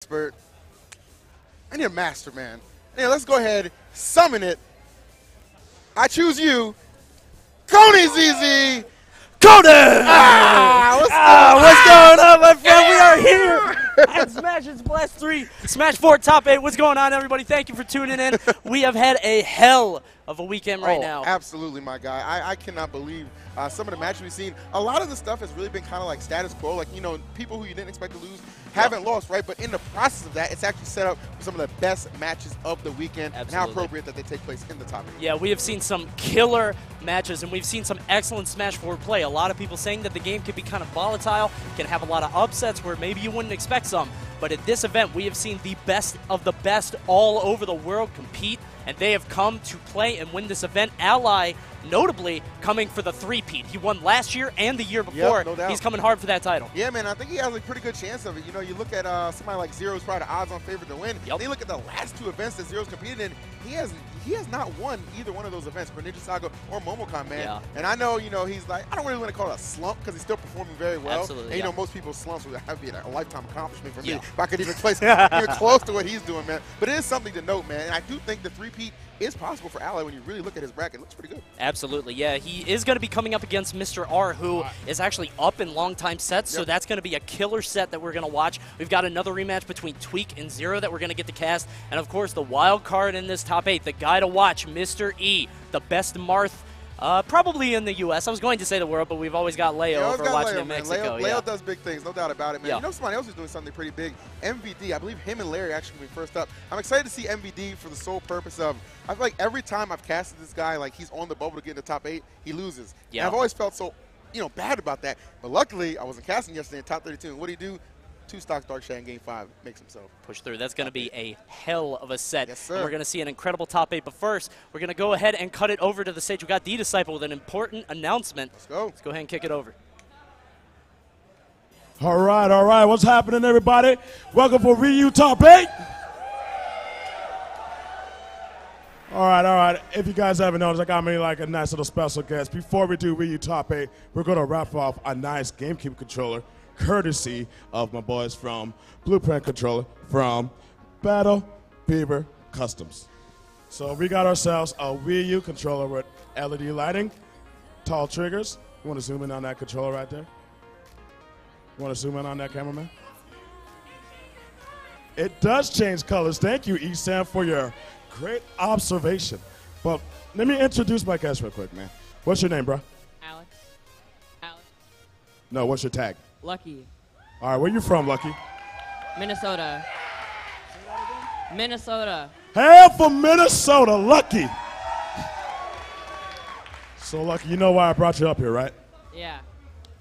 expert. I need a master, man. Yeah, let's go ahead, summon it. I choose you, Coney ZZ. Conan! What's going on, my friend? We are here at Smash and Splash 3, Smash 4 Top 8. What's going on, everybody? Thank you for tuning in. We have had a hell of a weekend right now. Absolutely, my guy. I cannot believe some of the matches we've seen. A lot of the stuff has really been kind of like status quo. Like, you know, people who you didn't expect to lose haven't lost, right? But in the process of that, it's actually set up for some of the best matches of the weekend. Absolutely. And how appropriate that they take place in the top 8. Yeah, we have seen some killer matches, and we've seen some excellent Smash 4 play. A lot of people saying that the game can be kind of volatile, can have a lot of upsets where maybe you wouldn't expect some. But at this event, we have seen the best of the best all over the world compete, and they have come to play and win this event. Ally, notably, coming for the three-peat. He won last year and the year before. Yep, no doubt. He's coming hard for that title. Yeah, man, I think he has a pretty good chance of it. You know, you look at somebody like Zero's probably the odds-on favorite to win. Yep. Then you look at the last two events that Zero's competed in. He has not won either one of those events for Ninja Saga or Momocon, man. Yeah. And I know, you know, he's like, I don't really want to call it a slump because he's still performing very well. Absolutely, and, you know, most people's slumps would have been a lifetime accomplishment for me if I could even place even close to what he's doing, man. But it is something to note, man. And I do think the three-peat is possible for Ally when you really look at his bracket. It looks pretty good. Absolutely, yeah. He is going to be coming up against Mr. R, who is actually up in long-time sets, so that's going to be a killer set that we're going to watch. We've got another rematch between Tweek and Zero that we're going to get to cast, and of course the wild card in this top 8, the guy to watch, Mr. E, the best Marth probably in the U.S. I was going to say the world, but we've always got Leo over watching in Mexico. Leo does big things, no doubt about it, man. Yeah. You know somebody else is doing something pretty big? MVD. I believe him and Larry actually going to be first up. I'm excited to see MVD for the sole purpose of, I feel like every time I've casted this guy, like he's on the bubble to get in the top 8, he loses. Yeah. And I've always felt so, you know, bad about that. But luckily, I wasn't casting yesterday in top 32. And what did he do? 2 stocks Dark Shad in Game 5 makes himself push through. That's going to be a hell of a set. Yes, sir. And we're going to see an incredible top 8. But first, we're going to go ahead and cut it over to the stage. We got D Disciple with an important announcement. Let's go. Let's go ahead and kick it over. All right. What's happening, everybody? Welcome for Ryu Top 8. All right. If you guys haven't noticed, I got me like a nice little special guest. Before we do Ryu Top 8, we're going to wrap off a nice GameCube controller, courtesy of my boys from Blueprint Controller from Battle Beaver Customs. So we got ourselves a Wii U controller with LED lighting, tall triggers. You want to zoom in on that controller right there? You want to zoom in on that, cameraman? It does change colors. Thank you, Esam, for your great observation. But let me introduce my guest real quick, man. What's your name, bro? Alex. No, what's your tag? Lucky. All right, where you from, Lucky? Minnesota. Minnesota. Hail from Minnesota, Lucky. So, Lucky, you know why I brought you up here, right? Yeah.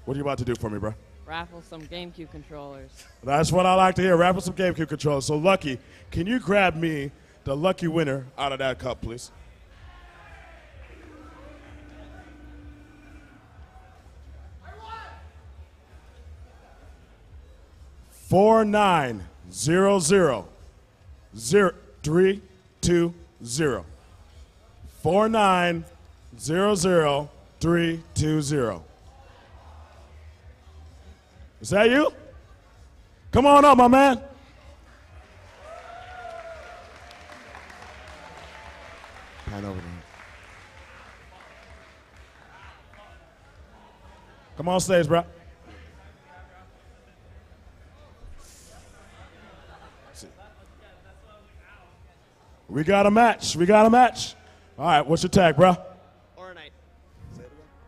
What are you about to do for me, bro? Raffle some GameCube controllers. That's what I like to hear, raffle some GameCube controllers. So, Lucky, can you grab me the lucky winner out of that cup, please? Four 49000320. 49000320. Is that you? Come on up, my man. Pan over there. Come on stage, bro. We got a match. All right, what's your tag, bro? Oronite.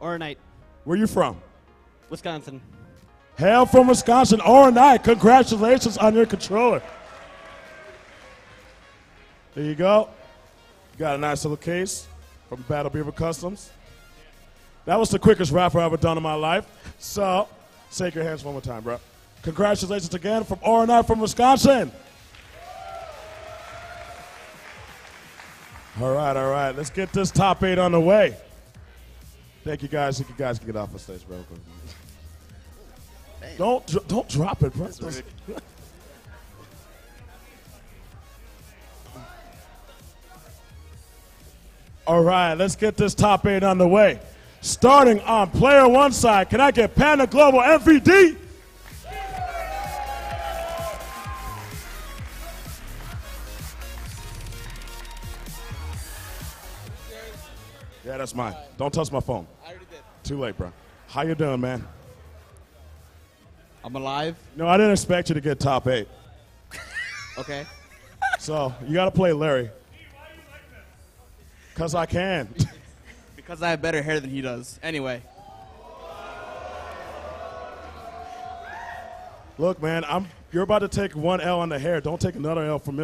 Oronite. Where you from? Wisconsin. Hail from Wisconsin, Oronite. Congratulations on your controller. There you go. You got a nice little case from Battle Beaver Customs. That was the quickest raffle I've ever done in my life. So, shake your hands one more time, bro. Congratulations again from Oronite from Wisconsin. All right. Let's get this top 8 on the way. Thank you guys. Think you guys can get off the stage, bro. Don't drop it, bro. All right, let's get this top 8 on the way. Starting on player 1 side, can I get Panda Global MVD? Yeah, that's mine. Don't touch my phone. I already did. Too late, bro. How you doing, man? I'm alive. No, I didn't expect you to get top 8. Okay. So you got to play Larry. Because I can. Because I have better hair than he does. Anyway. Look, man, you're about to take one L on the hair. Don't take another L from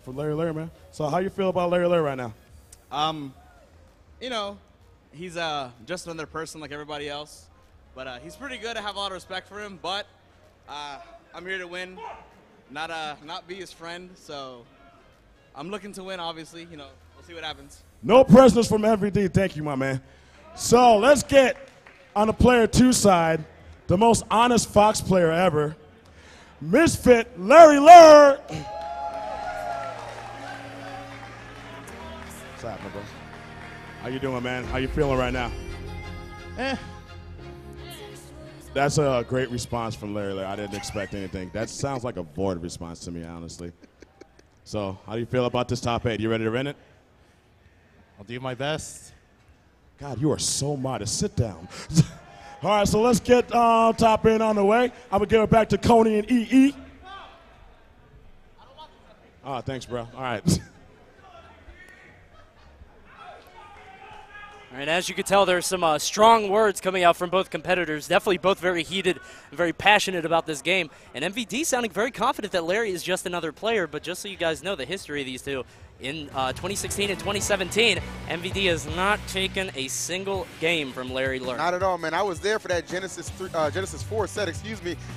Larry, man. So how you feel about Larry right now? You know, he's just another person like everybody else. But he's pretty good. I have a lot of respect for him. But I'm here to win, not be his friend. So I'm looking to win, obviously. You know, we'll see what happens. No prisoners from MVD. Thank you, my man. So let's get on the player 2 side, the most honest Fox player ever, Misfit Larry Lurr. What's happening, bro? How you doing, man? How you feeling right now? That's a great response from Larry. I didn't expect anything. That sounds like a void response to me, honestly. So how do you feel about this top 8? You ready to win it? I'll do my best. God, you are so modest. Sit down. All right, so let's get top 8 on the way. I'm going to give it back to Coney and EE. Oh, thanks, bro. All right. All right, as you can tell, there's some strong words coming out from both competitors. Definitely both very heated and very passionate about this game. And MVD sounding very confident that Larry is just another player. But just so you guys know the history of these two, in 2016 and 2017, MVD has not taken a single game from Larry Lurr. Not at all, man. I was there for that Genesis 4 set,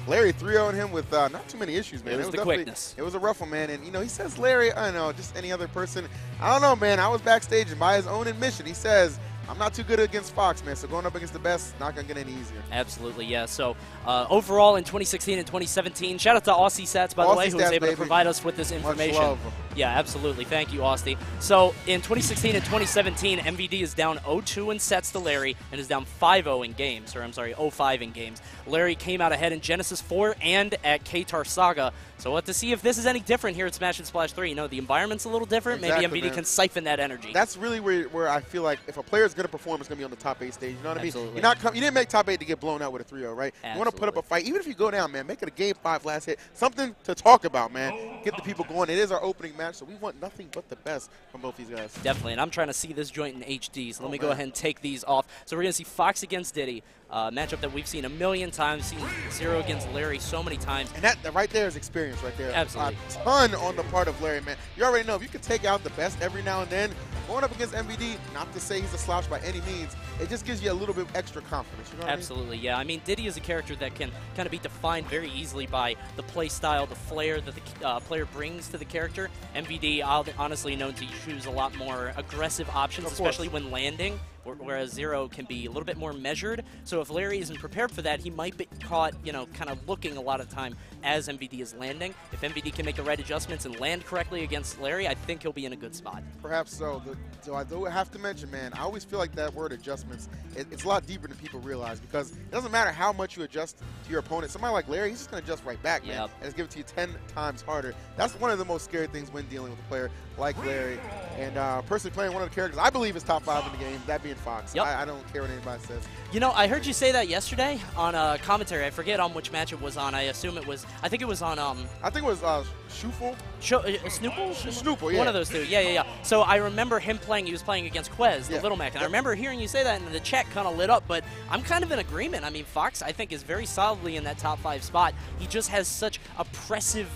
Larry 3-0'd him with not too many issues, man. It was the quickness. It was a rough one, man. And, you know, he says Larry, I don't know, just any other person. I don't know, man. I was backstage, and by his own admission, he says, I'm not too good against Fox, man, so going up against the best, not going to get any easier. Absolutely, yeah. So overall in 2016 and 2017, shout out to Aussie Sats, by the way, who was able to provide us with this information. Much love. Yeah, absolutely. Thank you, Austin. So in 2016 and 2017, MVD is down 0-2 in sets to Larry and is down 5-0 in games, or I'm sorry, 0-5 in games. Larry came out ahead in Genesis 4 and at K-Tar Saga. So we'll have to see if this is any different here at Smash and Splash 3. You know, the environment's a little different. Exactly, maybe MVD man. can siphon that energy. That's really where I feel like if a player is going to perform, it's going to be on the top 8 stage. You know what Absolutely. I mean? You didn't make top 8 to get blown out with a 3-0, right? Absolutely. You want to put up a fight. Even if you go down, man, make it a Game 5 last hit. Something to talk about, man. Get the people going. It is our opening match, so we want nothing but the best from both these guys. Definitely, and I'm trying to see this joint in HD, so let me go ahead and take these off. So we're going to see Fox against Diddy, matchup that we've seen a million times, seen Zero against Larry so many times. And that right there is experience right there. Absolutely. A ton on the part of Larry, man. You already know, if you can take out the best every now and then, going up against MVD, not to say he's a slouch by any means, it just gives you a little bit extra confidence. You know what Absolutely, I mean? Yeah. I mean, Diddy is a character that can kind of be defined very easily by the play style, the flair that the player brings to the character. MVD, honestly known to choose a lot more aggressive options, especially when landing, whereas Zero can be a little bit more measured. So if Larry isn't prepared for that, he might be caught, you know, kind of looking a lot of time as MVD is landing. If MVD can make the right adjustments and land correctly against Larry, I think he'll be in a good spot. Perhaps so. So I do have to mention, man, I always feel like that word adjustments, it's a lot deeper than people realize, because it doesn't matter how much you adjust to your opponent. Somebody like Larry, he's just going to adjust right back, man, and it's give it to you 10 times harder. That's one of the most scary things when dealing with a player like Larry. And personally playing one of the characters I believe is top 5 in the game, that being Fox. Yep. I don't care what anybody says. You know, I heard you say that yesterday on commentary. I forget on which match it was on. I assume it was, I think it was on I think it was Shufel. Snoople? Snoople, yeah. One of those two. Yeah. So I remember him playing. He was playing against Quez, the Little Mac. And I remember hearing you say that, and the chat kind of lit up. But I'm kind of in agreement. I mean, Fox, I think, is very solidly in that top 5 spot. He just has such oppressive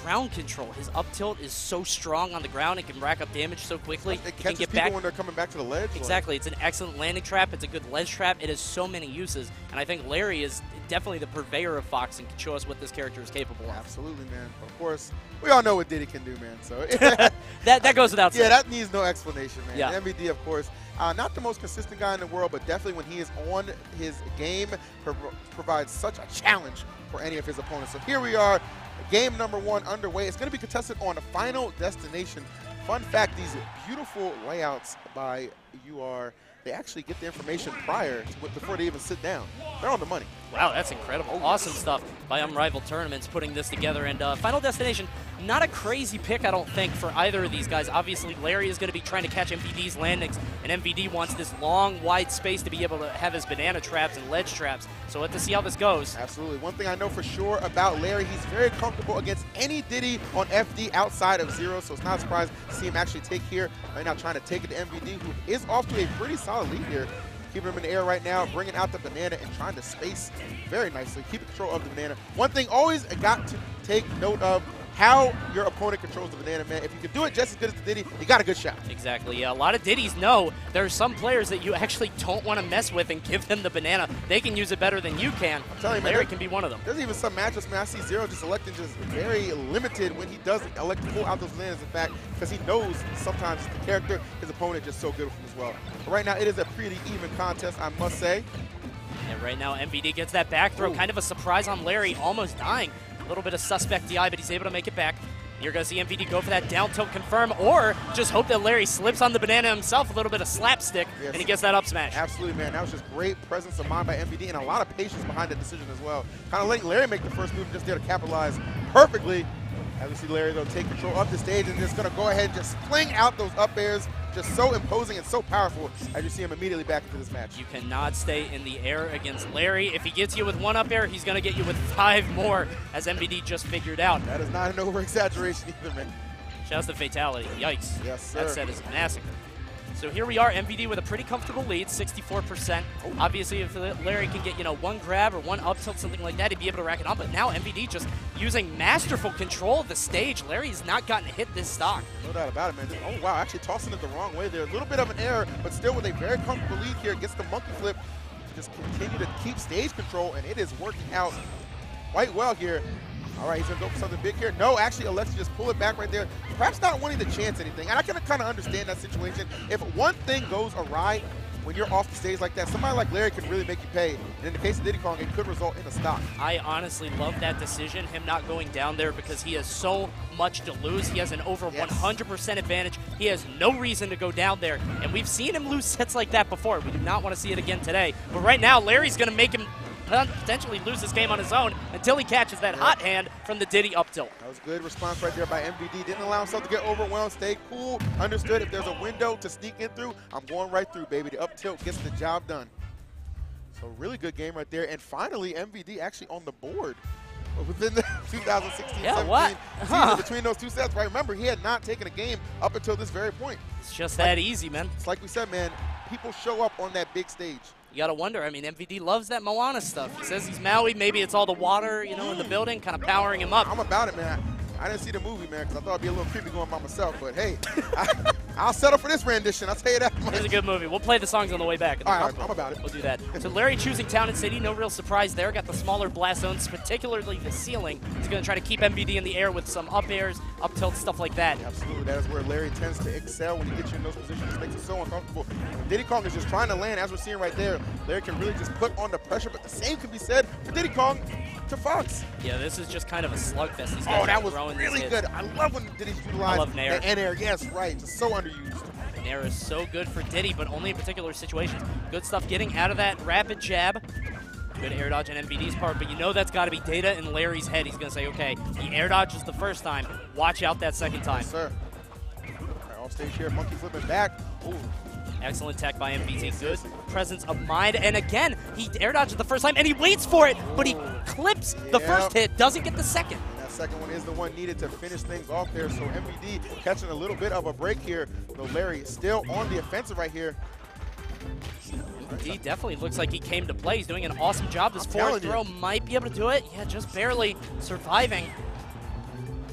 ground control. His up tilt is so strong on the ground. It can rack up damage so quickly. It catches people back when they're coming back to the ledge. Exactly. It's an excellent landing trap. It's a good ledge trap. It has so many uses. And I think Larry is definitely the purveyor of Fox and can show us what this character is capable of. Absolutely, man. Of course, we all know what Diddy can do, man. So that goes without saying. Yeah, that needs no explanation, man. Yeah. MVD, of course, not the most consistent guy in the world, but definitely when he is on his game, provides such a challenge for any of his opponents. So here we are, game number 1 underway. It's going to be contested on a Final Destination. Fun fact, these beautiful layouts by they actually get the information prior to before they even sit down. They're on the money. Wow, that's incredible. Awesome stuff by Unrivaled Tournaments putting this together. And Final Destination, not a crazy pick, I don't think, for either of these guys. Obviously, Larry is going to be trying to catch MVD's landings, and MVD wants this long, wide space to be able to have his banana traps and ledge traps. So we'll have to see how this goes. Absolutely. One thing I know for sure about Larry, he's very comfortable against any Diddy on FD outside of 0, so it's not a surprise to see him actually take here. Right now trying to take it to MVD, who is off to a pretty solid lead here. Keeping him in the air right now, bringing out the banana and trying to space very nicely, keeping control of the banana. One thing always got to take note of, how your opponent controls the banana, man. If you can do it just as good as the Diddy, you got a good shot. Exactly. Yeah, a lot of Diddies know there are some players that you actually don't want to mess with and give them the banana. They can use it better than you can. I'm telling you, man, Larry can be one of them. There's even some matchups, man, I see Zero just electing just very limited when he does elect to pull out those bananas, in fact, because he knows sometimes the character, his opponent, just so good with him as well. But right now, it is a pretty even contest, I must say. And right now, MVD gets that back throw. Kind of a surprise on Larry, almost dying. A little bit of suspect DI, but he's able to make it back. You're going to see MVD go for that down tilt confirm, or just hope that Larry slips on the banana himself, a little bit of slapstick, yes, and he gets that up smash. Absolutely, man. That was just great presence of mind by MVD and a lot of patience behind that decision as well. Kind of letting Larry make the first move, just there to capitalize perfectly. As we see Larry, though, take control of the stage and just going to go ahead and just fling out those up airs. Just so imposing and so powerful as you see him immediately back into this match. You cannot stay in the air against Larry. If he gets you with one up air, he's going to get you with 5 more, as MVD just figured out. That is not an over-exaggeration either, man. Shouts to Fatality. Yikes. Yes, sir. That set is a massacre. So here we are, MVD with a pretty comfortable lead, 64%. Obviously, if Larry can get, one grab or one up tilt, something like that, he'd be able to rack it up. But now MVD just using masterful control of the stage. Larry's not gotten to hit this stock. No doubt about it, man. Oh, wow, actually tossing it the wrong way there. A little bit of an error, but still with a very comfortable lead here. Gets the monkey flip to just continue to keep stage control, and it is working out quite well here. All right, he's going to go for something big here. No, actually elects to just pull it back right there. Perhaps not wanting to chance anything. And I can kind of understand that situation. If one thing goes awry when you're off the stage like that, somebody like Larry can really make you pay. And in the case of Diddy Kong, it could result in a stop. I honestly love that decision, him not going down there, because he has so much to lose. He has an over 100% advantage. He has no reason to go down there. And we've seen him lose sets like that before. We do not want to see it again today. But right now, Larry's going to make him potentially lose this game on his own until he catches that hot hand from the Diddy up tilt. That was a good response right there by MVD. Didn't allow himself to get overwhelmed. Stayed cool. Understood if there's a window to sneak in through, I'm going right through, baby. The up tilt gets the job done. So really good game right there. And finally, MVD actually on the board within the 2016-17 season between those two sets. Right? Remember, he had not taken a game up until this very point. It's just that easy, man. It's like we said, man. People show up on that big stage. You got to wonder. I mean, MVD loves that Moana stuff. He says he's Maui. Maybe it's all the water, in the building, kind of powering him up. I'm about it, man. I didn't see the movie, man, because I thought it'd be a little creepy going by myself. But, hey, I'll settle for this rendition. I'll tell you that much. It's a good movie. We'll play the songs on the way back. All right, I'm about it. We'll do that. So Larry choosing Town and City. No real surprise there. Got the smaller blast zones, particularly the ceiling. He's going to try to keep MVD in the air with some up airs, up tilts, stuff like that. Absolutely. That is where Larry tends to excel when he gets you in those positions. It makes it so uncomfortable. Diddy Kong is just trying to land, as we're seeing right there. Larry can really just put on the pressure, but the same can be said for Diddy Kong to Fox. Yeah, this is just kind of a slugfest. These guys that was really good. I love when Diddy's utilized Nair. The N-Air. Yes, right. Just so underused. Nair is so good for Diddy, but only in particular situations. Good stuff getting out of that rapid jab. Good air dodge on MVD's part, but that's got to be data in Larry's head. He's going to say, okay, he air dodges the first time. Watch out that second time. Yes, sir. All right, off stage here, monkey flipping back. Ooh. Excellent tech by MVD. Good presence of mind. And again, he air dodges the first time, and he waits for it, but he clips the first hit, doesn't get the second. And that second one is the one needed to finish things off there. So MVD catching a little bit of a break here. Though Larry still on the offensive right here. He definitely looks like he came to play. He's doing an awesome job. This forward throw might be able to do it. Yeah, just barely surviving.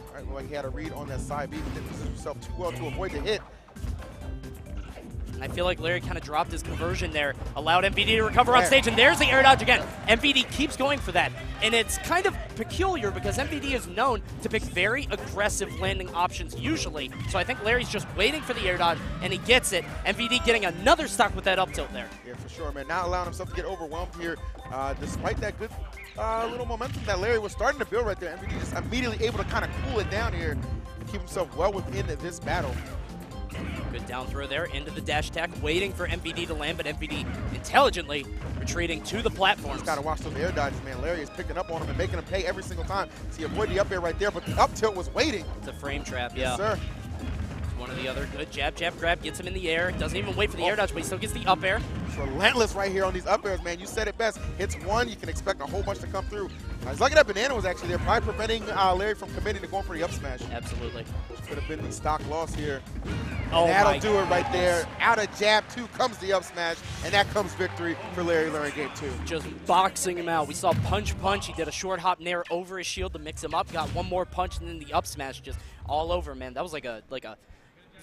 All right, well, he had a read on that side B, but didn't position himself too well to avoid the hit. I feel like Larry kind of dropped his conversion there, allowed MVD to recover on stage, and there's the air dodge again. MVD keeps going for that, and it's kind of peculiar because MVD is known to pick very aggressive landing options usually, so I think Larry's just waiting for the air dodge, and he gets it. MVD getting another stock with that up tilt there. Yeah, for sure, man. Not allowing himself to get overwhelmed here, despite that good little momentum that Larry was starting to build right there. MVD just immediately able to kind of cool it down here and keep himself well within this battle. Good down throw there into the dash attack, waiting for MVD to land, but MVD intelligently retreating to the platform. He's got to watch those air dodges, man. Larry is picking up on him and making him pay every single time. So he avoided the up air right there, but the up tilt was waiting. It's a frame trap, yeah. Yes, sir. One or the other. Good jab, jab, grab. Gets him in the air. Doesn't even wait for the air dodge, but he still gets the up air. It's relentless right here on these up airs, man. You said it best. Hits one, you can expect a whole bunch to come through. He's lucky that banana was actually there, probably preventing Larry from committing to going for the up smash. Absolutely. Which could have been the stock loss here. Oh, that'll do it right there. Out of jab 2 comes the up smash, and that comes victory for Larry Lurr in game 2. Just boxing him out. We saw punch. He did a short hop nair over his shield to mix him up. Got one more punch, and then the up smash just all over, man. That was like a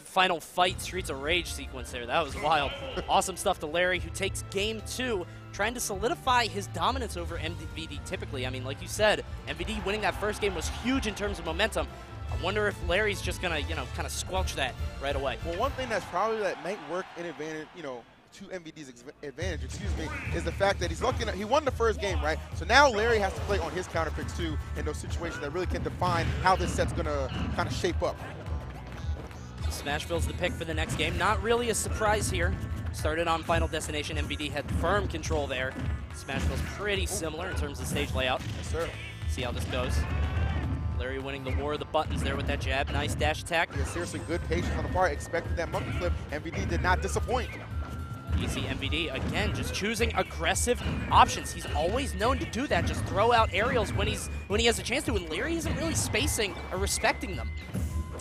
final fight Streets of Rage sequence there. That was wild. Awesome stuff to Larry, who takes game 2, trying to solidify his dominance over MVD typically. I mean, like you said, MVD winning that first game was huge in terms of momentum. I wonder if Larry's just going to, kind of squelch that right away. Well, one thing that's probably that might work in advantage, to MVD's advantage, is the fact that he won the first game, right? So now Larry has to play on his counter picks too in those situations that really can define how this set's going to kind of shape up. Smashville's the pick for the next game. Not really a surprise here. Started on Final Destination. MVD had firm control there. Smashville's pretty similar in terms of stage layout. Yes, sir. See how this goes. Larry winning the war of the buttons there with that jab. Nice dash attack. Yeah, seriously, good patience on the part. Expected that monkey flip. MVD did not disappoint. You see MVD, again, just choosing aggressive options. He's always known to do that, just throw out aerials when he has a chance to, and Larry isn't really spacing or respecting them.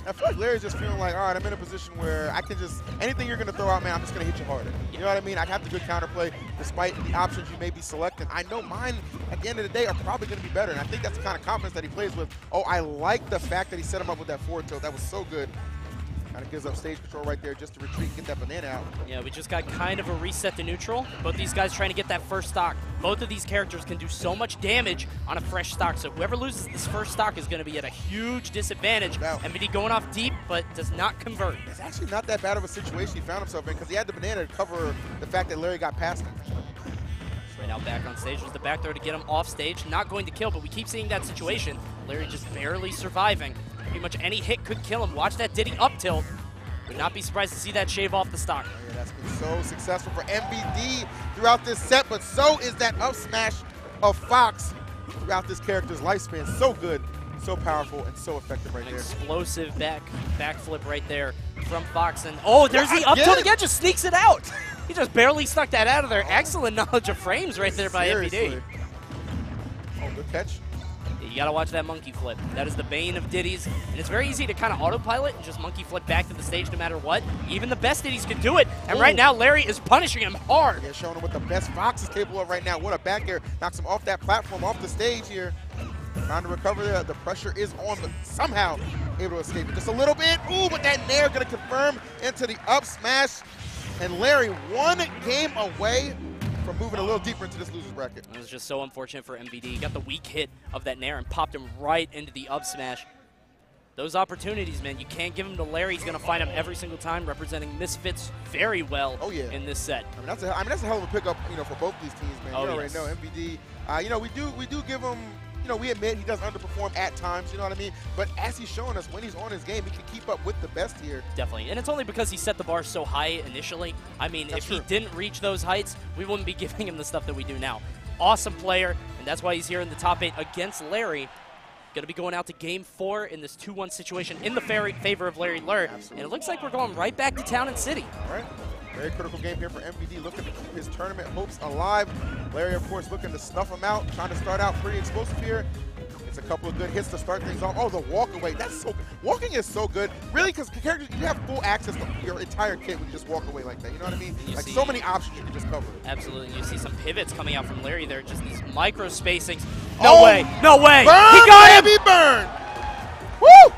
I feel like Larry's just feeling like, all right, I'm in a position where I can just, anything you're going to throw out, man, I'm just going to hit you harder. You know what I mean? I have the good counterplay despite the options you may be selecting. I know mine, at the end of the day, are probably going to be better, and I think that's the kind of confidence that he plays with. Oh, I like the fact that he set him up with that forward tilt. That was so good. Kind of gives up stage control right there just to retreat and get that banana out. Yeah, we just got kind of a reset to neutral. Both these guys trying to get that first stock. Both of these characters can do so much damage on a fresh stock, so whoever loses this first stock is going to be at a huge disadvantage. Wow. MVD going off deep, but does not convert. It's actually not that bad of a situation he found himself in because he had the banana to cover the fact that Larry got past him. Right now back on stage was the back throw to get him off stage. Not going to kill, but we keep seeing that situation. Larry just barely surviving. Pretty much any hit could kill him. Watch that Diddy up tilt. Would not be surprised to see that shave off the stock. Oh, yeah, that's been so successful for MVD throughout this set, but so is that up smash of Fox throughout this character's lifespan. So good, so powerful, and so effective right there. Explosive backflip right there from Fox. And oh, there's the up tilt again, just sneaks it out. He just barely stuck that out of there. Excellent knowledge of frames right there by MVD. Oh, good catch. You gotta watch that monkey flip. That is the bane of Diddy's, and it's very easy to kind of autopilot and just monkey flip back to the stage no matter what. Even the best Diddy's can do it, and right now Larry is punishing him hard. Yeah, showing him what the best Fox is capable of right now. What a back air. Knocks him off that platform, off the stage here. Trying to recover there. The pressure is on, but somehow able to escape it just a little bit. Ooh, but that nair gonna confirm into the up smash. And Larry 1 game away from moving a little deeper into this loser's bracket. It was just so unfortunate for MVD. He got the weak hit of that nair and popped him right into the up smash. Those opportunities, man, you can't give them to Larry. He's going to find them every single time, representing Misfits very well in this set. I mean, that's a hell of a pickup, for both of these teams, man. Oh, you already know MVD. We do give him. We admit he does underperform at times, you know what I mean? But as he's showing us, when he's on his game, he can keep up with the best here. Definitely, and it's only because he set the bar so high initially. I mean, if he didn't reach those heights, we wouldn't be giving him the stuff that we do now. Awesome player, and that's why he's here in the top 8 against Larry. Going to be going out to Game 4 in this 2-1 situation in the favor of Larry Lurr. Absolutely. And it looks like we're going right back to Town and City. All right. Very critical game here for MVD, looking to keep his tournament hopes alive. Larry, of course, looking to snuff him out, trying to start out pretty explosive here. It's a couple of good hits to start things off. Oh, the walk away. That's so good. Walking is so good. Really, because characters, you have full access to your entire kit when you just walk away like that. You know what I mean? Like so many options you can just cover. Absolutely. You see some pivots coming out from Larry there. Just these micro spacings. No way. No way. Burn, he got him. Burn. Woo!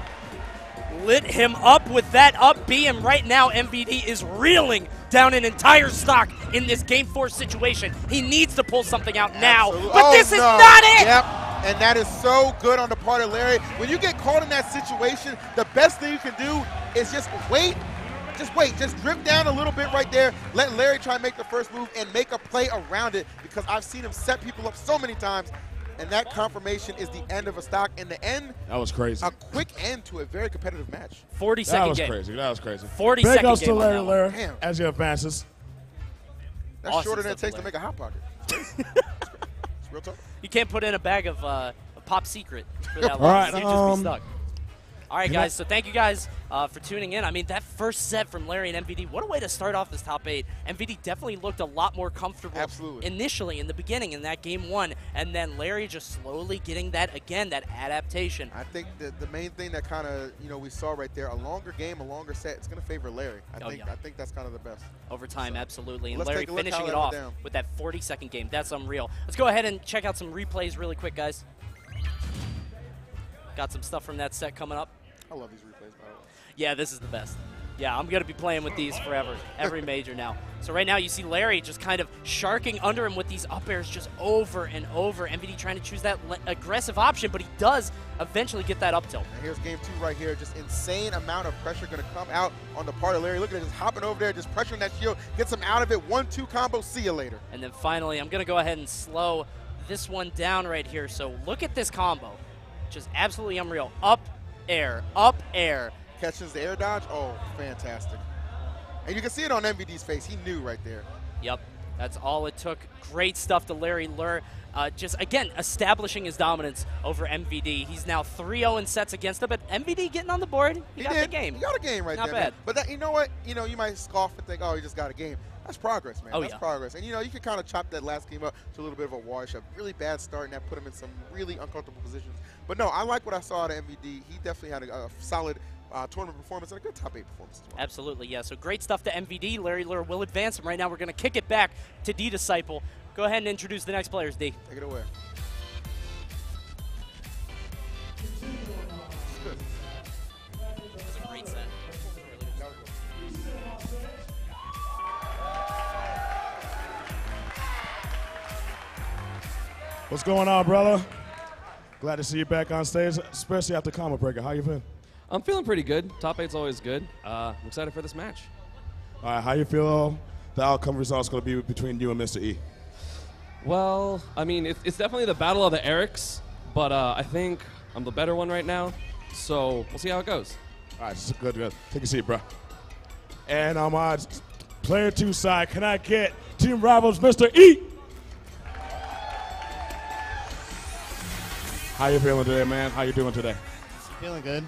Lit him up with that up B, and right now MVD is reeling down an entire stock in this Game 4 situation. He needs to pull something out now, but this is not it! Yep, and that is so good on the part of Larry. When you get caught in that situation, the best thing you can do is just wait. Just wait, just drift down a little bit right there, let Larry try and make the first move and make a play around it, because I've seen him set people up so many times, and that confirmation is the end of a stock. In the end, That was crazy. a quick end to a very competitive match. 40-second That was game. crazy. That was crazy. 40-second Big ups to game on Larry that one. Lurr Damn. as he advances. That's Awesome shorter than it stuff takes to from make a Hot Pocket. It's real talk. You can't put in a bag of a Pop Secret for that All long. right, You'd just be stuck. All right, guys, so thank you guys for tuning in. I mean, that first set from Larry and MVD, what a way to start off this top 8. MVD definitely looked a lot more comfortable initially in the beginning in that game 1, and then Larry just slowly getting that, again, that adaptation. I think the main thing that kind of, we saw right there, a longer game, a longer set, it's going to favor Larry. I think that's kind of the best. Over time, absolutely. And let's Larry take a look finishing how it that off went down. with that 40-second game. That's unreal. Let's go ahead and check out some replays really quick, guys. Got some stuff from that set coming up. I love these replays, by the way. Yeah, this is the best. Yeah, I'm going to be playing with these forever, every major now. So right now you see Larry just kind of sharking under him with these up airs just over and over. MVD trying to choose that aggressive option, but he does eventually get that up tilt. And here's game 2 right here. Just insane amount of pressure going to come out on the part of Larry. Look at it, just hopping over there, just pressuring that shield, gets him out of it. 1-2 combo, see you later. And then finally, I'm going to go ahead and slow this one down right here. So look at this combo. Just absolutely unreal. Up air, up air. Catches the air dodge. Oh, fantastic. And you can see it on MVD's face. He knew right there. Yep, that's all it took. Great stuff to Larry Lurr. Just, again, establishing his dominance over MVD. He's now 3-0 in sets against him, but MVD getting on the board. He got the game. He got a game right Not there. bad. Man. But that, you know what? You might scoff and think, oh, he just got a game. That's progress, man. That's progress. And, you can kind of chop that last game up to a little bit of a wash. A really bad start, and that put him in some really uncomfortable positions. But, no, I like what I saw out of MVD. He definitely had a solid tournament performance and a good top 8 performance as well. Absolutely, yeah. So great stuff to MVD. Larry Lurr will advance him right now. We're going to kick it back to D-Disciple. Go ahead and introduce the next players, D. Take it away. That was a great set. What's going on, brother? Glad to see you back on stage, especially after Combo Breaker. How you feeling? I'm feeling pretty good. Top 8's always good. I'm excited for this match. All right, how you feel the outcome result's going to be between you and Mr. E? Well, I mean, it's definitely the battle of the Erics, but I think I'm the better one right now, so we'll see how it goes. All right, just good. Take a seat, bro. And on my player 2 side, can I get Team Rivals Mr. E? How you feeling today, man? How you doing today? Feeling good.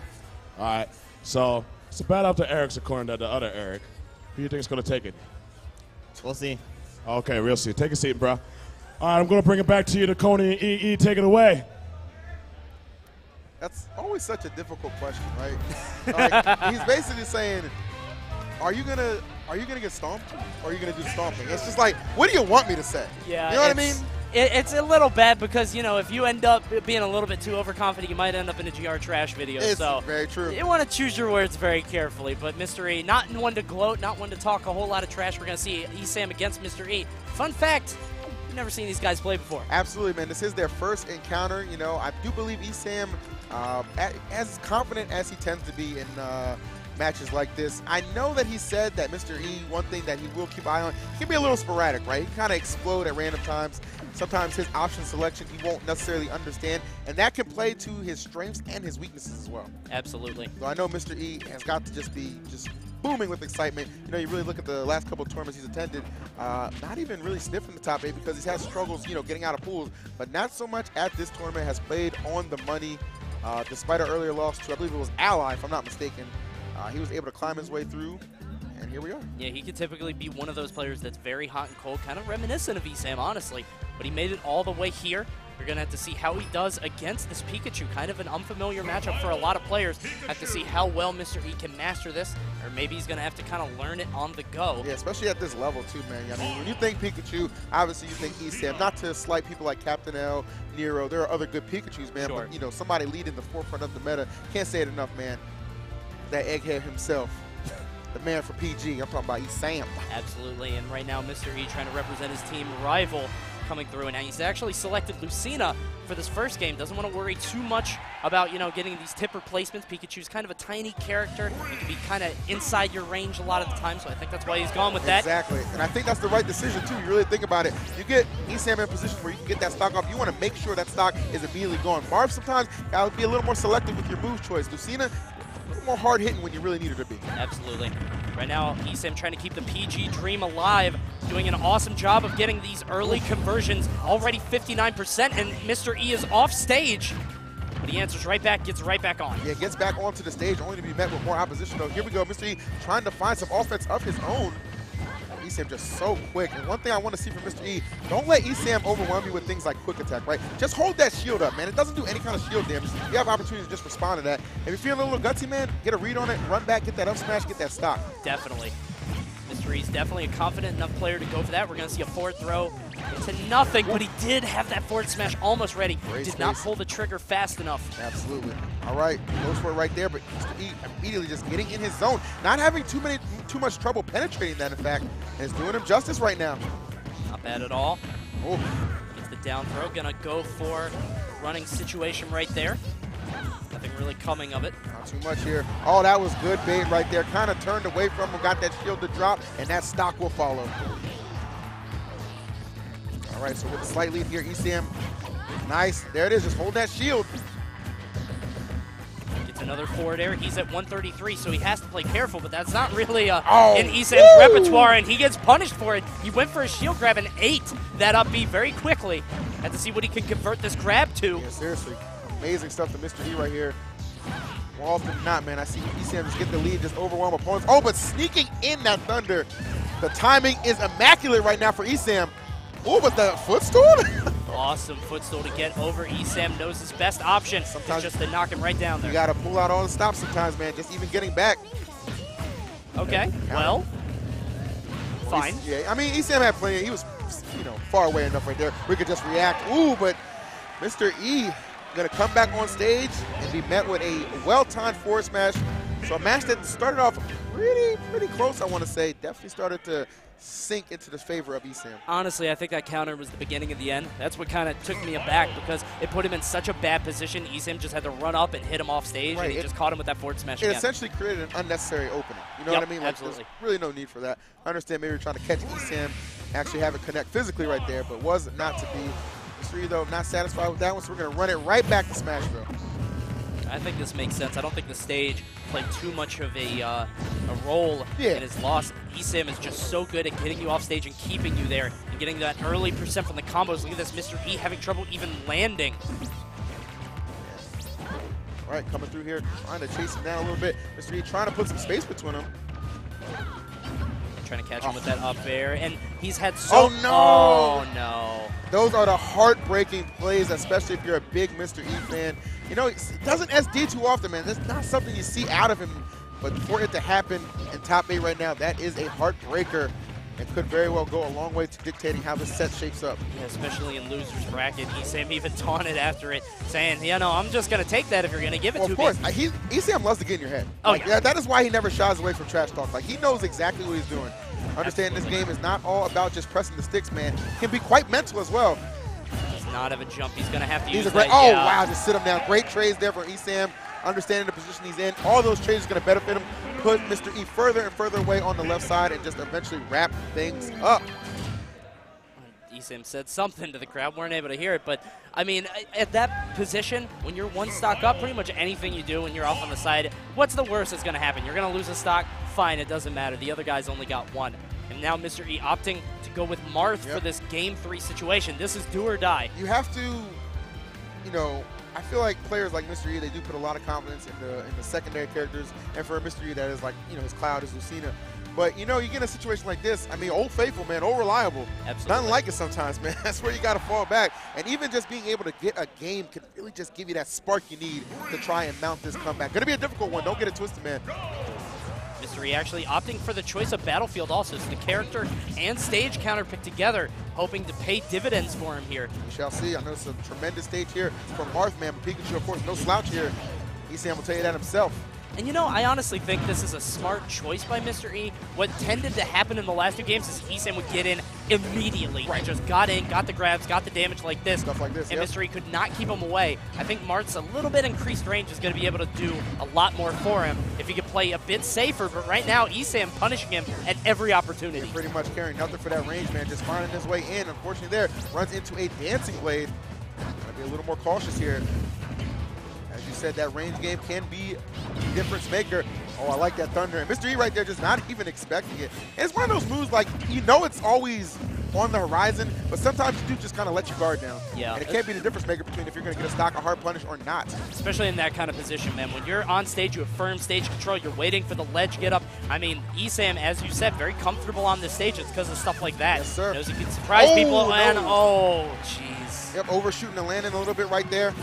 All right, so it's a battle up to Eric's according to the other Eric. Who do you think is going to take it? We'll see. Okay, we'll see. Take a seat, bro. All right, I'm going to bring it back to you, Coney and EE. Take it away. That's always such a difficult question, right? Like, he's basically saying, are you gonna get stomped, or are you gonna do stomping? It's just like, what do you want me to say? Yeah, you know what I mean? It's a little bad because, if you end up being a little bit too overconfident, you might end up in a GR trash video. It's so very true. You want to choose your words very carefully. But Mr. E, not one to gloat, not one to talk a whole lot of trash. We're going to see ESAM against Mr. E. Fun fact, you've never seen these guys play before. Absolutely, man. This is their first encounter. I do believe ESAM, as confident as he tends to be in matches like this. I know that he said that Mr. E, one thing that he will keep an eye on, he can be a little sporadic, right? He can kind of explode at random times. Sometimes his option selection he won't necessarily understand, and that can play to his strengths and his weaknesses as well. Absolutely. So I know Mr. E has got to just be booming with excitement. You really look at the last couple of tournaments he's attended, not even really sniffing the top 8 because he's had struggles, getting out of pools, but not so much at this tournament. Has played on the money, despite our earlier loss to, I believe it was Ally, if I'm not mistaken. He was able to climb his way through, and here we are. Yeah, he could typically be one of those players that's very hot and cold, kind of reminiscent of ESAM, honestly. But he made it all the way here. You're going to have to see how he does against this Pikachu. Kind of an unfamiliar matchup for a lot of players. Have to see how well Mr. E can master this, or maybe he's going to have to kind of learn it on the go. Yeah, especially at this level, too, man. I mean, when you think Pikachu, obviously you think ESAM. Not to slight people like Captain L, Nero. There are other good Pikachus, man. Sure. But, somebody leading the forefront of the meta. Can't say it enough, man. That egghead himself. The man for PG. I'm talking about ESAM. Absolutely, and right now Mr. E trying to represent his team rival coming through, and he's actually selected Lucina for this first game. Doesn't want to worry too much about, getting these tip replacements. Pikachu's kind of a tiny character. He can be kind of inside your range a lot of the time, so I think that's why he's gone with that. Exactly, and I think that's the right decision, too. You really think about it. You get ESAM in a position where you can get that stock off. You want to make sure that stock is immediately gone. Marv sometimes got to be a little more selective with your move choice. Lucina, a little more hard-hitting when you really need her to be. Absolutely. Right now, ESAM trying to keep the PG dream alive, doing an awesome job of getting these early conversions, already 59%, and Mr. E is off stage. But he answers right back, gets right back on. Yeah, gets back onto the stage, only to be met with more opposition, though. Here we go, Mr. E trying to find some offense of his own. ESAM just so quick. And one thing I want to see from Mr. E, don't let ESAM overwhelm you with things like quick attack, right? Just hold that shield up, man. It doesn't do any kind of shield damage. You have opportunities to just respond to that. If you're feeling a little gutsy, man, get a read on it, run back, get that up smash, get that stock. Definitely. Mr. E's definitely a confident enough player to go for that. We're going to see a forward throw into nothing, but he did have that forward smash almost ready. Did not pull the trigger fast enough. Absolutely. All right, goes for it right there, but Mr. E immediately just getting in his zone, not having too much trouble penetrating that, in fact, and it's doing him justice right now. Not bad at all. Oh. Gets the down throw, gonna go for running situation right there. Nothing really coming of it. Not too much here. Oh, that was good bait right there. Kind of turned away from him, got that shield to drop, and that stock will follow. All right, so with a slight lead here, ESAM, nice. There it is, just hold that shield. Gets another forward air. He's at 133, so he has to play careful, but that's not really in Oh, ESAM's repertoire, and he gets punished for it. He went for a shield grab and ate that up B very quickly. Had to see what he can convert this grab to. Yeah, seriously. Amazing stuff to Mr. E right here. More often than not, man, I see ESAM just get the lead, just overwhelm opponents. Oh, but sneaking in that thunder. The timing is immaculate right now for ESAM. Oh, but the footstool? Awesome footstool to get over. ESAM knows his best option. Sometimes just to knock him right down there. You got to pull out all the stops sometimes, man, just even getting back. Okay, well, fine. Yeah, I mean, ESAM had plenty. He was, far away enough right there. We could just react. Ooh, but Mr. E going to come back on stage and be met with a well-timed forward smash. So a match that started off pretty close, I want to say. Definitely started to sink into the favor of ESAM. Honestly, I think that counter was the beginning of the end. That's what kind of took me aback because it put him in such a bad position. ESAM just had to run up and hit him off stage, and he just caught him with that forward smash again. It essentially created an unnecessary opening. You know what I mean? Like, absolutely. there's really no need for that. I understand maybe you're trying to catch ESAM, actually have it connect physically right there, but was not to be. Mr. E, though, not satisfied with that one, so we're going to run it right back to Smashville. I think this makes sense. I don't think the stage played too much of a role in his loss. ESAM is just so good at getting you off stage and keeping you there and getting that early percent from the combos. Look at this, Mr. E having trouble even landing. All right, coming through here, trying to chase him down a little bit. Mr. E trying to put some space between them. Trying to catch him with that up air, and he's had Oh, no! Oh, no. Those are the heartbreaking plays, especially if you're a big Mr. E fan. You know, it doesn't SD too often, man. That's not something you see out of him. But for it to happen in top 8 right now, that is a heartbreaker and could very well go a long way to dictating how this set shapes up. Yeah, especially in loser's bracket. ESAM even taunted after it, saying, I'm just going to take that if you're going to give it to me. Of course. ESAM loves to get in your head. Oh, yeah, that is why he never shies away from trash talk. Like, he knows exactly what he's doing. Understand this game is not all about just pressing the sticks, man. It can be quite mental as well. Does not have a jump. He's going to have to use that. Oh, wow, just sit him down. Great trades there from ESAM. Understanding the position he's in. All those trades are going to benefit him. Put Mr. E further and further away on the left side and just eventually wrap things up. ESAM said something to the crowd. Weren't able to hear it, but I mean, at that position, when you're one stock up, pretty much anything you do when you're off on the side, what's the worst that's going to happen? You're going to lose a stock? Fine, it doesn't matter. The other guy's only got one. And now Mr. E opting to go with Marth for this Game 3 situation. This is do or die. You have to, I feel like players like Mr. E, they do put a lot of confidence in the secondary characters. And for Mr. E, that is like, his cloud is Lucina. But, you get in a situation like this, I mean, Old Faithful, man, Old Reliable. Absolutely. Nothing like it sometimes, man. That's where you got to fall back. And even just being able to get a game can really just give you that spark you need to try and mount this comeback. Going to be a difficult one. Don't get it twisted, man. Mr. E actually opting for the choice of Battlefield also. So the character and stage counter picked together, hoping to pay dividends for him here. We shall see. I know it's a tremendous stage here from Marth, man. Pikachu, of course, no slouch here. ESAM will tell you that himself. And I honestly think this is a smart choice by Mr. E. What tended to happen in the last 2 games is ESAM would get in immediately. Right. He just got in, got the grabs, got the damage like this. Stuff like this, And yep. Mr. E could not keep him away. I think Mart's a little bit increased range is going to be able to do a lot more for him if he could play a bit safer. But right now, Esam punishing him at every opportunity. Pretty much caring nothing for that range, man. Just finding his way in. Unfortunately, there runs into a dancing blade. Gotta be a little more cautious here. As you said, that range game can be a difference maker. Oh, I like that thunder. And Mr. E right there just not even expecting it. And it's one of those moves, like, you know it's always on the horizon, but sometimes you do just kind of let your guard down. Yeah. And it can't be the difference maker between if you're going to get a stock, a hard punish, or not. Especially in that kind of position, man. When you're on stage, you have firm stage control. You're waiting for the ledge get up. I mean, Esam, as you said, very comfortable on the stage. It's because of stuff like that. Yes, sir. Knows he can surprise people. No. And, oh, jeez. Yep, overshooting and landing a little bit right there.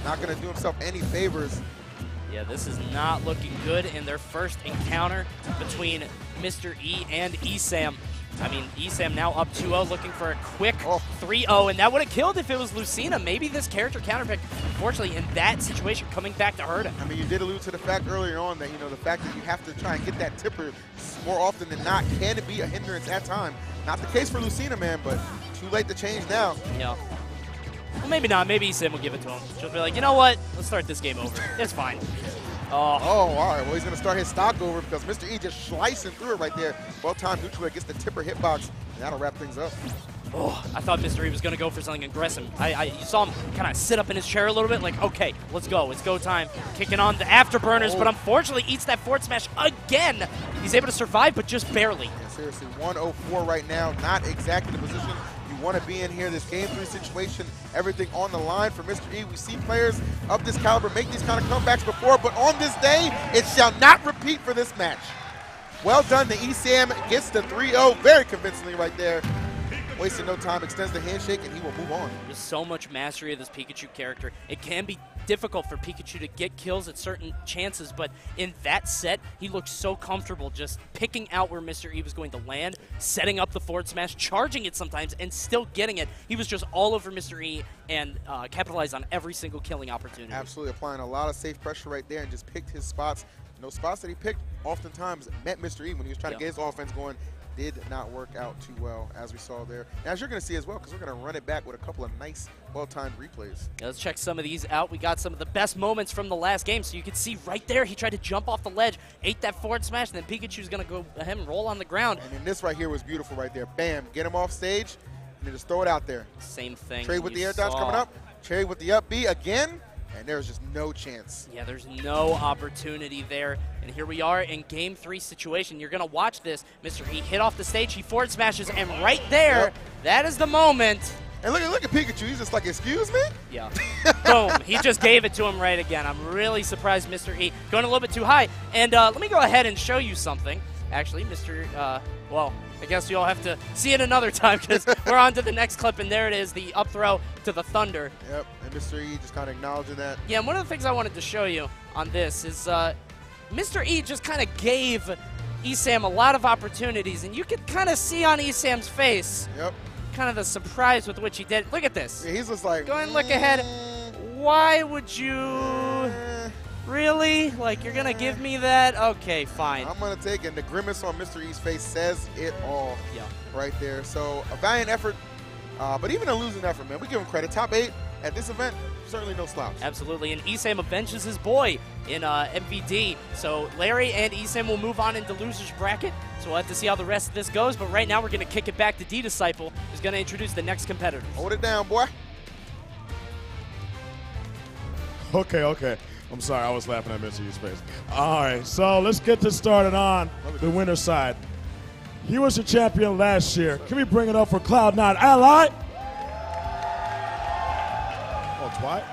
Not going to do himself any favors. Yeah, this is not looking good in their first encounter between Mr. E and Esam. I mean, Esam now up 2-0, looking for a quick 3-0, and that would have killed if it was Lucina. Maybe this character counterpick, unfortunately, in that situation, coming back to hurt him. I mean, you did allude to the fact earlier on that, you know, the fact that you have to try and get that tipper more often than not can be a hindrance at time. Not the case for Lucina, man, but too late to change now. Yeah. Well, maybe not. Maybe Esam will give it to him. She'll be like, you know what? Let's start this game over. It's fine. Oh, all right. Well, he's going to start his stock over because Mr. E just slicing through it right there. Well-timed neutral gets the tipper hitbox, and that'll wrap things up. Oh, I thought Mr. E was going to go for something aggressive. You saw him kind of sit up in his chair a little bit, like, okay, let's go. It's go time. Kicking on the afterburners, but unfortunately eats that forward smash again. He's able to survive, but just barely. Yeah, seriously, 104 right now. Not exactly the position you want to be in here. This Game 3 situation, everything on the line for Mr. E. We see players of this caliber make these kind of comebacks before, but on this day, it shall not repeat for this match. Well done to Esam, gets the 3-0 very convincingly right there. Wasting no time, extends the handshake, and he will move on. There's so much mastery of this Pikachu character. It can be difficult for Pikachu to get kills at certain chances, but in that set, he looked so comfortable just picking out where Mr. E was going to land, setting up the forward smash, charging it sometimes, and still getting it. He was just all over Mr. E and capitalized on every single killing opportunity. Absolutely, applying a lot of safe pressure right there and just picked his spots. Those spots that he picked oftentimes met Mr. E when he was trying to get his offense going. Did not work out too well, as we saw there. And as you're going to see as well, because we're going to run it back with a couple of nice, well-timed replays. Yeah, let's check some of these out. We got some of the best moments from the last game. So you can see right there, he tried to jump off the ledge, ate that forward smash, and then Pikachu's going to go ahead and roll on the ground. And then this right here was beautiful right there. Bam, get him off stage, and then just throw it out there. Same thing. Trade with the air dodge coming up. Trade with the up B again. And there's just no chance. Yeah, there's no opportunity there. And here we are in Game 3 situation. You're going to watch this. Mr. E hit off the stage. He forward smashes. And right there, that is the moment. And look at Pikachu. He's just like, excuse me? Yeah. Boom. He just gave it to him right again. I'm really surprised Mr. E going a little bit too high. And let me go ahead and show you something. Actually, well, I guess you'll have to see it another time because we're on to the next clip, and there it is, the up throw to the Thunder. Yep, and Mr. E just kind of acknowledging that. Yeah, and one of the things I wanted to show you on this is Mr. E just kind of gave Esam a lot of opportunities, and you could kind of see on Esam's face kind of the surprise with which he did. Look at this. Yeah, he's just like, go ahead and look ahead. Why would you... Really? Like, you're going to give me that? Okay, fine. I'm going to take it. And the grimace on Mr. E's face says it all right there. So, a valiant effort, but even a losing effort, man. We give him credit. Top 8 at this event, certainly no slouch. Absolutely. And Esam avenges his boy in MVD. So, Larry and Esam will move on into loser's bracket. So, we'll have to see how the rest of this goes. But right now, we're going to kick it back to D-Disciple, who's going to introduce the next competitors. Hold it down, boy. Okay. I'm sorry, I was laughing at Mr. E's face. All right, so let's get this started on the winner's side. He was the champion last year. Can we bring it up for Cloud9 Ally? Oh, Dwight?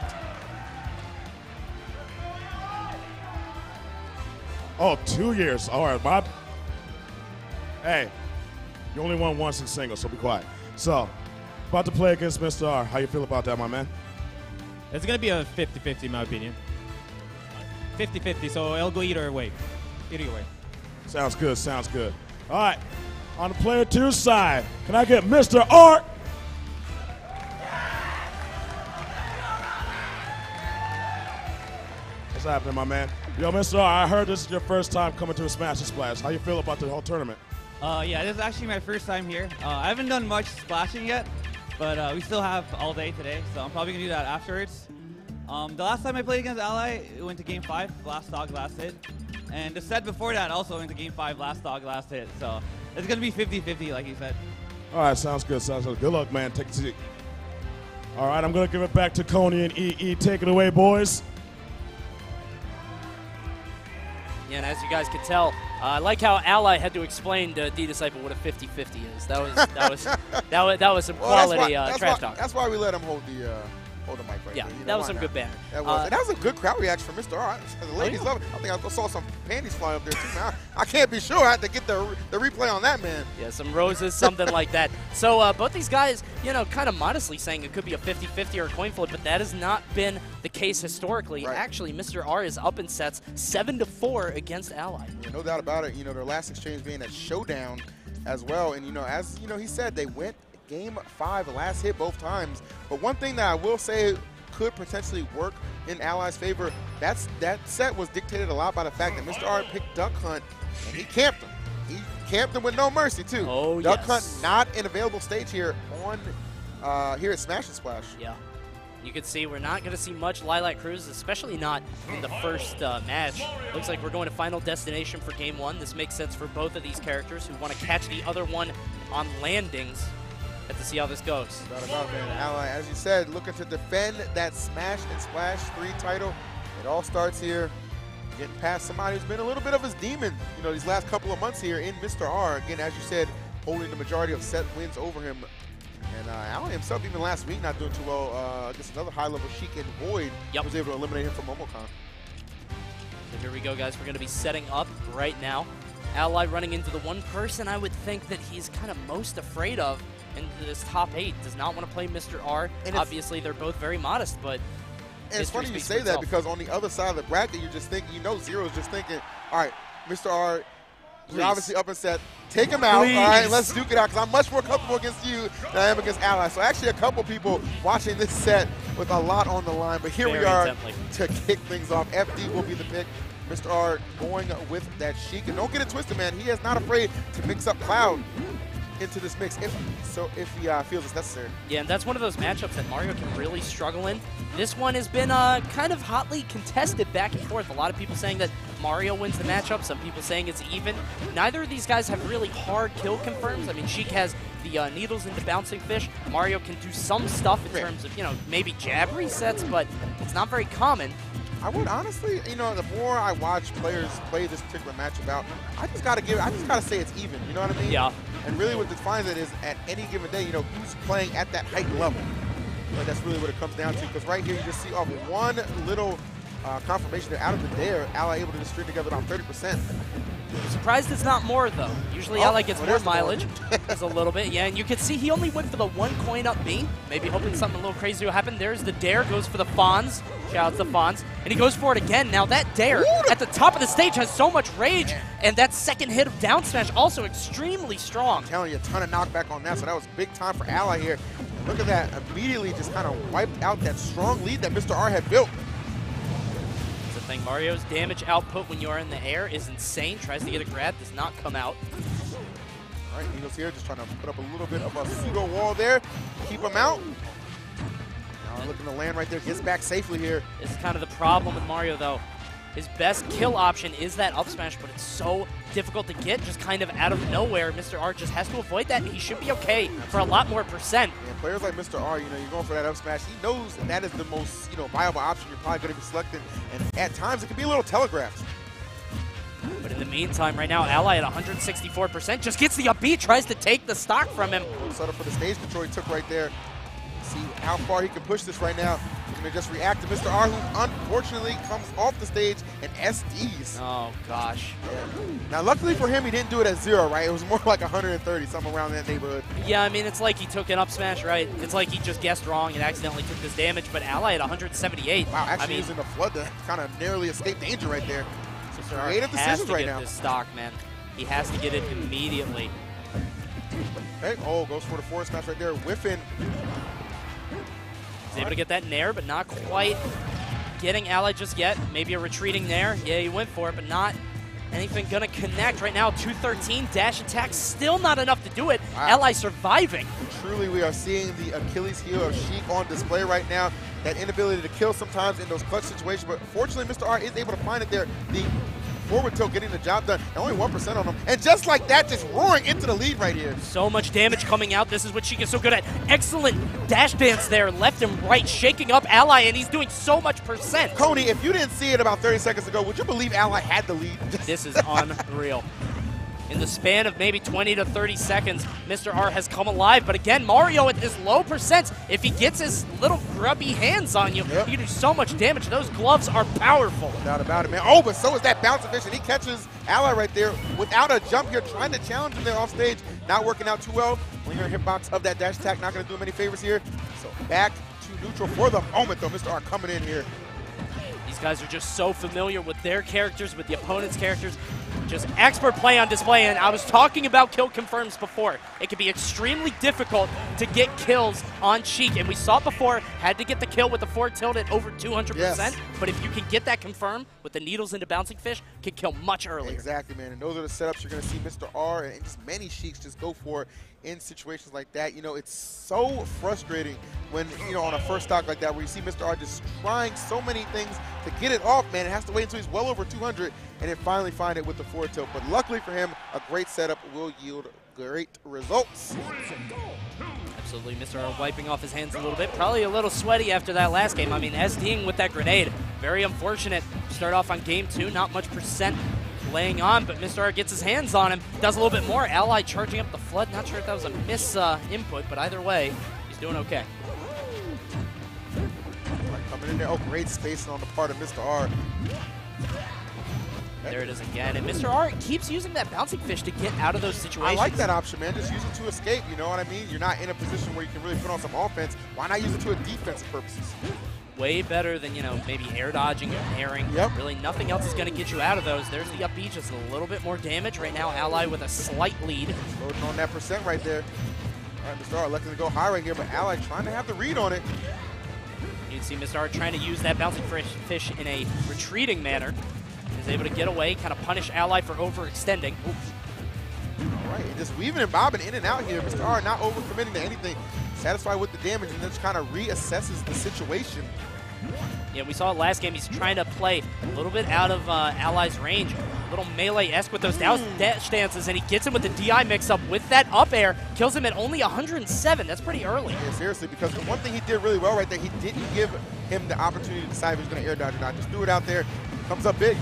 Oh, 2 years. All right, Bob. Hey, you only won once in singles, so be quiet. So, about to play against Mr. R. How you feel about that, my man? It's going to be a 50-50 in my opinion. 50-50, so it'll go either way. Either way. Sounds good, sounds good. All right, on the player 2 side, can I get Mr. Art? What's happening, my man? Yo, Mr. Art, I heard this is your first time coming to a Smash and Splash. How you feel about the whole tournament? Yeah, this is actually my first time here. I haven't done much splashing yet, but we still have all day today, so I'm probably going to do that afterwards. The last time I played against Ally, it went to Game 5, last dog, last hit. And the set before that also went to Game 5, last dog, last hit. So it's going to be 50-50, like you said. All right, sounds good. Sounds good. Good luck, man. Take it easy. All right, I'm going to give it back to Coney and EE. Take it away, boys. Yeah, and as you guys can tell, I like how Ally had to explain to D-Disciple what a 50-50 is. That was some quality trash talk. That's why we let him hold the mic right yeah, there. that was some good banner. That was a good crowd reaction from Mr. R. The ladies love it. I think I saw some panties fly up there too. Now, I can't be sure. I had to get the replay on that, man. Yeah, some roses, something like that. So both these guys, kind of modestly saying it could be a 50-50 or a coin flip, but that has not been the case historically. Right. Actually, Mr. R is up in sets 7-4 against Ally. Yeah, no doubt about it. Their last exchange being at Showdown as well. And, as he said, they went Game 5, last hit both times. But one thing that I will say could potentially work in Ally's favor, that set was dictated a lot by the fact that Mr. R picked Duck Hunt, and he camped him. He camped him with no mercy, too. Oh, Duck yes. Hunt not an available stage here here at Smash and Splash. Yeah. You can see we're not going to see much Lilac Cruz, especially not in the first match. Looks like we're going to Final Destination for Game 1. This makes sense for both of these characters who want to catch the other one on landings. Have to see how this goes. Not about it, man. Ally, as you said, looking to defend that Smash and Splash 3 title. It all starts here, getting past somebody who's been a little bit of his demon, these last couple of months here in Mr. R. Again, as you said, holding the majority of set wins over him. And Ally himself, even last week, not doing too well against another high-level Sheik and Void. Yep. Was able to eliminate him from MomoCon. So here we go, guys. We're going to be setting up right now. Ally running into the one person I would think that he's kind of most afraid of in this top 8. Does not want to play Mr. R. And obviously, they're both very modest, but and it's funny you say that because on the other side of the bracket, you're just thinking, Zero's just thinking, all right, Mr. R, you're obviously up and set. Take him out, all right, let's duke it out, because I'm much more comfortable against you than I am against Ally. So actually a couple people watching this set with a lot on the line, but here we are to kick things off. FD will be the pick. Mr. R going with that Sheik. And don't get it twisted, man. He is not afraid to mix up Cloud into this mix if he feels it's necessary. Yeah, and that's one of those matchups that Mario can really struggle in. This one has been kind of hotly contested back and forth. A lot of people saying that Mario wins the matchup, some people saying it's even. Neither of these guys have really hard kill confirms. I mean, Sheik has the needles into bouncing fish. Mario can do some stuff in terms of, maybe jab resets, but it's not very common. I would honestly, the more I watch players play this particular matchup out, I just gotta say it's even. You know what I mean? Yeah. And really, what defines it is at any given day, who's playing at that height level. But that's really what it comes down to. Because right here, you just see off one little confirmation that out of the dare, Ally able to just string together around 30%. I'm surprised it's not more, though. Usually Ally gets more mileage. Just a little bit, yeah. And you can see he only went for the one coin up B. Maybe hoping something a little crazy will happen. There's the dare, goes for the Fonz. Shout out to Fonz. And he goes for it again. Now that dare at the top of the stage has so much rage. And that second hit of down smash also extremely strong. I'm telling you, a ton of knockback on that. So that was big time for Ally here. Look at that. Immediately just kind of wiped out that strong lead that Mr. R had built. Mario's damage output when you are in the air is insane. Tries to get a grab, does not come out. All right, Needles here just trying to put up a little bit of a pseudo wall there. Keep him out. Now looking to land right there, gets back safely here. This is kind of the problem with Mario, though. His best kill option is that up smash, but it's so difficult to get just kind of out of nowhere. Mr. R just has to avoid that, and he should be okay for a lot more percent. Yeah, players like Mr. R, you're going for that up smash. He knows that is the most, viable option you're probably going to be selecting, and at times it can be a little telegraphed. But in the meantime, right now, Ally at 164%, just gets the up B, tries to take the stock from him. Set up for the stage control he took right there. See how far he can push this right now. He's going to just react to Mr. R, who unfortunately comes off the stage and SDs. Oh, gosh. Yeah. Now, luckily for him, he didn't do it at 0, right? It was more like 130, something around that neighborhood. Yeah, I mean, it's like he took an up smash, right? It's like he just guessed wrong and accidentally took this damage, but Ally at 178. Wow, actually using the flood to kind of narrowly escape danger right there. Mr. R creative decisions right now. Has to get this stock, man. He has to get it immediately. Okay, goes for the forward smash right there, whiffing. He's able to get that nair, but not quite getting Ally just yet. Maybe a retreating nair. Yeah, he went for it, but not anything going to connect right now? 213 dash attack, still not enough to do it. Wow. Ally surviving. Truly, we are seeing the Achilles heel of Sheik on display right now. That inability to kill sometimes in those clutch situations, but fortunately, Mr. R is able to find it there. The forward tilt getting the job done, and only 1% on him. And just like that, just roaring into the lead right here. So much damage coming out. This is what Sheik is so good at. Excellent dash dance there, left and right, shaking up Ally, and he's doing so much percent. Coney, if you didn't see it about 30 seconds ago, would you believe Ally had the lead? This is unreal. In the span of maybe 20 to 30 seconds, Mr. R has come alive. But again, Mario at this low percent, if he gets his little grubby hands on you, he can do so much damage. Those gloves are powerful. No doubt about it, man. Oh, but so is that bounce fish, and he catches Ally right there without a jump here, trying to challenge him there off stage. Not working out too well. When you're in hitbox of that dash attack, not going to do him any favors here. So back to neutral for the moment, though. Mr. R coming in here. These guys are just so familiar with their characters, with the opponent's characters. Just expert play on display, and I was talking about kill confirms before. It can be extremely difficult to get kills on Sheik, and we saw it before, had to get the kill with the forward tilt at over 200%, Yes. but if you can get that confirmed with the needles into bouncing fish, can kill much earlier. Exactly, man, and those are the setups you're going to see Mr. R and just many Sheiks just go for in situations like that. You know, it's so frustrating when, you know, on a first stock like that where you see Mr. R just trying so many things to get it off, man. It has to wait until he's well over 200 and then finally find it with the forward tilt. But luckily for him, a great setup will yield great results. Absolutely, Mr. R wiping off his hands a little bit. Probably a little sweaty after that last game. I mean, SDing with that grenade, very unfortunate. Start off on game 2, not much percent laying on, but Mr. R gets his hands on him, does a little bit more. Ally charging up the flood. Not sure if that was a miss input, but either way, he's doing okay. Coming in there, oh, great spacing on the part of Mr. R. There it is again, and Mr. R keeps using that bouncing fish to get out of those situations. I like that option, man. Just use it to escape, you know what I mean? You're not in a position where you can really put on some offense. Why not use it to a defensive purposes? Way better than, you know, maybe air dodging or parrying. Yep. Really nothing else is going to get you out of those. There's the up B, just a little bit more damage. Right now, Ally with a slight lead. Loading on that percent right there. All right, Mr. R electing to go high right here, but Ally trying to have the read on it. You can see Mr. R trying to use that bouncing fish in a retreating manner. He's able to get away, kind of punish Ally for overextending. Oof. All right, just weaving and bobbing in and out here. Mr. R not overcommitting to anything. Satisfied with the damage and then just kind of reassesses the situation. Yeah, we saw it last game. He's trying to play a little bit out of Ally's range. A little melee-esque with those dash dances, and he gets him with the DI mix-up with that up air. Kills him at only 107. That's pretty early. Yeah, seriously, because the one thing he did really well right there, he didn't give him the opportunity to decide if he was going to air dodge or not. Just threw it out there. Comes up big.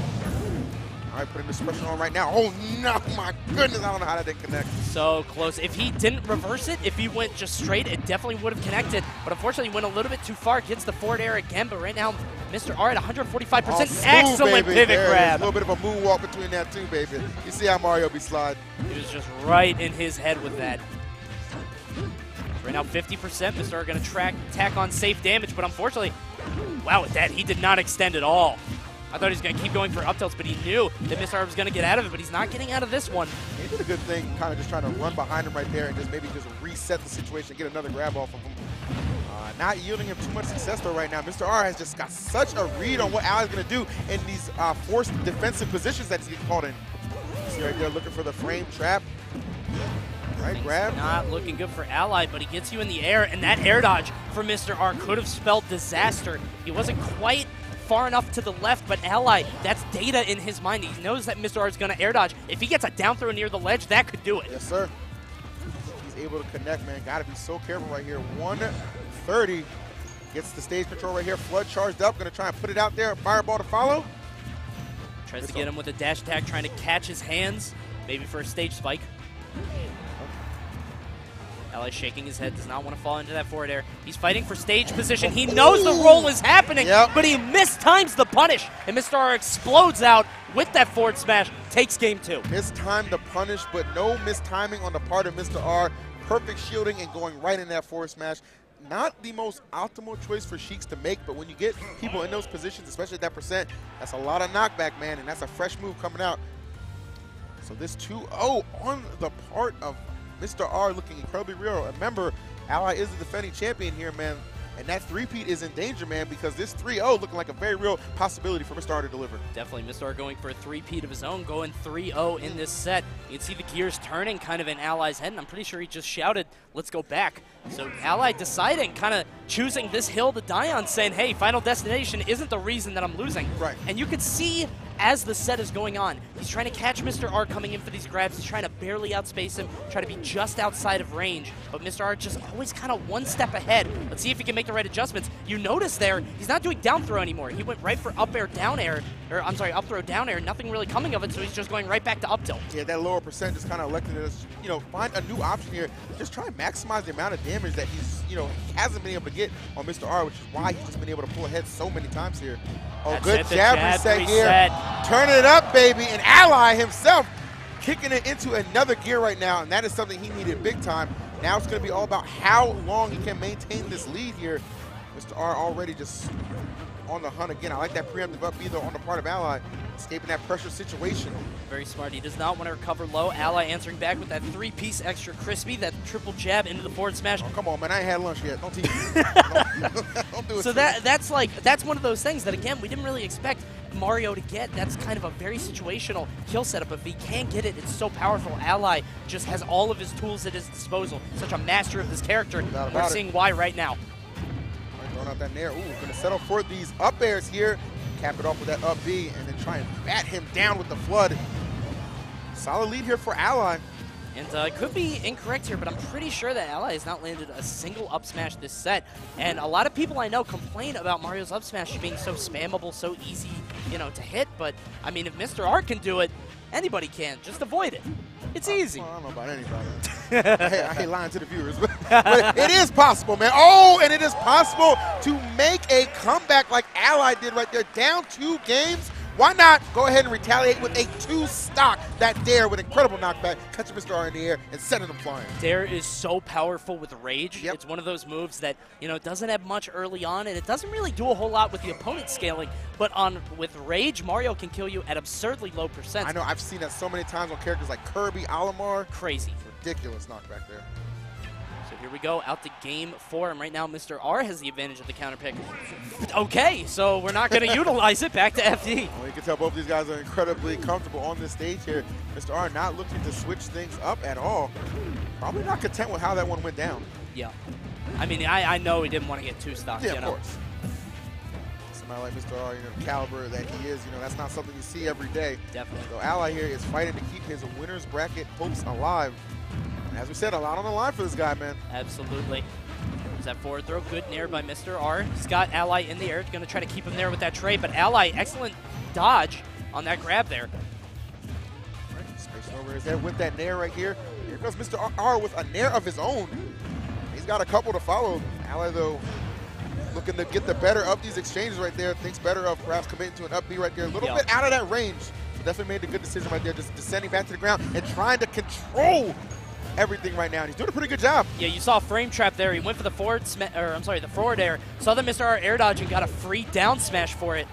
All right, putting this pressure on right now. Oh, no, my goodness. I don't know how that didn't connect. So close. If he didn't reverse it, if he went just straight, it definitely would have connected. But unfortunately, he went a little bit too far. Gets the forward air again, but right now, Mr. R at 145%. Oh, smooth, excellent baby. pivot grab. A little bit of a moonwalk between that too, baby. You see how Mario be sliding. He was just right in his head with that. Right now, 50%. Mr. R going to tack on safe damage, but unfortunately, wow, with that, he did not extend at all. I thought he was going to keep going for up tilts, but he knew that Mr. R was going to get out of it, but he's not getting out of this one. He did a good thing, kind of just trying to run behind him right there and just maybe just reset the situation, get another grab off of him. Not yielding him too much success though right now. Mr. R has just got such a read on what Ally's going to do in these forced defensive positions that he's caught in. See right there looking for the frame trap. Right, grab. Not looking good for Ally, but he gets you in the air, and that air dodge for Mr. R could have spelled disaster. He wasn't quite far enough to the left, but Ally, that's data in his mind. He knows that Mr. R is going to air dodge. If he gets a down throw near the ledge, that could do it. Yes, sir. He's able to connect, man. Got to be so careful right here. 130 gets the stage control right here. Flood charged up. Going to try and put it out there. Fireball to follow. Tries to get him with a dash attack, trying to catch his hands, maybe for a stage spike. Ally shaking his head, does not want to fall into that forward air. He's fighting for stage position. He knows the roll is happening, but he mistimes the punish. And Mr. R explodes out with that forward smash, takes game 2. Mistimed the punish, but no mistiming on the part of Mr. R. Perfect shielding and going right in that forward smash. Not the most optimal choice for Sheiks to make, but when you get people in those positions, especially at that percent, that's a lot of knockback, man, and that's a fresh move coming out. So this 2-0 on the part of Mr. R looking incredibly real. Remember, Ally is the defending champion here, man. And that three-peat is in danger, man, because this 3-0 looking like a very real possibility for Mr. R to deliver. Definitely Mr. R going for a three-peat of his own, going 3-0 in this set. You can see the gears turning kind of in Ally's head, and I'm pretty sure he just shouted, let's go back. So Ally deciding, kind of choosing this hill to die on, saying, hey, Final Destination isn't the reason that I'm losing. Right. And you could see as the set is going on, he's trying to catch Mr. R coming in for these grabs. He's trying to barely outspace him, try to be just outside of range. But Mr. R just always kind of one step ahead. Let's see if he can make the right adjustments. You notice there, he's not doing down throw anymore. He went right for up air, down air, or I'm sorry, up throw, down air. Nothing really coming of it, so he's just going right back to up tilt. Yeah, that lower percent just kind of elected to, find a new option here. Just try and maximize the amount of damage that he's, he hasn't been able to get on Mr. R, which is why he's just been able to pull ahead so many times here. Oh, That's good it, the jab reset here. Turn it up, baby. And Ally himself kicking it into another gear right now, and that is something he needed big time. Now it's going to be all about how long he can maintain this lead here. Mr. R already just on the hunt again. I like that preemptive up B, though, on the part of Ally, escaping that pressure situation. Very smart. He does not want to recover low. Ally answering back with that three-piece extra crispy, that triple jab into the forward smash. Oh, come on, man. I ain't had lunch yet. Don't tease me. Don't do it. So that's one of those things that, again, we didn't really expect Mario to get. That's kind of a very situational kill setup. If he can get it, it's so powerful. Ally just has all of his tools at his disposal. Such a master of this character. We're seeing why right now. Throwing out that nair. Ooh, going to settle for these up airs here. Cap it off with that up B, and then try and bat him down with the flood. Solid lead here for Ally. And I could be incorrect here, but I'm pretty sure that Ally has not landed a single up smash this set. And a lot of people I know complain about Mario's up smash being so spammable, so easy, to hit. But, I mean, if Mr. R can do it, anybody can. Just avoid it. It's easy. Well, I don't know about anybody. I hate lying to the viewers, but it is possible, man. Oh, and it is possible to make a comeback like Ally did right there. Down 2 games. Why not go ahead and retaliate with a 2-stock, that dare with incredible knockback, catching Mr. R in the air and sending him flying. Dare is so powerful with Rage. Yep. It's one of those moves that, doesn't have much early on, and it doesn't really do a whole lot with the opponent scaling. But with Rage, Mario can kill you at absurdly low percent. I know. I've seen that so many times on characters like Kirby, Olimar. Crazy. Ridiculous knockback there. So here we go, out to game 4, and right now Mr. R has the advantage of the counter pick. Okay, so we're not going to utilize it. Back to FD. Well, you can tell both these guys are incredibly comfortable on this stage here. Mr. R not looking to switch things up at all. Probably not content with how that one went down. Yeah. I mean, I know he didn't want to get 2-stock. Yeah, of course. Somebody like Mr. R, the caliber that he is, that's not something you see every day. Definitely. So Ally here is fighting to keep his winner's bracket hopes alive. As we said, a lot on the line for this guy, man. Absolutely. There's that forward throw. Good nair by Mr. R. He's got Ally in the air. Going to try to keep him there with that trade, but Ally, excellent dodge on that grab there. Right, spacing over his head with that nair right here. Here goes Mr. R with a nair of his own. He's got a couple to follow. Ally, though, looking to get the better of these exchanges right there. Thinks better of perhaps committing to an up B right there. A little bit out of that range. So definitely made a good decision right there, just descending back to the ground and trying to control everything right now. And he's doing a pretty good job. Yeah, you saw a frame trap there. He went for the forward air. Saw the Mr. R air dodge and got a free down smash for it.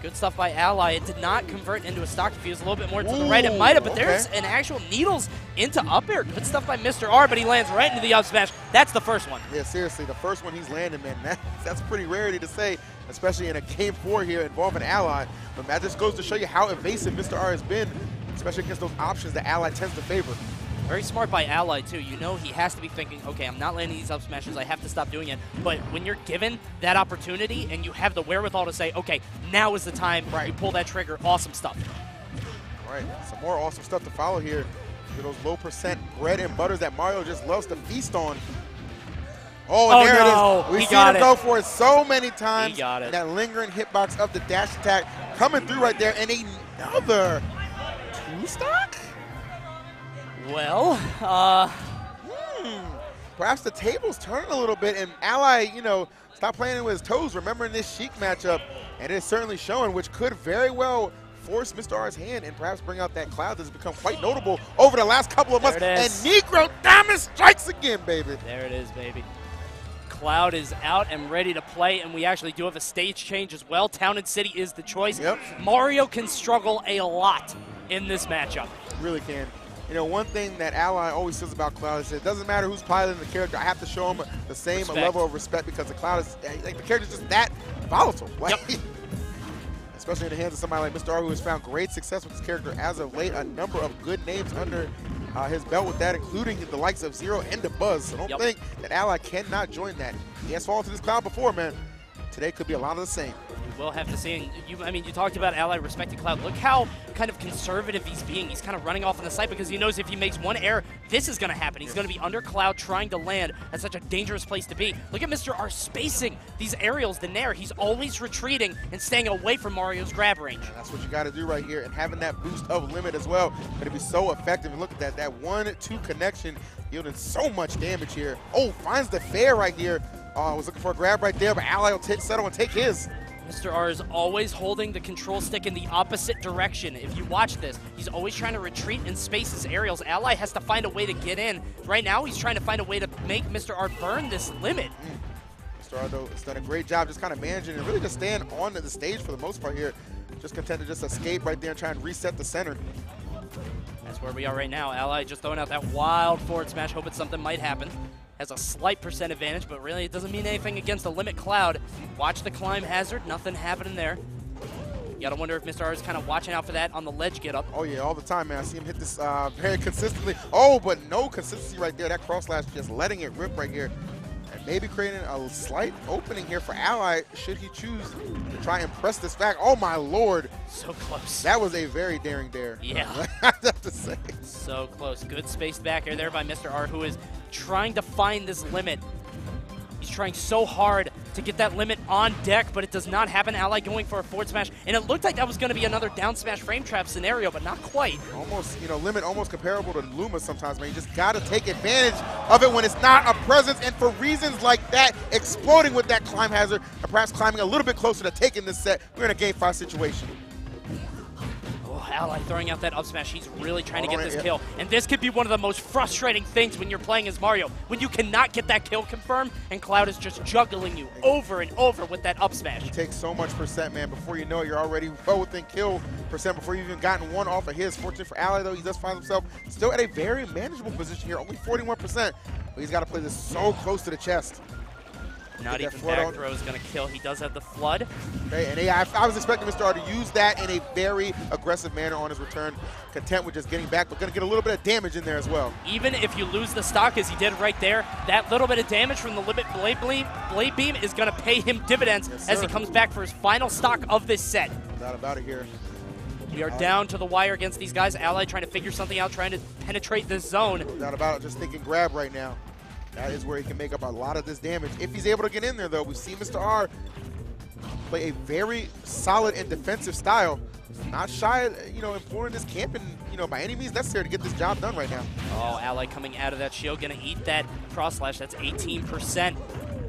Good stuff by Ally. It did not convert into a stock defuse. A little bit more to the right. It might have, but there's an actual needles into up air. Good stuff by Mr. R, but he lands right into the up smash. That's the first one. Yeah, seriously, the first one he's landing, man. That's pretty rarity to say, especially in a game 4 here involving Ally. But that just goes to show you how evasive Mr. R has been, especially against those options that Ally tends to favor. Very smart by Ally, too. He has to be thinking, okay, I'm not landing these up smashes. I have to stop doing it. But when you're given that opportunity and you have the wherewithal to say, okay, now is the time, you pull that trigger, awesome stuff. All right, some more awesome stuff to follow here. Those low percent bread and butters that Mario just loves to feast on. Oh, and there it is. We've seen him go for it so many times. He got it. That lingering hitbox of the dash attack coming through right there. And another 2-stock? Well, perhaps the table's turning a little bit, and Ally, stop playing with his toes, remembering this Sheik matchup, and it's certainly showing, which could very well force Mr. R's hand and perhaps bring out that cloud that's become quite notable over the last couple of months. And Negro Diamond strikes again, baby. There it is, baby. Cloud is out and ready to play, and we actually do have a stage change as well. Town and City is the choice. Yep. Mario can struggle a lot in this matchup. Really can. You know, one thing that Ally always says about Cloud is it doesn't matter who's piloting the character. I have to show him the same level of respect because the Cloud is, like, the character's just that volatile. Like, especially in the hands of somebody like Mr. R, who has found great success with his character as of late. A number of good names under his belt with that, including the likes of Zero and the Buzz. So don't think that Ally cannot join that. He has fallen to this Cloud before, man. Today could be a lot of the same. We'll have to see. I mean, you talked about Ally respecting Cloud. Look how kind of conservative he's being. He's kind of running off on the side because he knows if he makes one error, this is going to happen. He's going to be under Cloud trying to land at such a dangerous place to be. Look at Mr. R spacing these aerials, the Nair. He's always retreating and staying away from Mario's grab range. And that's what you got to do right here. And having that boost of limit as well, going to be so effective. And look at that. That 1-2 connection yielding so much damage here. Oh, finds the fair right here. I was looking for a grab right there, but Ally will settle and take his. Mr. R is always holding the control stick in the opposite direction. If you watch this, he's always trying to retreat and space his aerials. Ally has to find a way to get in. Right now, he's trying to find a way to make Mr. R burn this limit. Mr. R, though, has done a great job just kind of managing and really just staying on the stage for the most part here. Just content to just escape right there and try and reset the center. That's where we are right now. Ally just throwing out that wild forward smash, hoping something might happen. Has a slight percent advantage, but really it doesn't mean anything against the limit Cloud. Watch the climb hazard, nothing happening there. You gotta wonder if Mr. R is kind of watching out for that on the ledge get up. Oh yeah, all the time, man. I see him hit this very consistently. Oh, but no consistency right there. That cross slash just letting it rip right here. And maybe creating a slight opening here for Ally should he choose to try and press this back. Oh my lord. So close. That was a very daring dare. Yeah. I have to say. So close. Good spaced back air there by Mr. R, who is trying to find this limit. He's trying so hard to get that limit on deck, but it does not happen. Ally going for a forward smash, and it looked like that was going to be another down smash frame trap scenario, but not quite. Almost, you know, limit almost comparable to Luma sometimes, man. You just got to take advantage of it when it's not a presence, and for reasons like that, exploding with that climb hazard, and perhaps climbing a little bit closer to taking this set. We're in a game 5 situation. Ally throwing out that up smash. He's really trying to get this kill. And this could be one of the most frustrating things when you're playing as Mario, when you cannot get that kill confirmed and Cloud is just juggling you over and over with that up smash. It takes so much percent, man. Before you know it, you're already well within kill percent before you've even gotten one off of his. Fortunate for Ally, though, he does find himself still at a very manageable position here, only 41%. But he's got to play this so close to the chest. Not even back throw is going to kill. He does have the flood. Okay, and I was expecting Mr. R to use that in a very aggressive manner on his return. Content with just getting back, but going to get a little bit of damage in there as well. Even if you lose the stock, as he did right there, that little bit of damage from the limit blade beam is going to pay him dividends as he comes back for his final stock of this set. No doubt about it here. We are down to the wire against these guys. Ally trying to figure something out, trying to penetrate this zone. No doubt about it, just thinking grab right now. That is where he can make up a lot of this damage. If he's able to get in there, though, we see Mr. R play a very solid and defensive style. Not shy, you know, employing this camping, you know, by any means necessary to get this job done right now. Oh, Ally coming out of that shield, gonna eat that cross slash. That's 18%.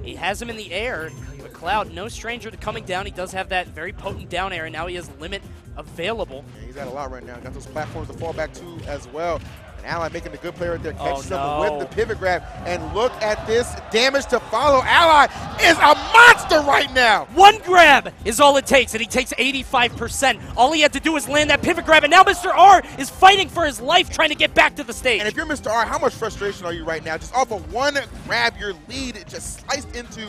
He has him in the air, but Cloud, no stranger to coming down. He does have that very potent down air, and now he has limit available. Yeah, he's got a lot right now. Got those platforms to fall back to as well. Ally making a good play right there, catches something with the pivot grab, and look at this damage to follow. Ally is a monster right now. One grab is all it takes, and he takes 85%. All he had to do was land that pivot grab, and now Mr. R is fighting for his life, trying to get back to the stage. And if you're Mr. R, how much frustration are you right now? Just off of one grab, your lead just sliced into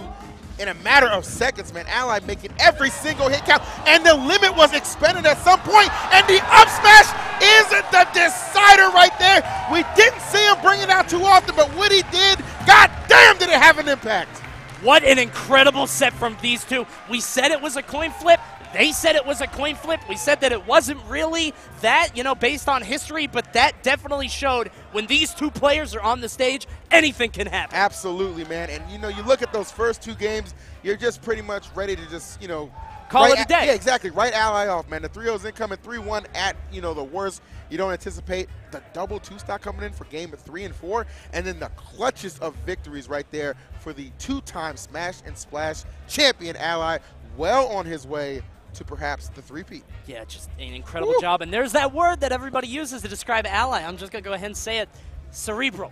in a matter of seconds, man. Ally making every single hit count, and the limit was expended at some point, and the up smash is the decider right there. We didn't see him bring it out too often, but what he did, god damn, did it have an impact. What an incredible set from these two. We said it was a coin flip. They said it was a coin flip. We said that it wasn't really that, you know, based on history, but that definitely showed when these two players are on the stage, anything can happen. Absolutely, man. And, you know, you look at those first two games, you're just pretty much ready to just, you know, call it a day. Yeah, exactly. Right Ally off, man. The 3-0's incoming 3-1 at, you know, the worst. You don't anticipate the double 2-stock coming in for game 3 and 4, and then the clutches of victories right there for the 2-time Smash and Splash champion Ally, well on his way to perhaps the 3-peat. Yeah, just an incredible job. And there's that word that everybody uses to describe Ally. I'm just going to go ahead and say it. Cerebral.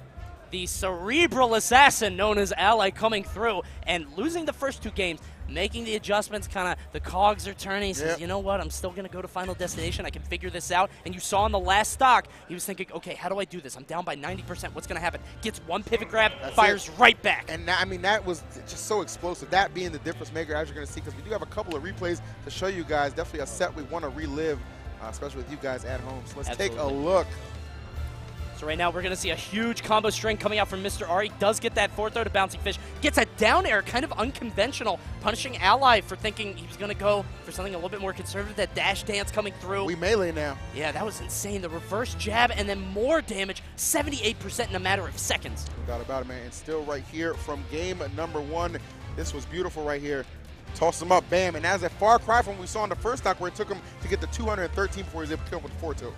the cerebral assassin known as Ally coming through and losing the first 2 games, making the adjustments, kind of the cogs are turning. He says, you know what, I'm still going to go to Final Destination. I can figure this out. And you saw in the last stock, he was thinking, okay, how do I do this? I'm down by 90%. What's going to happen? Gets 1 pivot grab, fires right back. And I mean, that was just so explosive. That being the difference maker, as you're going to see, because we do have a couple of replays to show you guys. Definitely a set we want to relive, especially with you guys at home. So let's take a look. So right now we're going to see a huge combo string coming out from Mr. R. He does get that forward throw to Bouncing Fish. Gets a down air, kind of unconventional, punishing Ally for thinking he was going to go for something a little bit more conservative. That dash dance coming through. We melee now. Yeah, that was insane. The reverse jab and then more damage, 78% in a matter of seconds. No doubt about it, man. And still right here from game number 1. This was beautiful right here. Toss him up, bam. And that's a far cry from what we saw in the first stock where it took him to get the 213 before he was able to kill him with the forward tilt.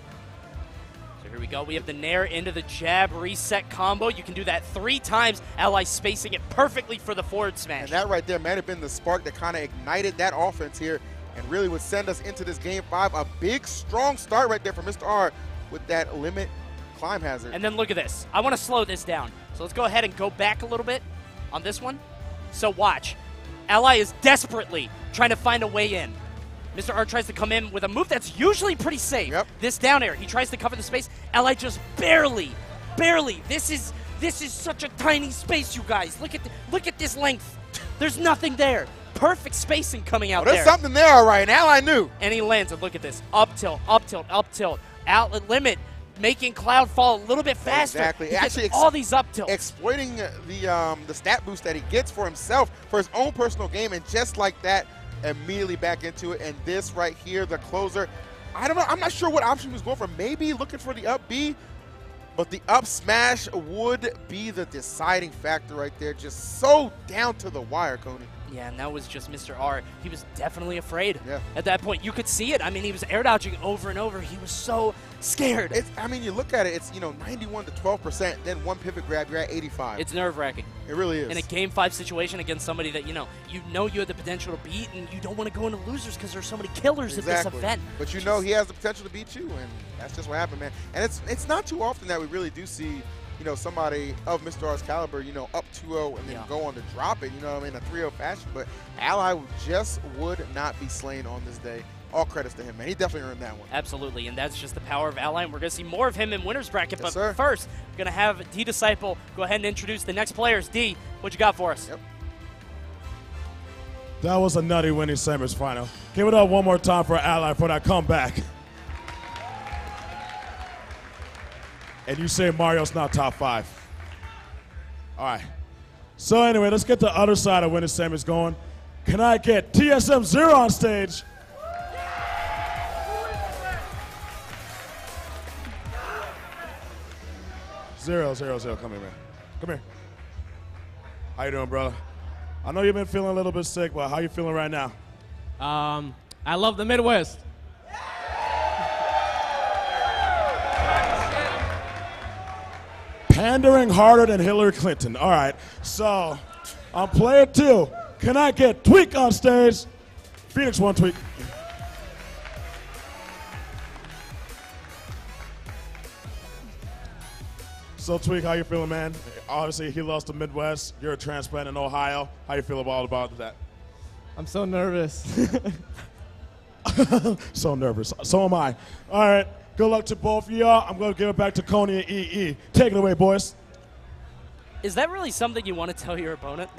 Here we go. We have the nair into the jab reset combo. You can do that 3 times. Ally spacing it perfectly for the forward smash. And that right there might have been the spark that kind of ignited that offense here and really would send us into this game 5. A big, strong start right there for Mr. R with that limit climb hazard. And then look at this. I want to slow this down. So let's go ahead and go back a little bit on this one. So watch. Ally is desperately trying to find a way in. Mr. R tries to come in with a move that's usually pretty safe. Yep. This down air, he tries to cover the space. Ally just barely. This is such a tiny space, you guys. Look at this length. There's nothing there. Perfect spacing coming out there. There's something there, all right. And Ally knew. And he lands it. Look at this. Up tilt, up tilt, up tilt. Outlet limit, making Cloud fall a little bit faster. Exactly. He gets Actually, all these up tilts. Exploiting the stat boost that he gets for himself for his own personal game, and just like that, immediately back into it. And this right here, the closer, I don't know, I'm not sure what option he was going for. Maybe looking for the up B, but the up smash would be the deciding factor right there. Just so down to the wire, Coney. Yeah, and that was just Mr. R. He was definitely afraid Yeah. at that point. You could see it. I mean, he was air dodging over and over. He was so scared. I mean, you look at it, it's, 91 to 12%, then 1 pivot grab, you're at 85. It's nerve-wracking. It really is. In a Game 5 situation against somebody that, you know you had the potential to beat, and you don't want to go into losers because there's so many killers at this event. But he has the potential to beat you, and that's just what happened, man. And it's not too often that we really do see, somebody of Mr. R's caliber, up 2-0 and then go on to drop it, in a 3-0 fashion. But Ally just would not be slain on this day. All credits to him, man. He definitely earned that one. Absolutely, and that's just the power of Ally, and we're going to see more of him in winner's bracket. Yes, but sir. First, we're going to have D Disciple go ahead and introduce the next players. D, what you got for us? Yep. That was a nutty winning semis final. Give it up one more time for Ally for that comeback. And you say Mario's not top 5. All right. So anyway, let's get the other side of winning semis going. Can I get TSM 0 on stage? Zero. Come here, man. Come here. How you doing, brother? I know you've been feeling a little bit sick, but how you feeling right now? I love the Midwest. Pandering harder than Hillary Clinton. All right. So, on player 2, can I get Tweek on stage? Phoenix 1, Tweek. So, Tweek, how you feeling, man? Obviously, he lost to Midwest. You're a transplant in Ohio. How you feel about that? I'm so nervous. So nervous. So am I. All right. Good luck to both of y'all. I'm going to give it back to Coney and EE. Take it away, boys. Is that really something you want to tell your opponent?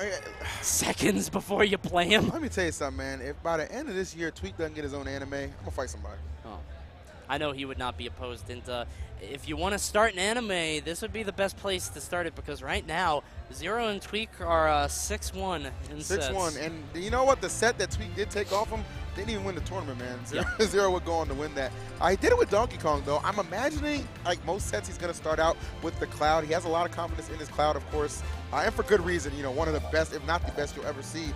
Seconds before you play him? Let me tell you something, man. If by the end of this year Tweek doesn't get his own anime, I'm going to fight somebody. Oh. I know he would not be opposed. And if you want to start an anime, this would be the best place to start it, because right now, Zero and Tweek are 6-1 in sets. 6-1. And you know what? The set that Tweek did take off him, didn't even win the tournament, man. Zero would go on to win that. He did it with Donkey Kong, though. I'm imagining, like most sets, he's going to start out with the Cloud. He has a lot of confidence in his Cloud, of course, and for good reason. One of the best, if not the best, you'll ever see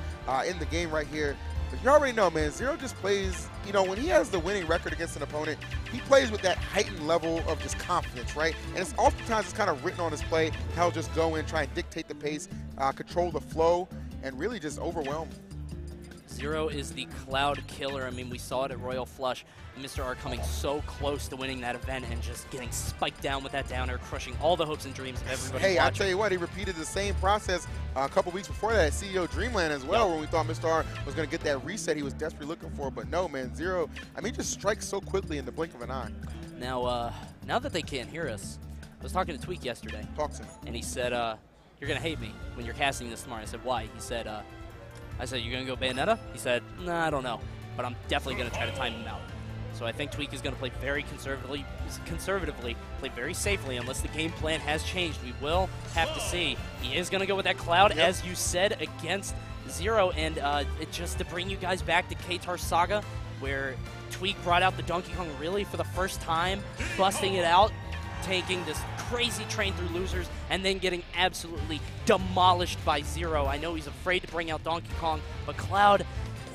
in the game right here. But you already know, man, Zero just plays, when he has the winning record against an opponent, he plays with that heightened level of just confidence, right? And it's oftentimes it's kind of written on his play. He'll just go in, try and dictate the pace, control the flow, and really just overwhelm. Zero is the Cloud Killer. I mean, we saw it at Royal Flush. Mr. R coming so close to winning that event and just getting spiked down with that down air, crushing all the hopes and dreams of everybody Hey, watching. I tell you what, he repeated the same process a couple weeks before that at CEO Dreamland as well, when we thought Mr. R was going to get that reset he was desperately looking for. But no, man, Zero, I mean, just strikes so quickly in the blink of an eye. Now, now that they can't hear us, I was talking to Tweek yesterday. Talk to him. And he said, you're going to hate me when you're casting this tomorrow. I said, why? He said, I said, you're going to go Bayonetta? He said, nah, I don't know. But I'm definitely going to try to time him out. So I think Tweek is going to play very conservatively, play very safely, unless the game plan has changed. We will have to see. He is going to go with that Cloud, as you said, against Zero. And it just to bring you guys back to K-Tar Saga, where Tweek brought out the Donkey Kong really for the first time, busting it out, taking this crazy train through losers, and then getting absolutely demolished by Zero. I know he's afraid to bring out Donkey Kong, but Cloud,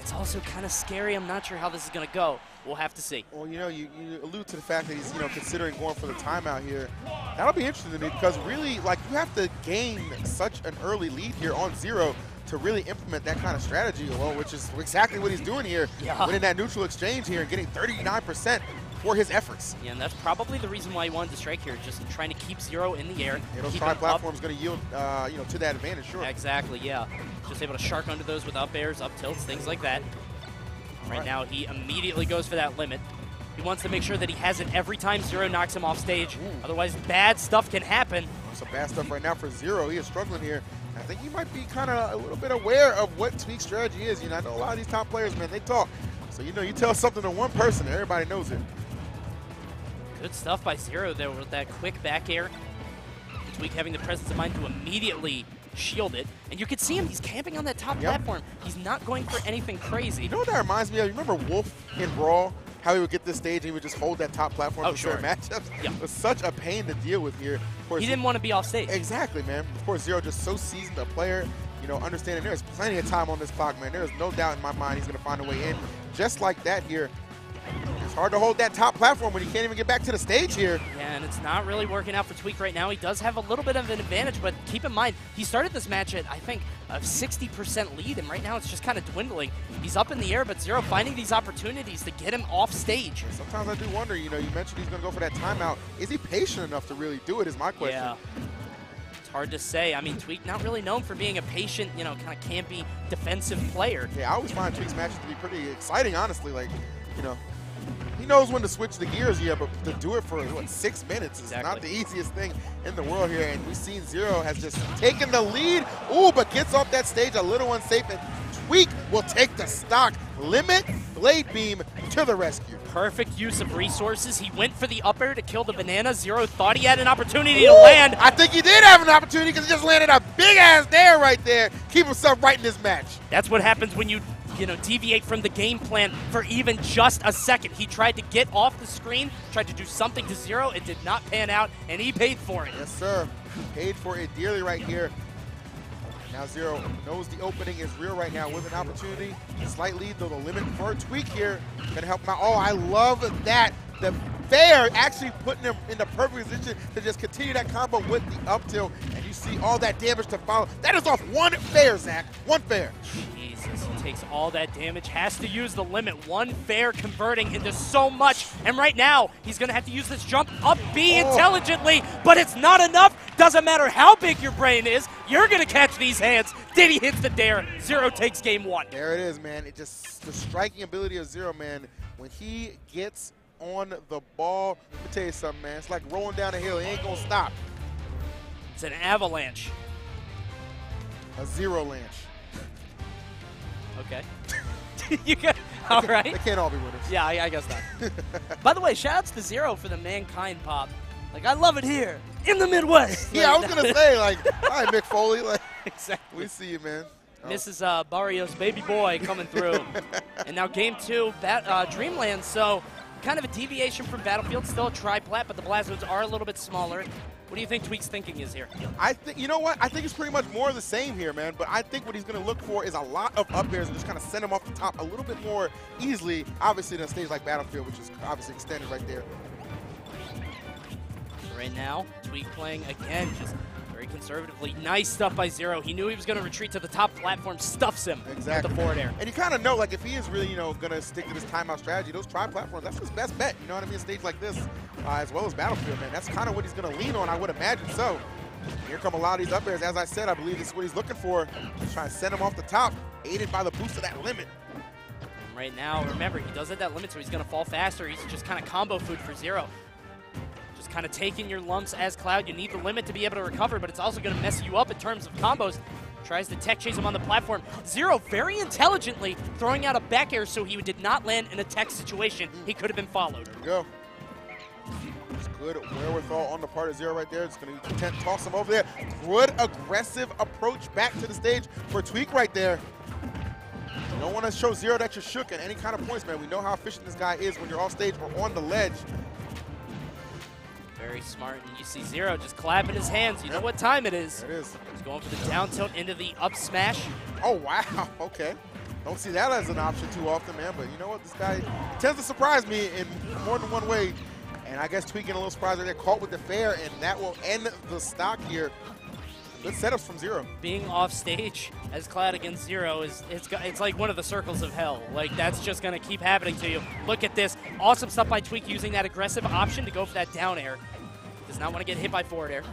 it's also kind of scary. I'm not sure how this is going to go. We'll have to see. Well, you know, you allude to the fact that he's, considering going for the timeout here. That'll be interesting to me because really, like, you have to gain such an early lead here on Zero to really implement that kind of strategy, well, which is exactly what he's doing here, winning that neutral exchange here and getting 39% for his efforts. Yeah, and that's probably the reason why he wanted to strike here, just trying to keep Zero in the air. Yeah, those tri-platforms going to yield, to that advantage, sure. Exactly, yeah. Just able to shark under those with up airs, up tilts, things like that. Right now, he immediately goes for that limit. He wants to make sure that he has it every time Zero knocks him off stage. Otherwise, bad stuff can happen. Some bad stuff right now for Zero. He is struggling here. I think he might be kind of a little bit aware of what Tweek's strategy is. I know a lot of these top players, man, they talk. So, you tell something to one person, everybody knows it. Good stuff by Zero there with that quick back air. Tweek having the presence of mind to immediately shield it. And you can see him, he's camping on that top platform. He's not going for anything crazy. You know what that reminds me of? You remember Wolf in Brawl? How he would get this stage and he would just hold that top platform for certain matchups? Yeah. It was such a pain to deal with here. Of course, he didn't want to be off stage. Exactly, man. Of course, Zero just so seasoned a player, understanding there's plenty of time on this clock, man. There's no doubt in my mind he's going to find a way in. Just like that here. It's hard to hold that top platform when you can't even get back to the stage here. Yeah, and it's not really working out for Tweek right now. He does have a little bit of an advantage, but keep in mind, he started this match at, I think, a 60% lead, and right now it's just kind of dwindling. He's up in the air, but Zero finding these opportunities to get him off stage. Sometimes I do wonder, you mentioned he's going to go for that timeout. Is he patient enough to really do it is my question. Yeah. It's hard to say. I mean, Tweek not really known for being a patient, kind of campy defensive player. Yeah, I always find Tweek's matches to be pretty exciting, honestly. Like, he knows when to switch the gears here, but to do it for, 6 minutes is not the easiest thing in the world here. And we've seen Zero has just taken the lead. Ooh, but gets off that stage a little unsafe. And Tweek will take the stock. Limit Blade Beam to the rescue. Perfect use of resources. He went for the up air to kill the banana. Zero thought he had an opportunity to land. I think he did have an opportunity because he just landed a big-ass dare right there. Keep himself right in this match. That's what happens when you deviate from the game plan for even just a second. He tried to get off the screen, tried to do something to Zero. It did not pan out, and he paid for it. Yes, sir. Paid for it dearly right here. Now Zero knows the opening is real right now with an opportunity. Slight lead, though, the limit for Tweek here. Gonna help him out. Oh, I love that. The fair actually putting him in the perfect position to just continue that combo with the up tilt. And you see all that damage to follow. That is off one fair, Zach. One fair. Jesus, he takes all that damage, has to use the limit. One fair converting into so much. And right now, he's going to have to use this jump up B intelligently, but it's not enough. Doesn't matter how big your brain is, you're going to catch these hands. Diddy hits the dare. Zero takes game one. There it is, man. It just, the striking ability of Zero, man, when he gets on the ball, let me tell you something, man. It's like rolling down a hill. He ain't going to stop. It's an avalanche. A Zero lanch. Okay. You got, all right. They can't all be winners. Yeah, I guess not. By the way, shout-outs to Zero for the Mankind pop. Like, I love it here in the Midwest. Yeah, I was going to say, like, all right, Mick Foley. Like, exactly. We see you, man. Mrs. Barrios' baby boy coming through. And now game two, Dreamland. So kind of a deviation from Battlefield. Still a tri-plat, but the Blazzoids are a little bit smaller. What do you think Tweek's thinking is here? I think, you know what? I think it's pretty much more of the same here, man. But I think what he's going to look for is a lot of up airs and just kind of send him off the top a little bit more easily, obviously, than a stage like Battlefield, which is obviously extended right there. Right now, Tweek playing again, just Very conservatively. Nice stuff by Zero. He knew he was going to retreat to the top platform, stuffs him Exactly. with the forward air. And you kind of know, like, if he is really, you know, going to stick to this timeout strategy, those tri-platforms, that's his best bet. You know what I mean? A stage like this, as well as Battlefield, man. That's kind of what he's going to lean on, I would imagine. So here come a lot of these up airs. As I said, I believe this is what he's looking for. Just trying to send him off the top, aided by the boost of that limit. And right now, remember, he does hit that limit, so he's going to fall faster. He's just kind of combo food for Zero. Just kind of taking your lumps as Cloud. You need the limit to be able to recover, but it's also going to mess you up in terms of combos. Tries to tech chase him on the platform. Zero very intelligently throwing out a back air so he did not land in a tech situation. He could have been followed. There we go. It's good wherewithal on the part of Zero right there. Just going to toss him over there. Good aggressive approach back to the stage for Tweek right there. You don't want to show Zero that you're shook at any kind of points, man. We know how efficient this guy is when you're off stage or on the ledge. Very smart, and you see Zero just clapping his hands. You know what time it is. There it is. He's going for the down tilt into the up smash. Oh, wow. Okay. Don't see that as an option too often, man. But you know what? This guy tends to surprise me in more than one way. And I guess Tweek getting a little surprised right there, caught with the fair, and that will end the stock here. Good setups from Zero. Being off stage as Cloud against Zero it's like one of the circles of hell. Like, that's just going to keep happening to you. Look at this. Awesome stuff by Tweek using that aggressive option to go for that down air. Does not want to get hit by forward air.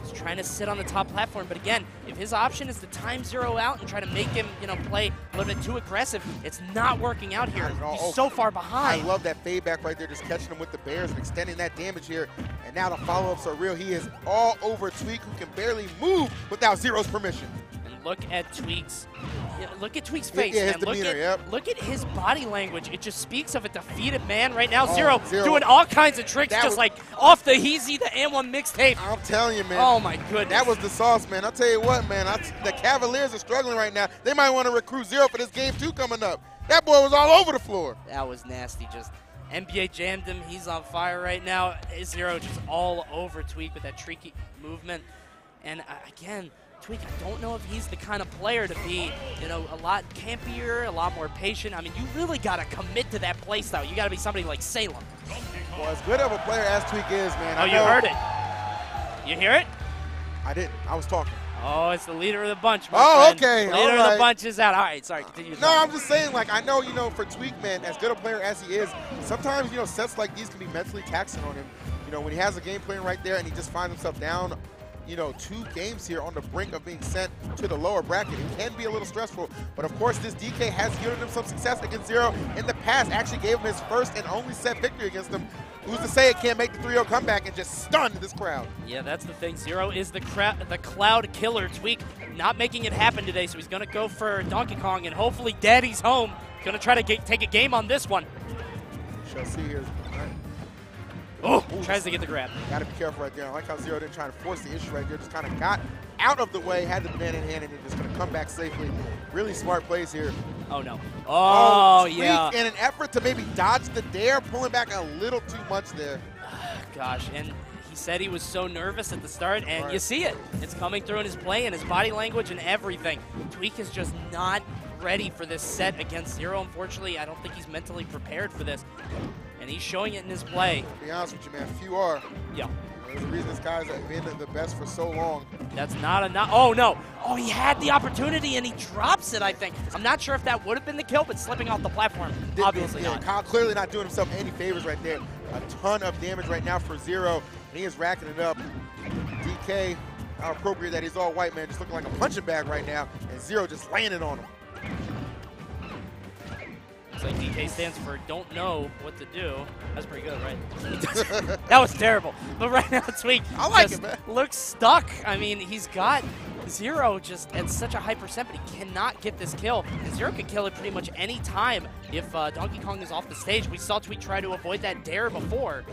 He's trying to sit on the top platform, but again, if his option is to time Zero out and try to make him, you know, play a little bit too aggressive, it's not working out here. He's so far behind. I love that fade back right there, just catching him with the bears and extending that damage here. And now the follow-ups are real. He is all over Tweek, who can barely move without Zero's permission. And look at Tweek's face, yeah, his man. demeanor, Look at his body language. It just speaks of a defeated man right now. Oh, Zero doing all kinds of tricks, just like off the Heezy, the M1 mixtape. I'm telling you, man. Oh, my goodness. That was the sauce, man. I'll tell you what, man. The Cavaliers are struggling right now. They might want to recruit Zero for this game 2 coming up. That boy was all over the floor. That was nasty. Just NBA jammed him. He's on fire right now. Zero just all over Tweek with that tricky movement. And again, Tweek, I don't know if he's the kind of player to be, you know, a lot campier, a lot more patient. I mean, you really got to commit to that play style. You got to be somebody like Salem. Well, as good of a player as Tweek is, man. Oh, you heard it. You hear it? I didn't. I was talking. Oh, it's the leader of the bunch, my friend. Okay. Leader of the bunch is out. All right, sorry. Continue. No, I'm just saying, like, I know, you know, for Tweek, man, as good a player as he is, sometimes, you know, sets like these can be mentally taxing on him. You know, when he has a game plan right there and he just finds himself down, you know, 2 games here on the brink of being sent to the lower bracket, it can be a little stressful. But of course, this DK has yielded him some success against Zero in the past. Actually gave him his first and only set victory against him. Who's to say it can't make the 3-0 comeback and just stun this crowd? Yeah, that's the thing. Zero is the cloud killer. Tweek not making it happen today, so he's going to go for Donkey Kong, and hopefully Daddy's home. Going to try to take a game on this one. Shall see here. Oh, tries to get the grab. Got to be careful right there. I like how Zero didn't try to force the issue right there. Just kind of got out of the way, had the banana in hand, and then just going to come back safely. Really smart plays here. Oh, no. Oh, Tweek yeah. in an effort to maybe dodge the dare, pulling back a little too much there. Gosh, and he said he was so nervous at the start, and Right. you see it. It's coming through in his play and his body language and everything. Tweek is just not ready for this set against Zero. Unfortunately, I don't think he's mentally prepared for this. And he's showing it in his play. To be honest with you, man, few are. Yeah. There's a reason this guy's been the best for so long. That's not enough. Oh, no. Oh, he had the opportunity, and he drops it, I think. I'm not sure if that would have been the kill, but slipping off the platform, obviously yeah, not. Kyle clearly not doing himself any favors right there. A ton of damage right now for Zero. And he is racking it up. DK, how appropriate that he's all white, man, just looking like a punching bag right now. And Zero just landing on him. Looks like DK stands for don't know what to do. That's pretty good, right? That was terrible. But right now, Tweek I like just it, man. looks stuck. I mean, he's got Zero just at such a high percent, but he cannot get this kill. And Zero can kill it pretty much any time if Donkey Kong is off the stage. We saw Tweek try to avoid that dare before.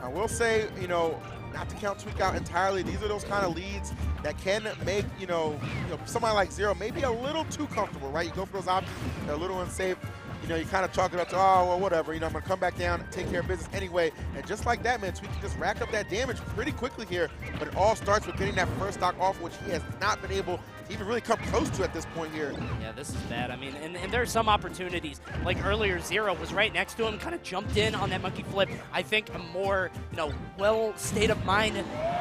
I will say, you know, not to count Tweek out entirely, these are those kind of leads that can make, you know, somebody like Zero maybe a little too comfortable, right? You go for those options, they're a little unsafe. You know, you kind of chalk it up to, oh, well, whatever. You know, I'm going to come back down and take care of business anyway. And just like that, man, Tweek can just rack up that damage pretty quickly here. But it all starts with getting that first stock off, which he has not been able to even really come close to at this point here. Yeah, this is bad. I mean, and there are some opportunities. Like earlier, Zero was right next to him, kind of jumped in on that monkey flip. I think a more, well state of mind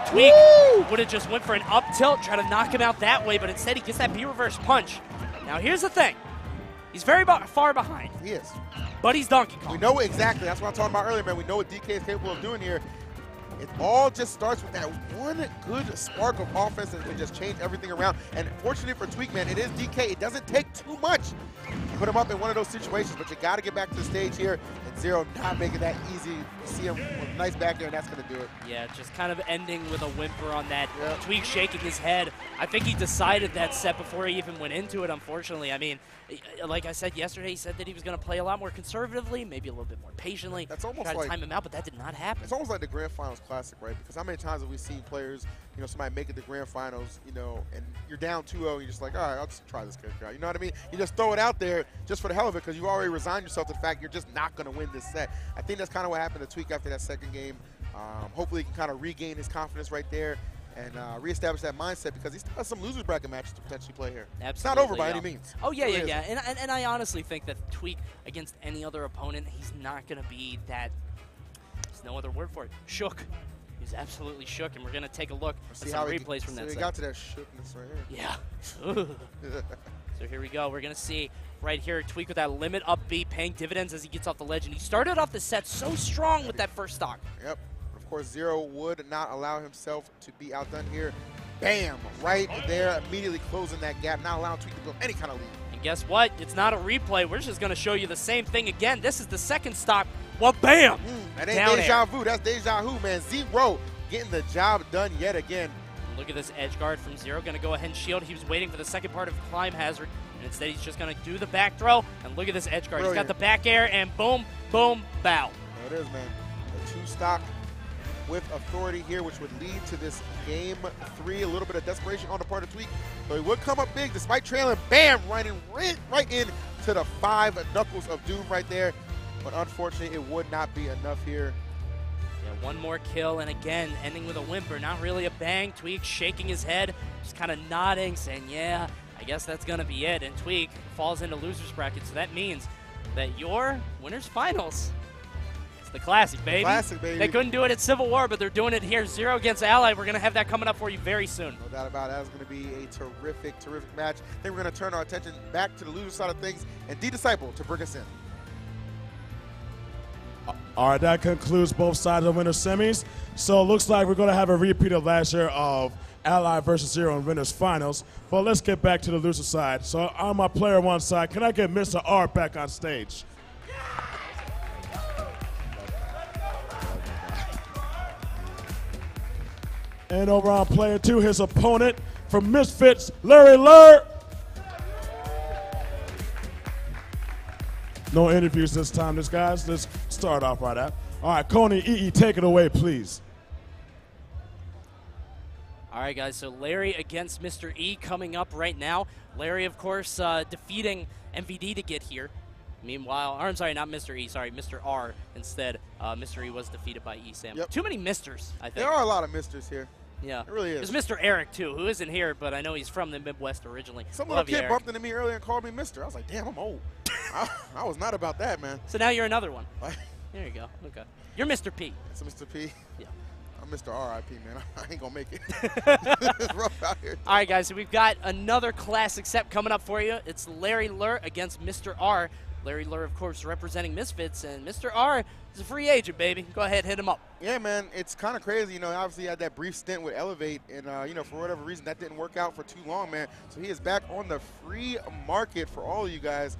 Tweek would have just went for an up tilt, try to knock him out that way, but instead he gets that B-reverse punch. Now, here's the thing. He's very far behind. He is. But he's Donkey Kong. We know exactly. That's what I'm talking about earlier, man. We know what DK is capable of doing here. It all just starts with that one good spark of offense and can just change everything around. And fortunately for Tweek, man, it is DK. It doesn't take too much to put him up in one of those situations, but you got to get back to the stage here. And Zero not making that easy. You see him with a nice back there, and that's going to do it. Yeah, just kind of ending with a whimper on that. Yep. Tweek shaking his head. I think he decided that set before he even went into it, unfortunately. I mean, like I said yesterday, he said that he was going to play a lot more conservatively, maybe a little bit more patiently. That's almost try to like time him out, but that did not happen. It's almost like the Grand Finals Classic, right? Because how many times have we seen players, somebody make it to Grand Finals, and you're down 2-0, and you're just like, all right, I'll just try this character out. You know what I mean? You just throw it out there just for the hell of it because you already resigned yourself to the fact you're just not going to win this set. I think that's kind of what happened to Tweek after that second game. Hopefully he can kind of regain his confidence right there and reestablish that mindset because he still has some losers bracket matches to potentially play here. Absolutely, it's not over by any means. Oh, yeah, yeah. And I honestly think that Tweek against any other opponent, he's not going to be that, there's no other word for it, shook. He's absolutely shook, and we're going to take a look at some replays from that set. We got to that shookness right here. Yeah. So here we go. We're going to see right here Tweek with that limit up B paying dividends as he gets off the ledge. And he started off the set so strong with that first stock. Yep. Of course, Zero would not allow himself to be outdone here. Bam! Right there, immediately closing that gap, not allowing Tweek to build any kind of lead. And guess what? It's not a replay. We're just going to show you the same thing again. This is the second stock. Well, bam! That ain't deja vu. That's deja vu, man. Zero getting the job done yet again. Look at this edge guard from Zero. Going to go ahead and shield. He was waiting for the second part of Climb Hazard. And instead, he's just going to do the back throw. And look at this edge guard. Brilliant. He's got the back air, and boom, boom, bow. There it is, man. The two stock with authority here, which would lead to this game 3. A little bit of desperation on the part of Tweek. So he would come up big despite trailing. Bam! Right in to the 5 knuckles of doom right there. But unfortunately, it would not be enough here. Yeah, one more kill, and again, ending with a whimper. Not really a bang. Tweek shaking his head, just kind of nodding, saying, yeah, I guess that's going to be it. And Tweek falls into loser's bracket, so that means that your winners finals. It's the Classic, baby. Classic, baby. They couldn't do it at Civil War, but they're doing it here. Zero against Ally. We're going to have that coming up for you very soon. No doubt about it. That's going to be a terrific, terrific match. Then we're going to turn our attention back to the loser side of things and D-Disciple to bring us in. All right, that concludes both sides of winner semis. So it looks like we're going to have a repeat of last year of Ally versus Zero in winners finals. But let's get back to the loser side. So on my player 1 side, can I get Mr. R back on stage? And over on player 2, his opponent from Misfits, Lurr. No interviews this time, guys. Let's start off right out. All right, Coney, EE, take it away, please. All right, guys, so Larry against Mr. E coming up right now. Larry, of course, defeating MVD to get here. Meanwhile, or I'm sorry, not Mr. E, sorry, Mr. R instead. Mr. E was defeated by E-Sam. Yep. Too many misters, I think. There are a lot of misters here. Yeah. It really is. There's Mr. Eric, too, who isn't here, but I know he's from the Midwest originally. Some little kid bumped into me earlier and called me Mister. I was like, damn, I'm old. I was not about that, man. So now you're another one. There you go. Okay. You're Mr. P. That's Mr. P? Yeah. I'm Mr. R.I.P., man. I ain't going to make it. It's rough out here. All right, guys, so we've got another classic set coming up for you. It's Larry Lurr against Mr. R. Larry Lurr, of course, representing Misfits, and Mr. R is a free agent, baby. Go ahead, hit him up. Yeah, man, it's kind of crazy. Obviously he had that brief stint with Elevate, and, for whatever reason, that didn't work out for too long, man. So he is back on the free market for all of you guys.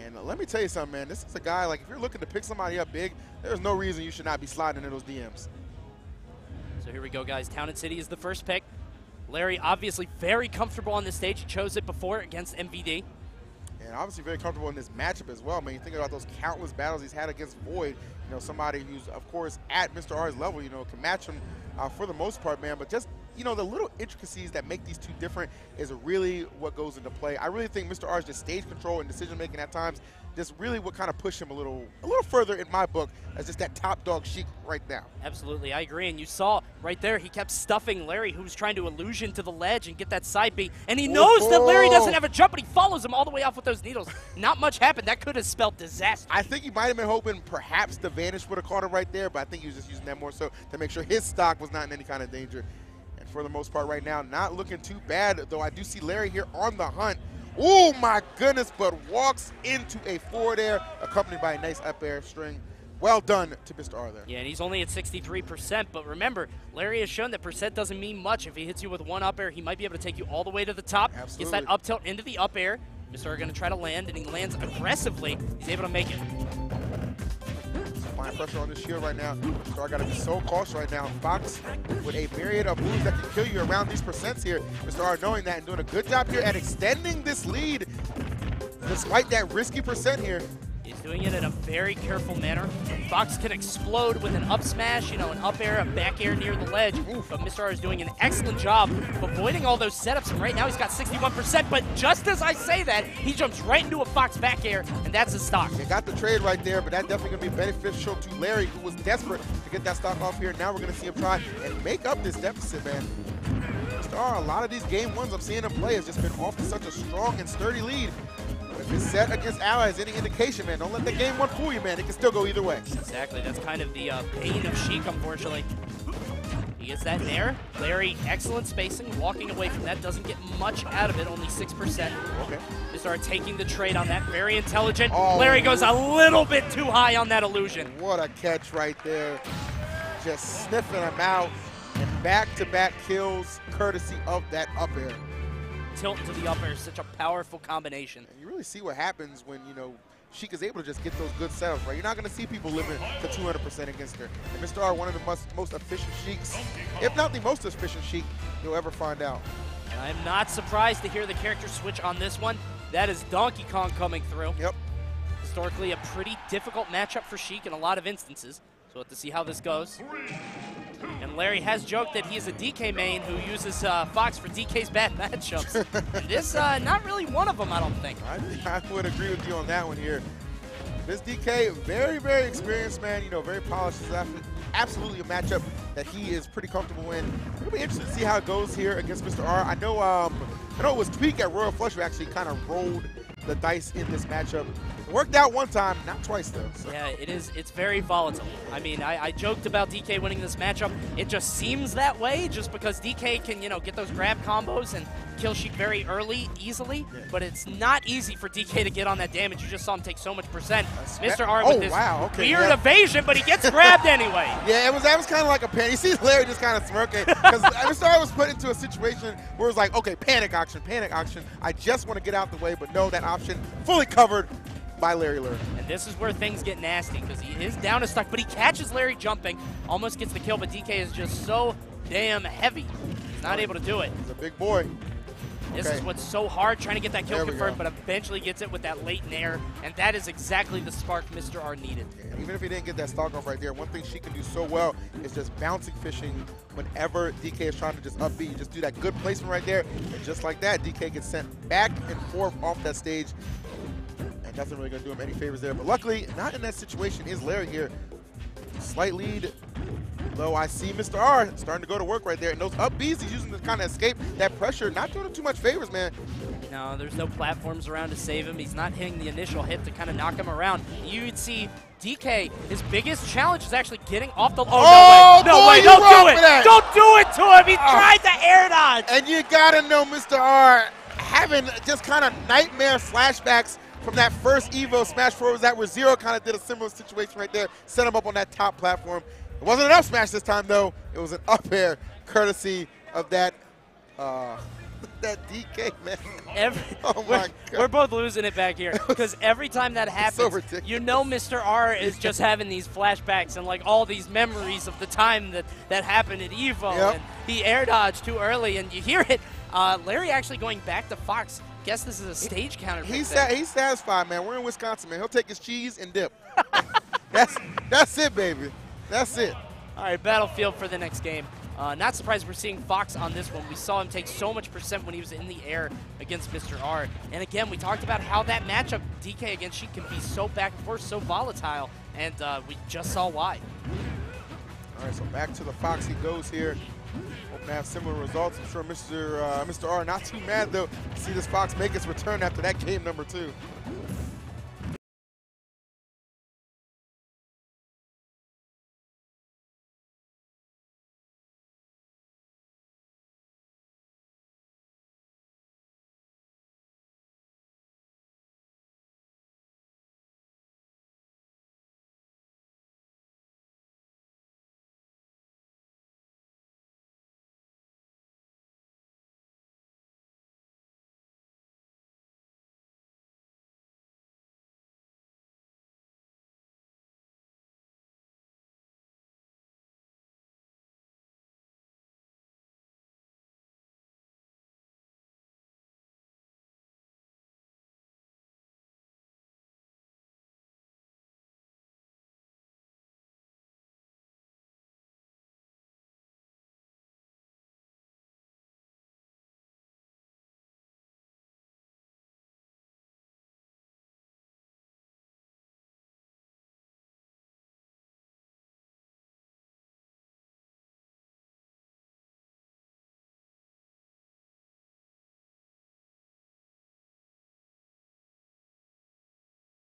And let me tell you something, man. This is a guy, like, if you're looking to pick somebody up big, there's no reason you should not be sliding into those DMs. So here we go, guys. Town and City is the first pick. Larry obviously very comfortable on this stage. He chose it before against MVD. And obviously very comfortable in this matchup as well, man. You think about those countless battles he's had against Void, somebody who's, of course, at Mr. R's level, can match him for the most part, man. But just you know, the little intricacies that make these two different is really what goes into play. I really think Mr. R's just stage control and decision making at times just really what kind of pushed him a little further in my book as just that top dog Sheik right now. Absolutely, I agree. And you saw right there, he kept stuffing Larry, who was trying to illusion to the ledge and get that side B. And he knows that Larry doesn't have a jump, but he follows him all the way off with those needles. Not much happened. That could have spelled disaster. I think he might have been hoping perhaps the Vanish would have caught him right there, but I think he was just using that more so to make sure his stock was not in any kind of danger. And for the most part right now, not looking too bad, though I do see Larry here on the hunt. Oh my goodness, but walks into a forward air, accompanied by a nice up air string. Well done to Mr. R there. Yeah, and he's only at 63%, but remember, Larry has shown that percent doesn't mean much. If he hits you with one up air, he might be able to take you all the way to the top. Absolutely. Gets that up tilt into the up air. Mr. R going to try to land, and he lands aggressively. He's able to make it. Applying pressure on this shield right now. So I got to be so cautious right now. Fox with a myriad of moves that can kill you around these percents here. Mr. R knowing that and doing a good job here at extending this lead despite that risky percent here. He's doing it in a very careful manner. Fox can explode with an up smash, you know, an up air, a back air near the ledge. But Mr. R is doing an excellent job of avoiding all those setups. And right now he's got 61%. But just as I say that, he jumps right into a Fox back air, and that's his stock. They got the trade right there, but that's definitely going to be beneficial to Larry, who was desperate to get that stock off here. Now we're going to see him try and make up this deficit, man. Mr. R, a lot of these game ones I'm seeing him play has just been off to such a strong and sturdy lead. If it's set against allies, any indication, man, don't let the game one fool you, man. It can still go either way. Exactly. That's kind of the pain of Sheik, unfortunately. He gets that in there. Larry, excellent spacing. Walking away from that, doesn't get much out of it, only 6%. Okay. They start taking the trade on that. Very intelligent. Oh. Larry goes a little bit too high on that illusion. What a catch right there. Just sniffing him out. And back-to-back kills courtesy of that up air. Tilt to the up air is such a powerful combination. And you really see what happens when, you know, Sheik is able to just get those good setups, right? You're not going to see people living to 200% against her. And Mr. R, one of the most efficient Sheiks, if not the most efficient Sheik you'll ever find out. I'm not surprised to hear the character switch on this one. That is Donkey Kong coming through. Yep. Historically, a pretty difficult matchup for Sheik in a lot of instances. So we'll have to see how this goes. And Larry has joked that he is a DK main who uses Fox for DK's bad matchups. And this not really one of them, I don't think. I would agree with you on that one here. This DK, very, very experienced man, you know, very polished. It's absolutely a matchup that he is pretty comfortable in. It'll be interesting to see how it goes here against Mr. R. I know it was Tweek at Royal Flush who actually kind of rolled the dice in this matchup. It worked out one time, not twice though. So. Yeah, it is. It's very volatile. I mean, I joked about DK winning this matchup. It just seems that way just because DK can, you know, get those grab combos and kill Sheik very early, easily. Yeah. But it's not easy for DK to get on that damage. You just saw him take so much percent. Mr. R with this weird evasion, but he gets grabbed anyway. Yeah, that was kind of like a panic. You see Larry just kind of smirking because Mr. R was put into a situation where it was like, okay, panic auction. I just want to get out the way, but no, that option fully covered by Larry Lurr. And this is where things get nasty because he is down to stuck, but he catches Larry jumping, almost gets the kill, but DK is just so damn heavy. He's not able to do it. He's a big boy. This is what's so hard, trying to get that kill confirmed, but eventually gets it with that late nair, and that is exactly the spark Mr. R needed. Yeah, even if he didn't get that stock off right there, one thing she can do so well is just bouncing fishing whenever DK is trying to just up B. You just do that good placement right there, and just like that, DK gets sent back and forth off that stage. And nothing really going to do him any favors there. But luckily, not in that situation is Larry here. Slight lead. Though I see Mr. R starting to go to work right there. And those up Bs he's using to kind of escape that pressure. Not doing him too much favors, man. No, there's no platforms around to save him. He's not hitting the initial hit to kind of knock him around. You'd see DK, his biggest challenge is actually getting off the... Oh, no way, don't do it! Don't do it to him! He tried to air dodge! And you gotta know Mr. R having just kind of nightmare flashbacks from that first Evo Smash 4 was that where Zero kind of did a similar situation right there, set him up on that top platform. It wasn't an up smash this time, though. It was an up air, courtesy of that that DK, man. Oh my God. We're both losing it back here because every time that happens, so you know Mr. R is just having these flashbacks and like all these memories of the time that happened at Evo. Yep. And he air dodged too early, and you hear it. Larry actually going back to Fox. Guess this is a stage counter. He's satisfied, man. We're in Wisconsin, man. He'll take his cheese and dip. That's it, baby. That's it. All right, Battlefield for the next game. Not surprised we're seeing Fox on this one. We saw him take so much percent when he was in the air against Mr. R. And again, we talked about how that matchup, DK against Sheik, can be so back and forth, so volatile, and we just saw why. All right, so back to the Fox he goes here. Hoping to have similar results. I'm sure Mr. R not too mad, though, to see this Fox make its return after that game number 2.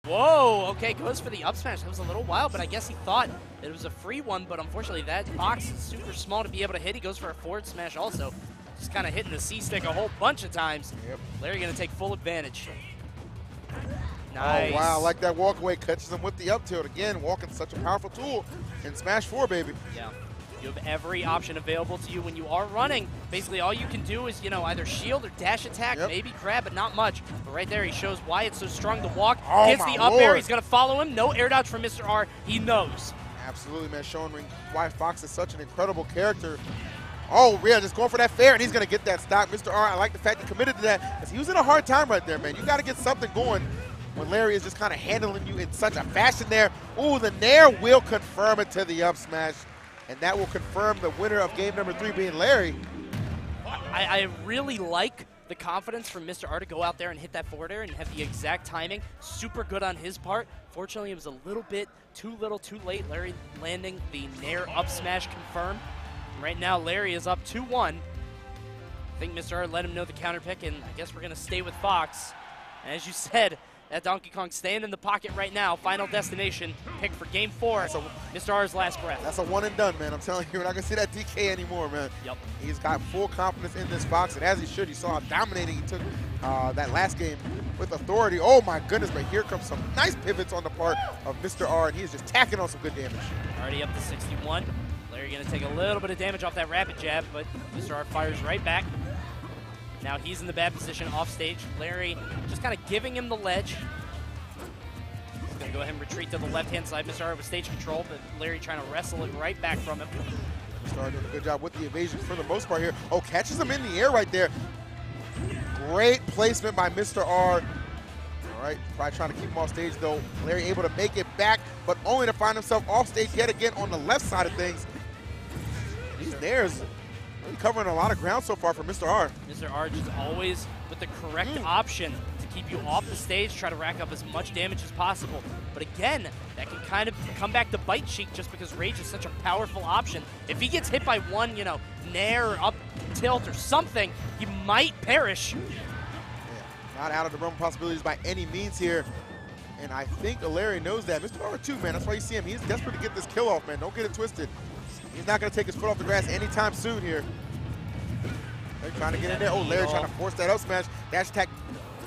Whoa, okay, goes for the up smash. That was a little wild, but I guess he thought that it was a free one, but unfortunately that box is super small to be able to hit. He goes for a forward smash also. Just kind of hitting the C-stick a whole bunch of times. Yep. Larry going to take full advantage. Nice. Oh, wow, like that walk away, catches him with the up tilt. Again, walking such a powerful tool in Smash 4, baby. Yeah. You have every option available to you when you are running. Basically, all you can do is, either shield or dash attack, maybe grab, but not much. But right there, he shows why it's so strong to walk. Oh, gets the up air. He's going to follow him. No air dodge from Mr. R. He knows. Absolutely, man. Showing why Fox is such an incredible character. Oh, yeah, just going for that fair, and he's going to get that stock. Mr. R, I like the fact he committed to that, because he was in a hard time right there, man. You got to get something going when Larry is just kind of handling you in such a fashion there. Ooh, the Nair will confirm it to the up smash. And that will confirm the winner of game number 3 being Larry. I really like the confidence from Mr. R to go out there and hit that forward air and have the exact timing. Super good on his part. Fortunately, it was a little bit too little, too late. Larry landing the Nair up smash confirmed. Right now, Larry is up 2-1. I think Mr. R let him know the counter pick, and I guess we're going to stay with Fox. And as you said, that Donkey Kong staying in the pocket right now. Final destination, pick for game 4. Mr. R's last breath. That's a one and done, man. I'm telling you, we're not going to see that DK anymore, man. Yep. He's got full confidence in this Fox, and as he should. You saw how dominating he took that last game with authority. Oh, my goodness, but here comes some nice pivots on the part of Mr. R, and he's just tacking on some good damage. Already up to 61. Larry going to take a little bit of damage off that rapid jab, but Mr. R fires right back. Now he's in the bad position off stage. Larry just kind of giving him the ledge. He's going to go ahead and retreat to the left-hand side. Mr. R with stage control, but Larry trying to wrestle it right back from him. Mr. R doing a good job with the evasion for the most part here. Oh, catches him in the air right there. Great placement by Mr. R. All right, probably trying to keep him off stage, though. Larry able to make it back, but only to find himself off stage yet again on the left side of things. These Nairs really covering a lot of ground so far for Mr. R. Mr. R just always with the correct option to keep you off the stage, try to rack up as much damage as possible. But again, that can kind of come back to bite Sheik just because Rage is such a powerful option. If he gets hit by one, Nair or up tilt or something, he might perish. Yeah, not out of the realm of possibilities by any means here. And I think Larry knows that. Mr. R too, man. That's why you see him. He's desperate to get this kill off, man. Don't get it twisted. He's not going to take his foot off the grass anytime soon here. They're trying to get in there. Oh, Larry trying to force that up smash. Dash attack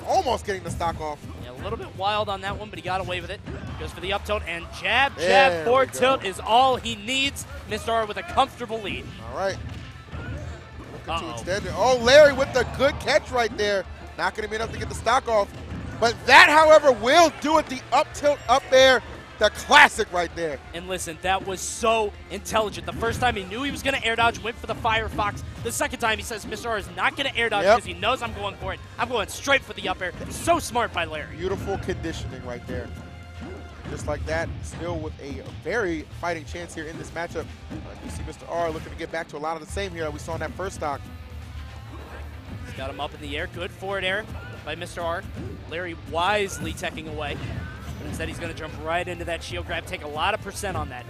almost getting the stock off. Yeah, a little bit wild on that one, but he got away with it. Goes for the up tilt, and jab, forward tilt is all he needs. Mr. R with a comfortable lead. All right. Looking to extend it. Oh, Larry with the good catch right there. Not going to be enough to get the stock off. But that, however, will do it. The up tilt up there. The classic right there. And listen, that was so intelligent. The first time he knew he was going to air dodge, went for the Firefox. The second time he says Mr. R is not going to air dodge because he knows I'm going for it. I'm going straight for the up air. So smart by Larry. Beautiful conditioning right there. Just like that, still with a very fighting chance here in this matchup. You see Mr. R looking to get back to a lot of the same here that we saw in that first stock. He's got him up in the air. Good forward air by Mr. R. Larry wisely teching away. But instead he's going to jump right into that shield grab, take a lot of percent on that.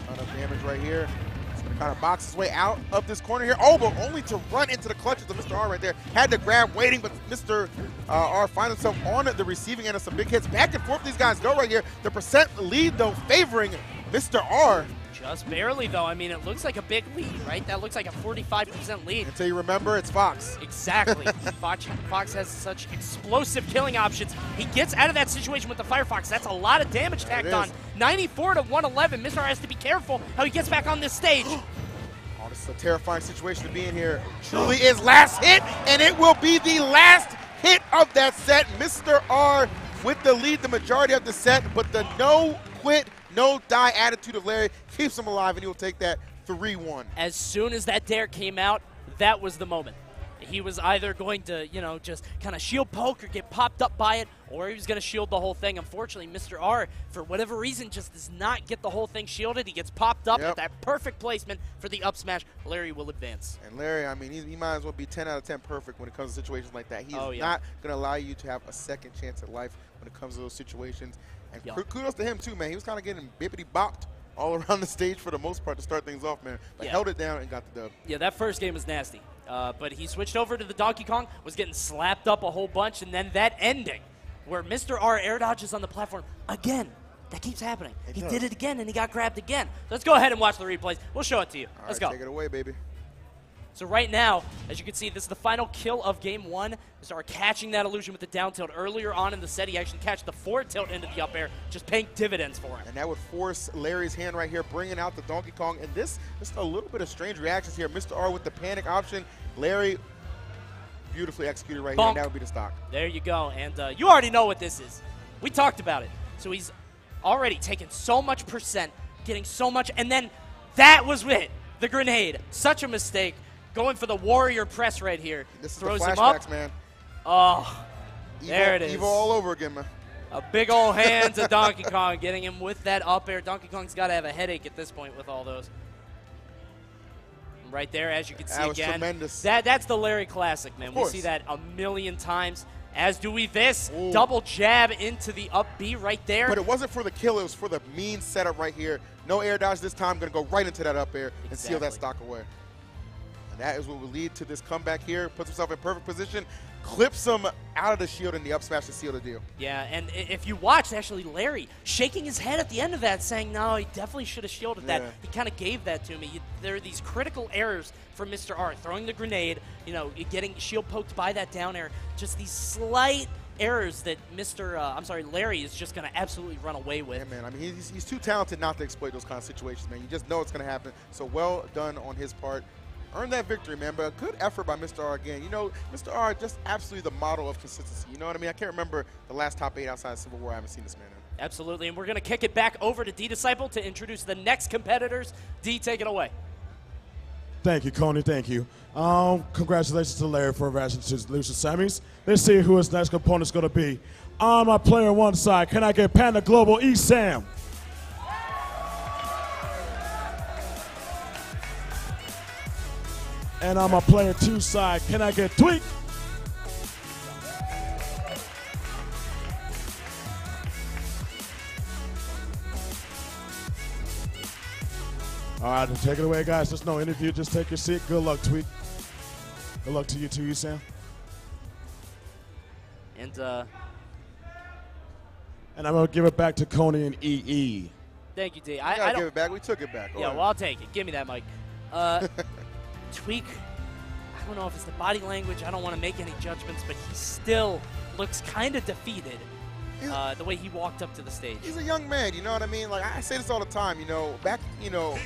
A lot of damage right here. He's going to kind of box his way out of this corner here. Oh, but only to run into the clutches of Mr. R right there. Had to grab, waiting, but Mr. R finds himself on the receiving end of some big hits. Back and forth these guys go right here. The percent lead, though, favoring Mr. R. Just barely, though. I mean, it looks like a big lead, right? That looks like a 45% lead. Until you remember, it's Fox. Exactly. Fox has such explosive killing options. He gets out of that situation with the Firefox. That's a lot of damage tacked on. 94 to 111. Mr. R has to be careful how he gets back on this stage. Oh, this is a terrifying situation to be in here. Truly is last hit, and it will be the last hit of that set. Mr. R with the lead the majority of the set, but the no quit, no die attitude of Larry keeps him alive, and he will take that 3-1. As soon as that dare came out, that was the moment. He was either going to, you know, just kind of shield poke or get popped up by it, or he was going to shield the whole thing. Unfortunately, Mr. R, for whatever reason, just does not get the whole thing shielded. He gets popped up with that perfect placement for the up smash. Larry will advance. And Larry, I mean, he might as well be 10 out of 10 perfect when it comes to situations like that. He is not going to allow you to have a second chance at life when it comes to those situations. And kudos to him, too, man. He was kind of getting bippity-bopped all around the stage for the most part to start things off, man. But held it down and got the dub. Yeah, that first game was nasty. But he switched over to the Donkey Kong, was getting slapped up a whole bunch, and then that ending where Mr. R air dodges on the platform again. That keeps happening. He did it again, and he got grabbed again. So let's go ahead and watch the replays. We'll show it to you. Let's go. Take it away, baby. So right now, as you can see, this is the final kill of game one. Mr. R catching that illusion with the down tilt. Earlier on in the set, he actually catched the forward tilt into the up air, just paying dividends for him. And that would force Larry's hand right here, bringing out the Donkey Kong. And this, just a little bit of strange reactions here. Mr. R with the panic option. Larry beautifully executed right here, and that would be the stock. There you go. And you already know what this is. We talked about it. So he's already taken so much percent, getting so much, and then that was it. The grenade. Such a mistake. Going for the warrior press right here. This is throws the him up. flashbacks, man. Oh, there it is. Evil all over again, man. A big old hand to Donkey Kong, getting him with that up air. Donkey Kong's got to have a headache at this point with all those. Right there, as you can see that was again. Tremendous. That's the Larry classic, man. We see that a million times. As do we this. Double jab into the up B right there. But it wasn't for the kill. It was for the mean setup right here. No air dodge this time. Going to go right into that up air and seal that stock away. And that is what will lead to this comeback here. Puts himself in perfect position. Clips him out of the shield in the up smash to seal the deal. Yeah, and if you watch, actually, Larry shaking his head at the end of that, saying, no, he definitely should have shielded that. He kind of gave that to me. There are these critical errors for Mr. R. Throwing the grenade, you know, getting shield poked by that down air. Just these slight errors that Larry is just going to absolutely run away with. Yeah, man. I mean, he's too talented not to exploit those kind of situations, man. You just know it's going to happen. So well done on his part. Earned that victory, man, but a good effort by Mr. R again. You know, Mr. R just absolutely the model of consistency. You know what I mean? I can't remember the last top 8 outside of Civil War I haven't seen this man in. Absolutely, and we're going to kick it back over to D-Disciple to introduce the next competitors. D, take it away. Thank you, Coney. Thank you. Congratulations to Larry for advancing to the loser semis. Let's see who his next opponent's going to be. On my player one side, can I get Panda Global E-Sam? And on my player two side, can I get Tweek? All right, take it away, guys. There's no interview. Just take your seat. Good luck, Tweek. Good luck to you too, Sam. And I'm going to give it back to Coney and EE. Thank you, D. I don't give it back. We took it back. Yeah, well, I'll take it. Give me that mic. Tweek, I don't know if it's the body language. I don't want to make any judgments, but he still looks kind of defeated the way he walked up to the stage. He's a young man, you know what I mean? Like, I say this all the time, you know, back, you know,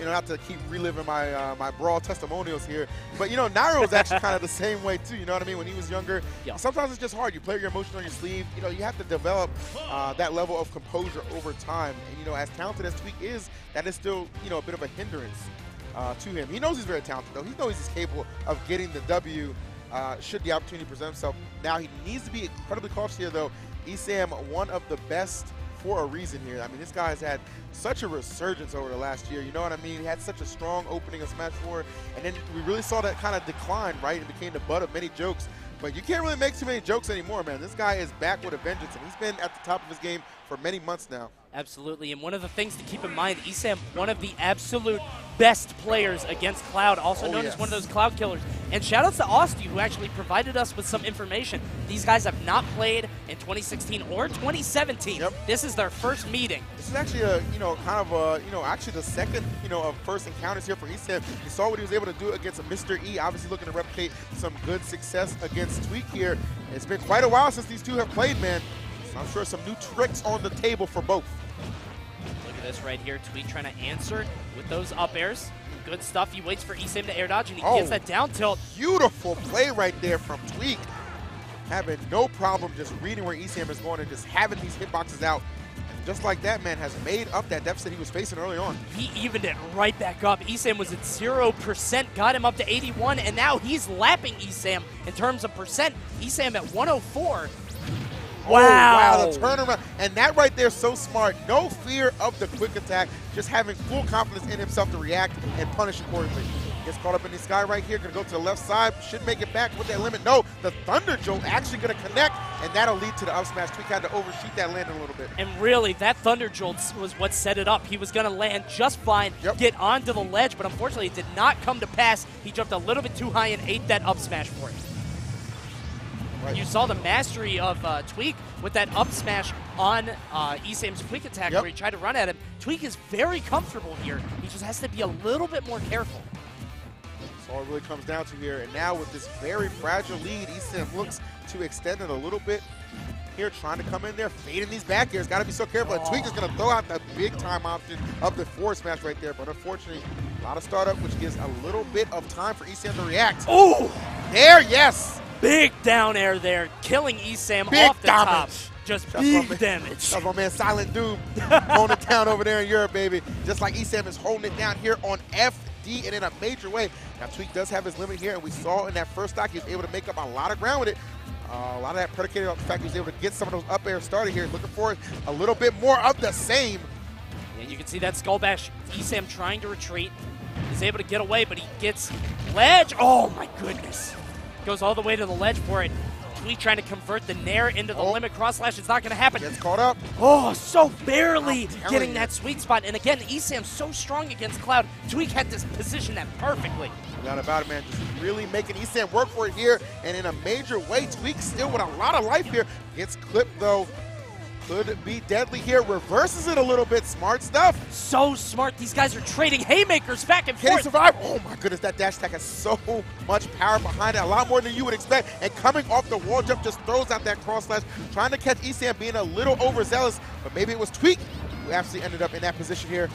not to keep reliving my my brawl testimonials here, but, you know, Nairo was actually kind of the same way, too, you know what I mean? When he was younger, sometimes it's just hard. You play your emotions on your sleeve. You know, you have to develop that level of composure over time. And, you know, as talented as Tweek is, that is still, you know, a bit of a hindrance to him. He knows he's very talented, though. He knows he's capable of getting the W should the opportunity present himself. Now, he needs to be incredibly cautious here, though. Esam, one of the best for a reason here. I mean, this guy's had such a resurgence over the last year. You know what I mean? He had such a strong opening of Smash 4, and then we really saw that kind of decline, right? It became the butt of many jokes. But you can't really make too many jokes anymore, man. This guy is back with a vengeance, and he's been at the top of his game for many months now. Absolutely, and one of the things to keep in mind, Esam, one of the absolute best players against Cloud, also known as one of those Cloud killers. And shout outs to Austin, who actually provided us with some information. These guys have not played in 2016 or 2017. Yep. This is their first meeting. This is actually a, kind of a, actually the second, of first encounters here for Esam. You saw what he was able to do against Mr. E, obviously looking to replicate some good success against Tweek here. It's been quite a while since these two have played, man. So I'm sure some new tricks on the table for both. Look at this right here. Tweek trying to answer with those up airs. Good stuff. He waits for Esam to air dodge, and he gets that down tilt. Beautiful play right there from Tweek. Having no problem just reading where Esam is going and just having these hitboxes out. And just like that, man, has made up that deficit he was facing early on. He evened it right back up. Esam was at 0%, got him up to 81, and now he's lapping Esam in terms of percent. Esam at 104. Wow. The turnaround. And that right there is so smart. No fear of the quick attack, just having full confidence in himself to react and punish accordingly. Gets caught up in the sky right here, gonna go to the left side, should make it back with that limit. No, the Thunder Jolt actually gonna connect, and that'll lead to the up smash. Tweek had to overshoot that landing a little bit. And really, that Thunder Jolt was what set it up. He was gonna land just fine, get onto the ledge, but unfortunately it did not come to pass. He jumped a little bit too high and ate that up smash for it. Right. You saw the mastery of Tweek with that up smash on Esam's quick attack where he tried to run at him. Tweek is very comfortable here. He just has to be a little bit more careful. That's all it really comes down to here. And now with this very fragile lead, Esam looks to extend it a little bit here, trying to come in there, fading these back airs. Got to be so careful. And Tweek is going to throw out that big time option of the forward smash right there. But unfortunately, a lot of startup, which gives a little bit of time for Esam to react. Oh! There, yes! Big down air there, killing Esam big off the damage. top. Just big damage. That's my man Silent Doom holding it down over there in Europe, baby. Just like Esam is holding it down here on FD and in a major way. Now, Tweek does have his limit here, and we saw in that first stock he was able to make up a lot of ground with it. A lot of that predicated on the fact he was able to get some of those up airs started here. Looking for a little bit more of the same. Yeah, you can see that skull bash. Esam trying to retreat. He's able to get away, but he gets ledge. Oh, my goodness. Goes all the way to the ledge for it. Tweek trying to convert the nair into the limit cross slash. It's not going to happen. Gets caught up. Oh, so barely getting that sweet spot. And again, Esam's so strong against Cloud. Tweek had to position that perfectly. No doubt about it, man. Just really making Esam work for it here. And in a major way, Tweek still with a lot of life here. Gets clipped, though. Could be deadly here. Reverses it a little bit. Smart stuff. So smart. These guys are trading haymakers back and Can forth. he survive? Oh, my goodness. That dash attack has so much power behind it. A lot more than you would expect. And coming off the wall jump just throws out that cross slash. Trying to catch Esam, being a little overzealous. But maybe it was Tweek who actually ended up in that position here.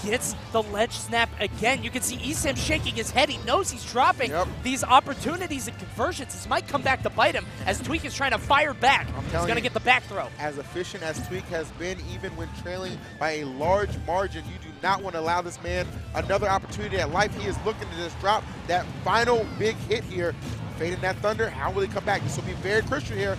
Gets the ledge snap again. You can see Esam shaking his head. He knows he's dropping these opportunities and conversions. This might come back to bite him as Tweek is trying to fire back. He's going to get the back throw. As efficient as Tweek has been, even when trailing by a large margin, you do not want to allow this man another opportunity at life. He is looking to just drop that final big hit here. Fading that thunder. How will he come back? This will be very crucial here.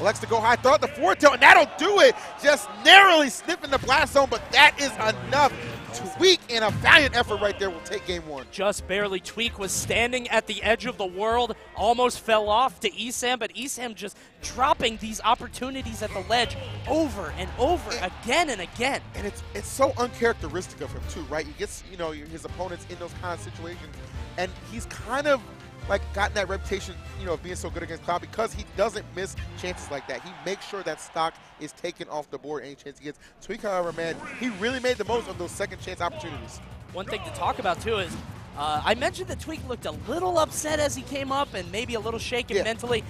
Elects to go high, throw out the forward tilt, and that'll do it. Just narrowly sniffing the blast zone, but that is enough. Tweek, in a valiant effort right there, will take game one. Just barely. Tweek was standing at the edge of the world, almost fell off to Esam, but Esam just dropping these opportunities at the ledge over and over again and again. And it's so uncharacteristic of him too, right? He gets his opponents in those kind of situations, and he's kind of like gotten that reputation, of being so good against Cloud because he doesn't miss chances like that. He makes sure that stock is taken off the board any chance he gets. Tweek, however, man, he really made the most of those second chance opportunities. One thing to talk about too is I mentioned that Tweek looked a little upset as he came up and maybe a little shaken mentally.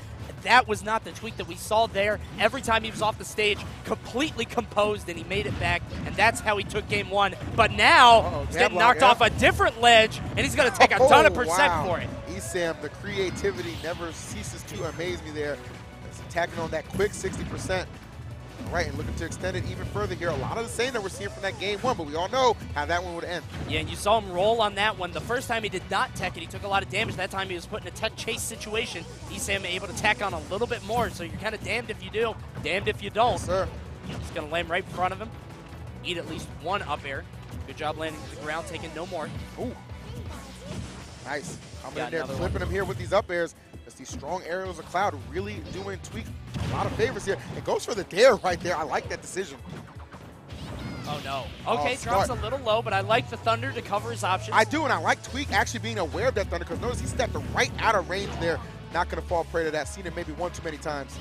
That was not the Tweek that we saw there. Every time he was off the stage, completely composed, and he made it back, and that's how he took game one. But now, he's getting knocked off a different ledge, and he's going to take a ton of percent for it. Esam, the creativity never ceases to amaze me there. He's attacking on that quick 60%. All right, and looking to extend it even further here. A lot of the same that we're seeing from that game one, but we all know how that one would end. Yeah, and you saw him roll on that one. The first time he did not tech it, he took a lot of damage. That time he was put in a tech chase situation. Esam able to tack on a little bit more, so you're kind of damned if you do, damned if you don't. Yes, sir. He's going to land right in front of him. Eat at least one up air. Good job landing to the ground, taking no more. Ooh. Nice. Coming Got in there, another flipping one. him here with these up airs. As these strong aerials of Cloud really doing Tweek a lot of favors here. It goes for the dare right there. I like that decision. Oh, no. Okay, drops a little low, but I like the Thunder to cover his options. I do, and I like Tweek actually being aware of that Thunder, because notice he stepped right out of range there. Not going to fall prey to that. Seen it maybe one too many times.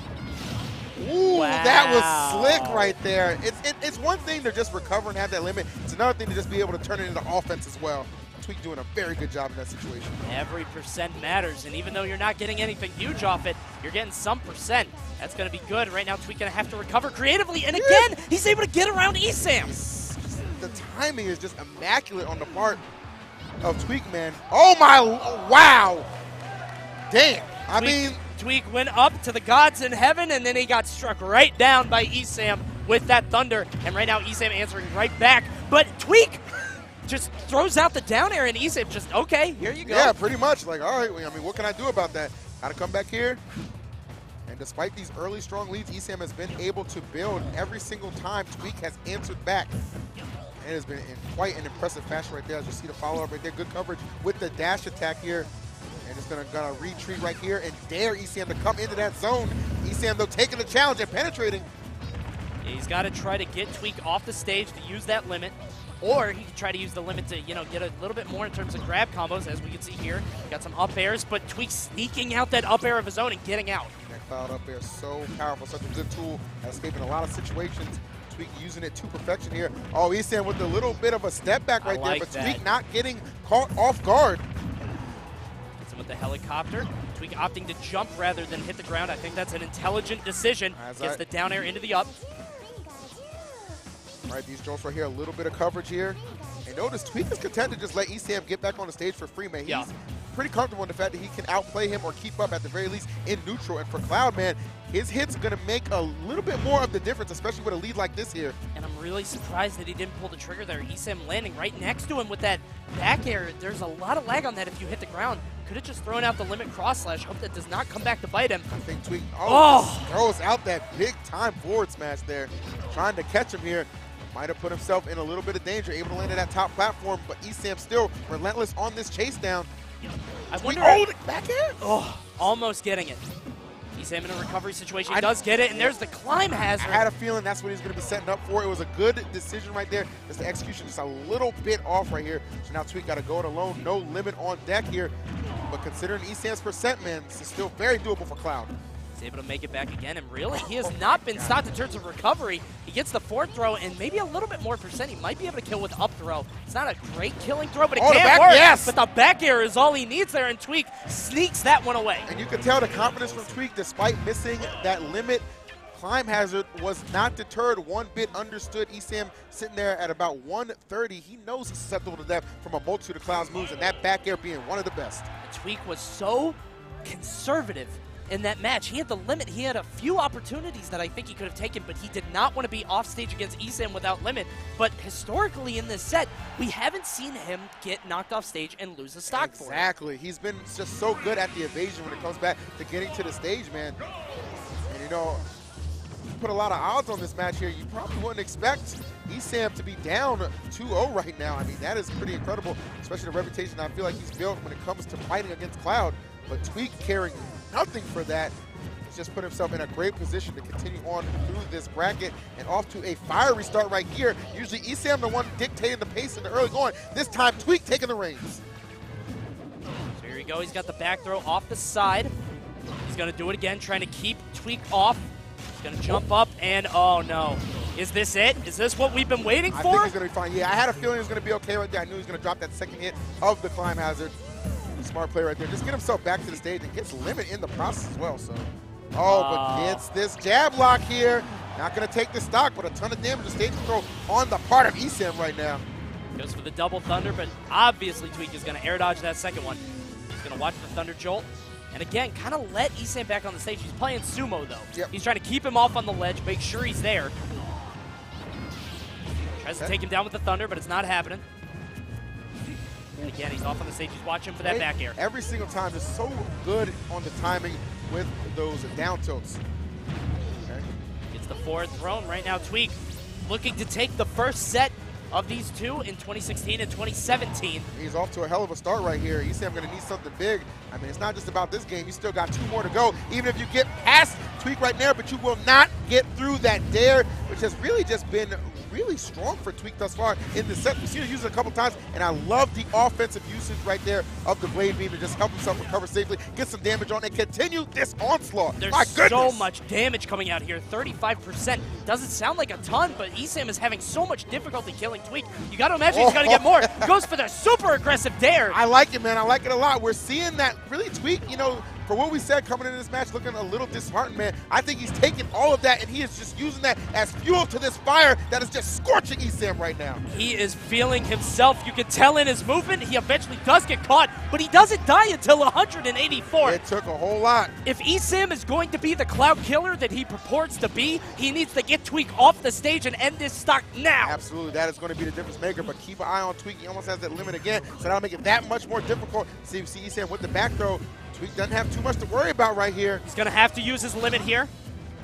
Ooh, wow. That was slick right there. It's one thing to just recover and have that limit. It's another thing to just be able to turn it into offense as well. Tweek doing a very good job in that situation. Every percent matters, and even though you're not getting anything huge off it, you're getting some percent. That's going to be good. Right now, Tweek going to have to recover creatively, and again, he's able to get around ESAM. The timing is just immaculate on the part of Tweek, man. Oh my, wow. Damn. I mean, Tweek went up to the gods in heaven, and then he got struck right down by ESAM with that Thunder, and right now ESAM answering right back, but Tweek just throws out the down air, and ESAM just, okay, here you go. Yeah, pretty much. Like, all right, I mean, what can I do about that? Got to come back here. And despite these early strong leads, ESAM has been able to build every single time Tweek has answered back. And it has been in quite an impressive fashion right there. As you see the follow-up right there. Good coverage with the dash attack here. And it's gonna retreat right here and dare ESAM to come into that zone. ESAM, though, taking the challenge and penetrating. He's got to try to get Tweek off the stage to use that limit. Or he can try to use the limit to, get a little bit more in terms of grab combos, as we can see here. Got some up airs, but Tweek sneaking out that up air of his own and getting out. That Cloud up there is so powerful, such a good tool at escaping a lot of situations. Tweek using it to perfection here. Oh, ESAM with a little bit of a step back right there, but Tweek not getting caught off guard. Gets him with the helicopter. Tweek opting to jump rather than hit the ground. I think that's an intelligent decision. Gets the down air into the up. All right, these jumps right here, a little bit of coverage here. And notice Tweek is content to just let ESAM get back on the stage for free, man. He's pretty comfortable in the fact that he can outplay him or keep up at the very least in neutral. And for Cloud, man, his hits are going to make a little bit more of the difference, especially with a lead like this here. And I'm really surprised that he didn't pull the trigger there. ESAM landing right next to him with that back air. There's a lot of lag on that if you hit the ground. Could have just thrown out the limit cross slash. Hope that does not come back to bite him. I think Tweek just throws out that big time forward smash there. Trying to catch him here. Might have put himself in a little bit of danger, able to land at that top platform, but ESAM still relentless on this chase down. I wonder. Back air? Oh, almost getting it. ESAM in a recovery situation. He does get it, and there's the climb hazard. I had a feeling that's what he's going to be setting up for. It was a good decision right there. Just the execution just a little bit off right here. So now Tweek got to go it alone. No limit on deck here. But considering ESAM's percent, man, this is still very doable for Cloud. He's able to make it back again, and really, he has not been stopped in terms of recovery. He gets the fourth throw, and maybe a little bit more percent. He might be able to kill with up throw. It's not a great killing throw, but it can work. Yes. But the back air is all he needs there, and Tweek sneaks that one away. And you can tell the confidence from Tweek, despite missing that limit climb hazard, was not deterred one bit. Understood ESAM sitting there at about 130. He knows he's susceptible to that from a multitude of Cloud's moves, and that back air being one of the best. Tweek was so conservative in that match. He had the limit. He had a few opportunities that I think he could have taken, but he did not want to be off stage against ESAM without limit. But historically in this set, we haven't seen him get knocked off stage and lose the stock for it. Exactly. He's been just so good at the evasion when it comes back to getting to the stage, man. And you put a lot of odds on this match here. You probably wouldn't expect ESAM to be down 2-0 right now. I mean, that is pretty incredible, especially the reputation I feel like he's built when it comes to fighting against Cloud. But Tweek caring nothing for that. He's just put himself in a great position to continue on through this bracket and off to a fiery start right here. Usually ESAM the one dictating the pace in the early going. This time Tweek taking the reins. So here we go. He's got the back throw off the side. He's going to do it again, trying to keep Tweek off. He's going to jump up, and oh no. Is this it? Is this what we've been waiting for? I think he's going to be fine. Yeah, I had a feeling he was going to be okay right there. I knew he was going to drop that second hit of the climb hazard. Smart play right there. Just get himself back to the stage and gets limit in the process as well. So, but gets this jab lock here. Not going to take the stock, but a ton of damage to stage control on the part of ESAM right now. Goes for the double thunder, but obviously Tweek is going to air dodge that second one. He's going to watch the thunder jolt. And again, kind of let ESAM back on the stage. He's playing sumo, though. Yep. He's trying to keep him off on the ledge, make sure he's there. Tries to take him down with the thunder, but it's not happening. And again, he's off on the stage. He's watching for that back air. Every single time, just so good on the timing with those down tilts. Okay. Gets the forward thrown. Right now, Tweek looking to take the first set of these two in 2016 and 2017. He's off to a hell of a start right here. You say I'm going to need something big. I mean, it's not just about this game. You still got 2 more to go. Even if you get past Tweek right now, but you will not get through that dare, which has really just been really strong for Tweek thus far in the set. We've seen him use it a couple times, and I love the offensive usage right there of the Blade Beam to just help himself recover safely, get some damage on, and continue this onslaught. There's My goodness. so much damage coming out here. 35%. Doesn't sound like a ton, but Esam is having so much difficulty killing Tweek. You got to imagine he's going to get more. Goes for the super aggressive dare. I like it, man. I like it a lot. We're seeing that really Tweek, you know, for what we said coming into this match, looking a little disheartened, man. I think he's taking all of that, and he is just using that as fuel to this fire that is just scorching Esam right now. He is feeling himself. You can tell in his movement. He eventually does get caught, but he doesn't die until 184. It took a whole lot. If Esam is going to be the cloud killer that he purports to be, he needs to get Tweek off the stage and end this stock now. Absolutely. That is going to be the difference maker, but keep an eye on Tweek. He almost has that limit again, so that'll make it that much more difficult. See Esam with the back throw. Tweek doesn't have too much to worry about right here. He's going to have to use his limit here.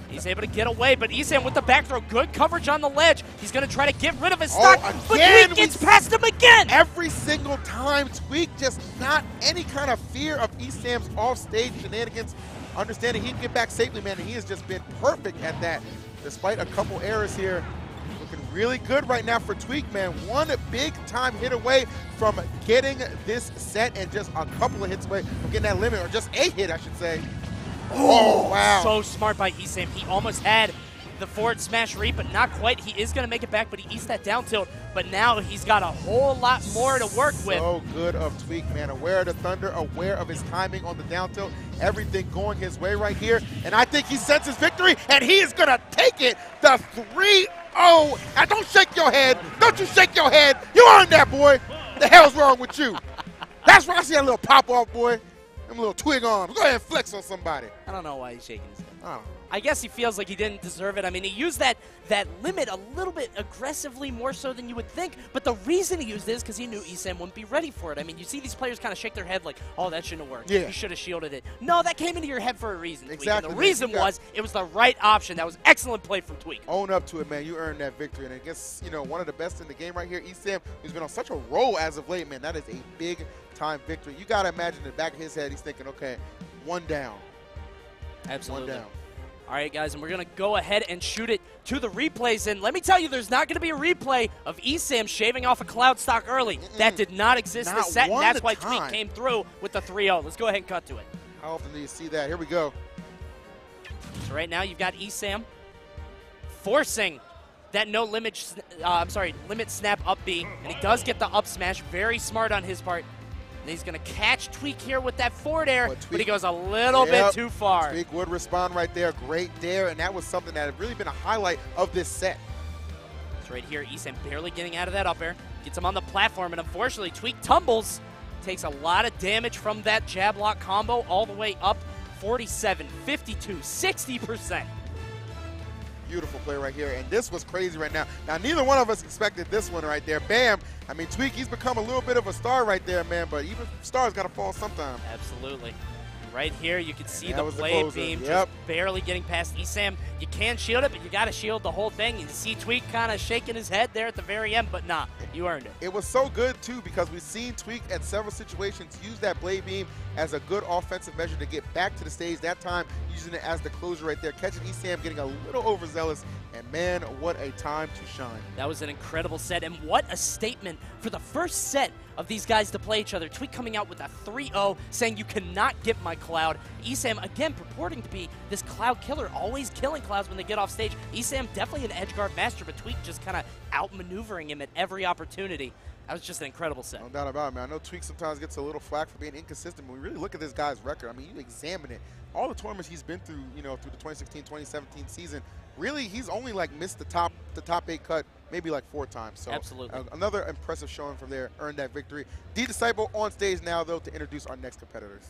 He's able to get away, but Esam with the back throw, good coverage on the ledge. He's going to try to get rid of his stock, but Tweek gets past him again. Every single time, Tweek just not any kind of fear of Esam's off-stage shenanigans, understanding he can get back safely, man, and he has just been perfect at that, despite a couple errors here. Looking really good right now for Tweek, man. One big-time hit away from getting this set and just a couple of hits away from getting that limit, or just a hit, I should say. Oh, wow. So smart by Esam. He almost had the forward smash read, but not quite. He is going to make it back, but he eats that down tilt. But now he's got a whole lot more to work with. So good of Tweek, man. Aware of the thunder, aware of his timing on the down tilt. Everything going his way right here. And I think he senses victory, and he is going to take it. The 3-0. And don't shake your head. Don't you shake your head. You earned that, boy. The hell's wrong with you? That's why I see that little pop-off, boy. Them little twig arms. Go ahead and flex on somebody. I don't know why he's shaking his head. I don't know. I guess he feels like he didn't deserve it. I mean, he used that limit a little bit aggressively, more so than you would think. But the reason he used it is because he knew Esam wouldn't be ready for it. I mean, you see these players kind of shake their head like, oh, that shouldn't have worked. Yeah. You should have shielded it. No, that came into your head for a reason, Tweek. Exactly. And the reason was it was the right option. That was excellent play from Tweek. Own up to it, man. You earned that victory. And I guess, you know, one of the best in the game right here, Esam, who's been on such a roll as of late, man. That is a big-time victory. You got to imagine in the back of his head, he's thinking, okay, one down. Absolutely. One down. All right, guys, and we're going to go ahead and shoot it to the replays. And let me tell you, there's not going to be a replay of Esam shaving off a cloud stock early. That did not exist this set, and that's why Tweek came through with the 3-0. Let's go ahead and cut to it. How often do you see that? Here we go. So right now you've got Esam forcing that limit snap up B, and he does get the up smash. Very smart on his part. And he's going to catch Tweek here with that forward air, but he goes a little bit too far. Tweek would respond right there. Great dare, and that was something that had really been a highlight of this set. So right here, Esam barely getting out of that up air. Gets him on the platform, and unfortunately, Tweek tumbles. Takes a lot of damage from that jab lock combo all the way up 47, 52, 60%. Beautiful play right here, and this was crazy right now. Now, neither one of us expected this one right there. Bam! I mean, Tweek, he's become a little bit of a star right there, man, but even stars got to fall sometime. Absolutely. Right here, you can see that the was the blade closer. beam Yep. just barely getting past Esam. You can shield it, but you got to shield the whole thing. You see Tweek kind of shaking his head there at the very end, but nah, you earned it. It was so good, too, because we've seen Tweek at several situations use that blade beam as a good offensive measure to get back to the stage. That time, using it as the closer right there, catching Esam, getting a little overzealous, and man, what a time to shine. That was an incredible set, and what a statement for the first set of these guys to play each other. Tweek coming out with a 3-0, saying you cannot get my cloud. Esam, again, purporting to be this cloud killer, always killing clouds when they get off stage. Esam, definitely an edge guard master, but Tweek just kind of outmaneuvering him at every opportunity. That was just an incredible set. No doubt about it, man. I know Tweek sometimes gets a little flack for being inconsistent, but we really look at this guy's record. I mean, you examine it. All the tournaments he's been through, you know, through the 2016-2017 season, really, he's only like missed the top 8 cut maybe like 4 times. So absolutely. Another impressive showing from there, earned that victory. D-Disciple on stage now, though, to introduce our next competitors.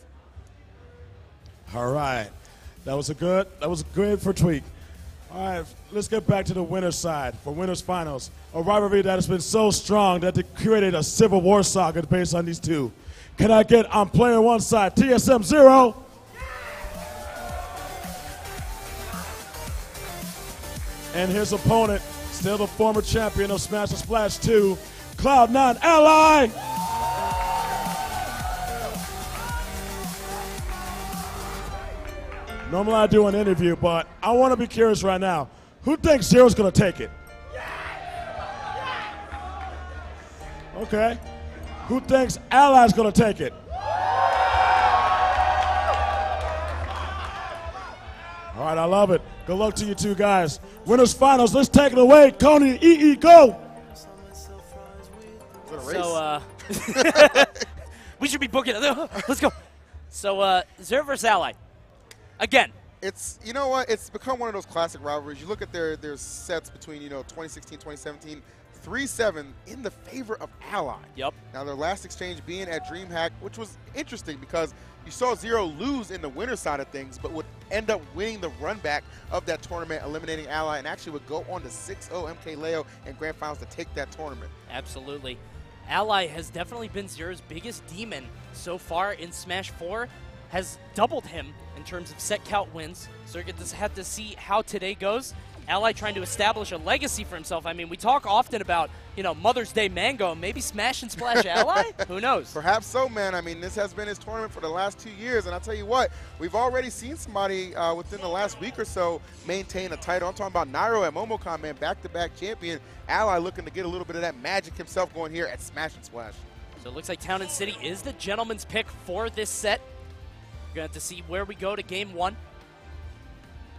All right. That was good for Tweek. All right, let's get back to the winner's side for winners finals. A rivalry that has been so strong that they created a civil war saga based on these two. Can I get on player one side, TSM 0? And his opponent, still the former champion of Smash and Splash 2, Cloud9 Ally. Normally I do an interview, but I want to be curious right now. Who thinks Zero's going to take it? Okay. Who thinks Ally's going to take it? All right, I love it. Good luck to you two guys. Winners finals, let's take it away. Coney, EE, go. So, we should be booking it. Let's go. So, Zero versus Ally. Again. It's, you know what, it's become one of those classic rivalries. You look at their sets between, 2016, 2017, 3-7 in the favor of Ally. Yep. Now, their last exchange being at DreamHack, which was interesting because you saw Zero lose in the winner side of things, but would end up winning the run back of that tournament, eliminating Ally, and actually would go on to 6-0 MKLeo in Grand Finals to take that tournament. Absolutely. Ally has definitely been Zero's biggest demon so far in Smash 4, has doubled him in terms of set count wins. So we're going to have to see how today goes. Ally trying to establish a legacy for himself. I mean, we talk often about, Mother's Day Mango. Maybe Smash and Splash Ally? Who knows? Perhaps so, man. I mean, this has been his tournament for the last 2 years. And I'll tell you what, we've already seen somebody within the last week or so maintain a title. I'm talking about Nairo at Momocon, man, back-to-back champion. Ally looking to get a little bit of that magic himself going here at Smash and Splash. So it looks like Town and City is the gentleman's pick for this set. We're going to have to see where we go to game 1.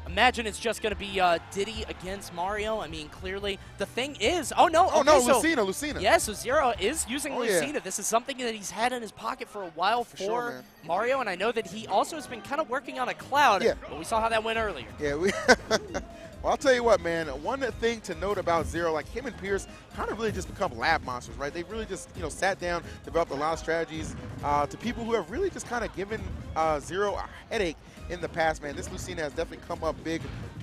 Imagine it's just going to be Diddy against Mario. I mean, clearly, the thing is... Oh, no. Oh, okay, no, so, Lucina. Yeah, so Zero is using Lucina. Yeah. This is something that he's had in his pocket for a while for sure, Mario, and I know that he also has been kind of working on a Cloud, but we saw how that went earlier. Yeah, well, I'll tell you what, man. One thing to note about Zero, like him and Pierce, kind of really just become lab monsters, right? They really just, sat down, developed a lot of strategies to people who have really just kind of given Zero a headache in the past, man. This Lucina has definitely come up big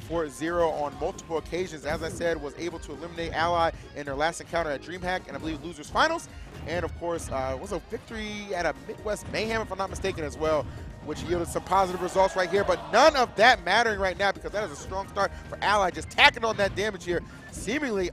for Zero on multiple occasions. As I said, was able to eliminate Ally in their last encounter at DreamHack and I believe Losers Finals. And of course, was a victory at a Midwest Mayhem, if I'm not mistaken, as well, which yielded some positive results right here. But none of that mattering right now because that is a strong start for Ally, just tacking on that damage here, seemingly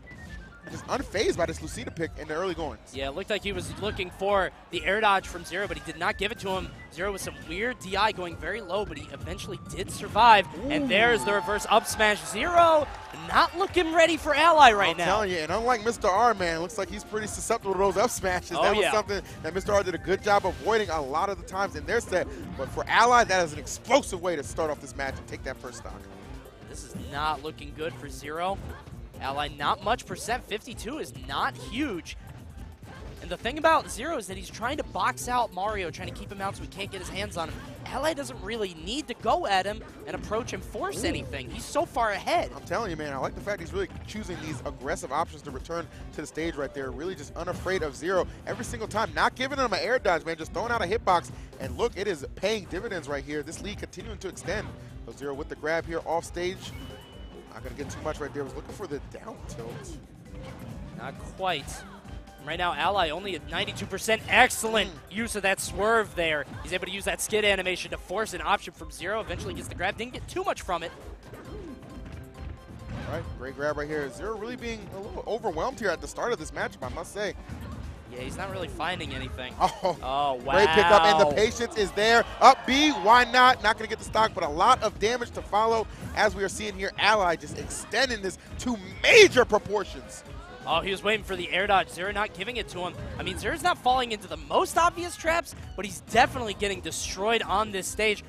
just unfazed by this Lucina pick in the early goings. Yeah, it looked like he was looking for the air dodge from Zero, but he did not give it to him. Zero with some weird DI going very low, but he eventually did survive. Ooh. And there's the reverse up smash. Zero not looking ready for Ally right now. I'm telling you, and unlike Mr. R, man, looks like he's pretty susceptible to those up smashes. That was something that Mr. R did a good job avoiding a lot of the times in their set. But for Ally, that is an explosive way to start off this match and take that first stock. This is not looking good for Zero. Ally not much percent. 52 is not huge. And the thing about Zero is that he's trying to box out Mario, trying to keep him out so he can't get his hands on him. Ally doesn't really need to go at him and approach and force anything. He's so far ahead. I'm telling you, man, I like the fact he's really choosing these aggressive options to return to the stage right there. Really just unafraid of Zero every single time. Not giving him an air dodge, man, just throwing out a hitbox. And look, it is paying dividends right here. This lead continuing to extend. So Zero with the grab here off stage. Not going to get too much right there. Was looking for the down tilt. Not quite. Right now, Ally only at 92%. Excellent use of that swerve there. He's able to use that skid animation to force an option from Zero. Eventually gets the grab. Didn't get too much from it. All right, great grab right here. Zero really being a little overwhelmed here at the start of this matchup, I must say. Yeah, he's not really finding anything. Oh, wow. Great pickup, and the patience is there. Up B, why not? Not going to get the stock, but a lot of damage to follow as we are seeing here. Ally just extending this to major proportions. Oh, he was waiting for the air dodge. Zero not giving it to him. I mean, Zero's not falling into the most obvious traps, but he's definitely getting destroyed on this stage.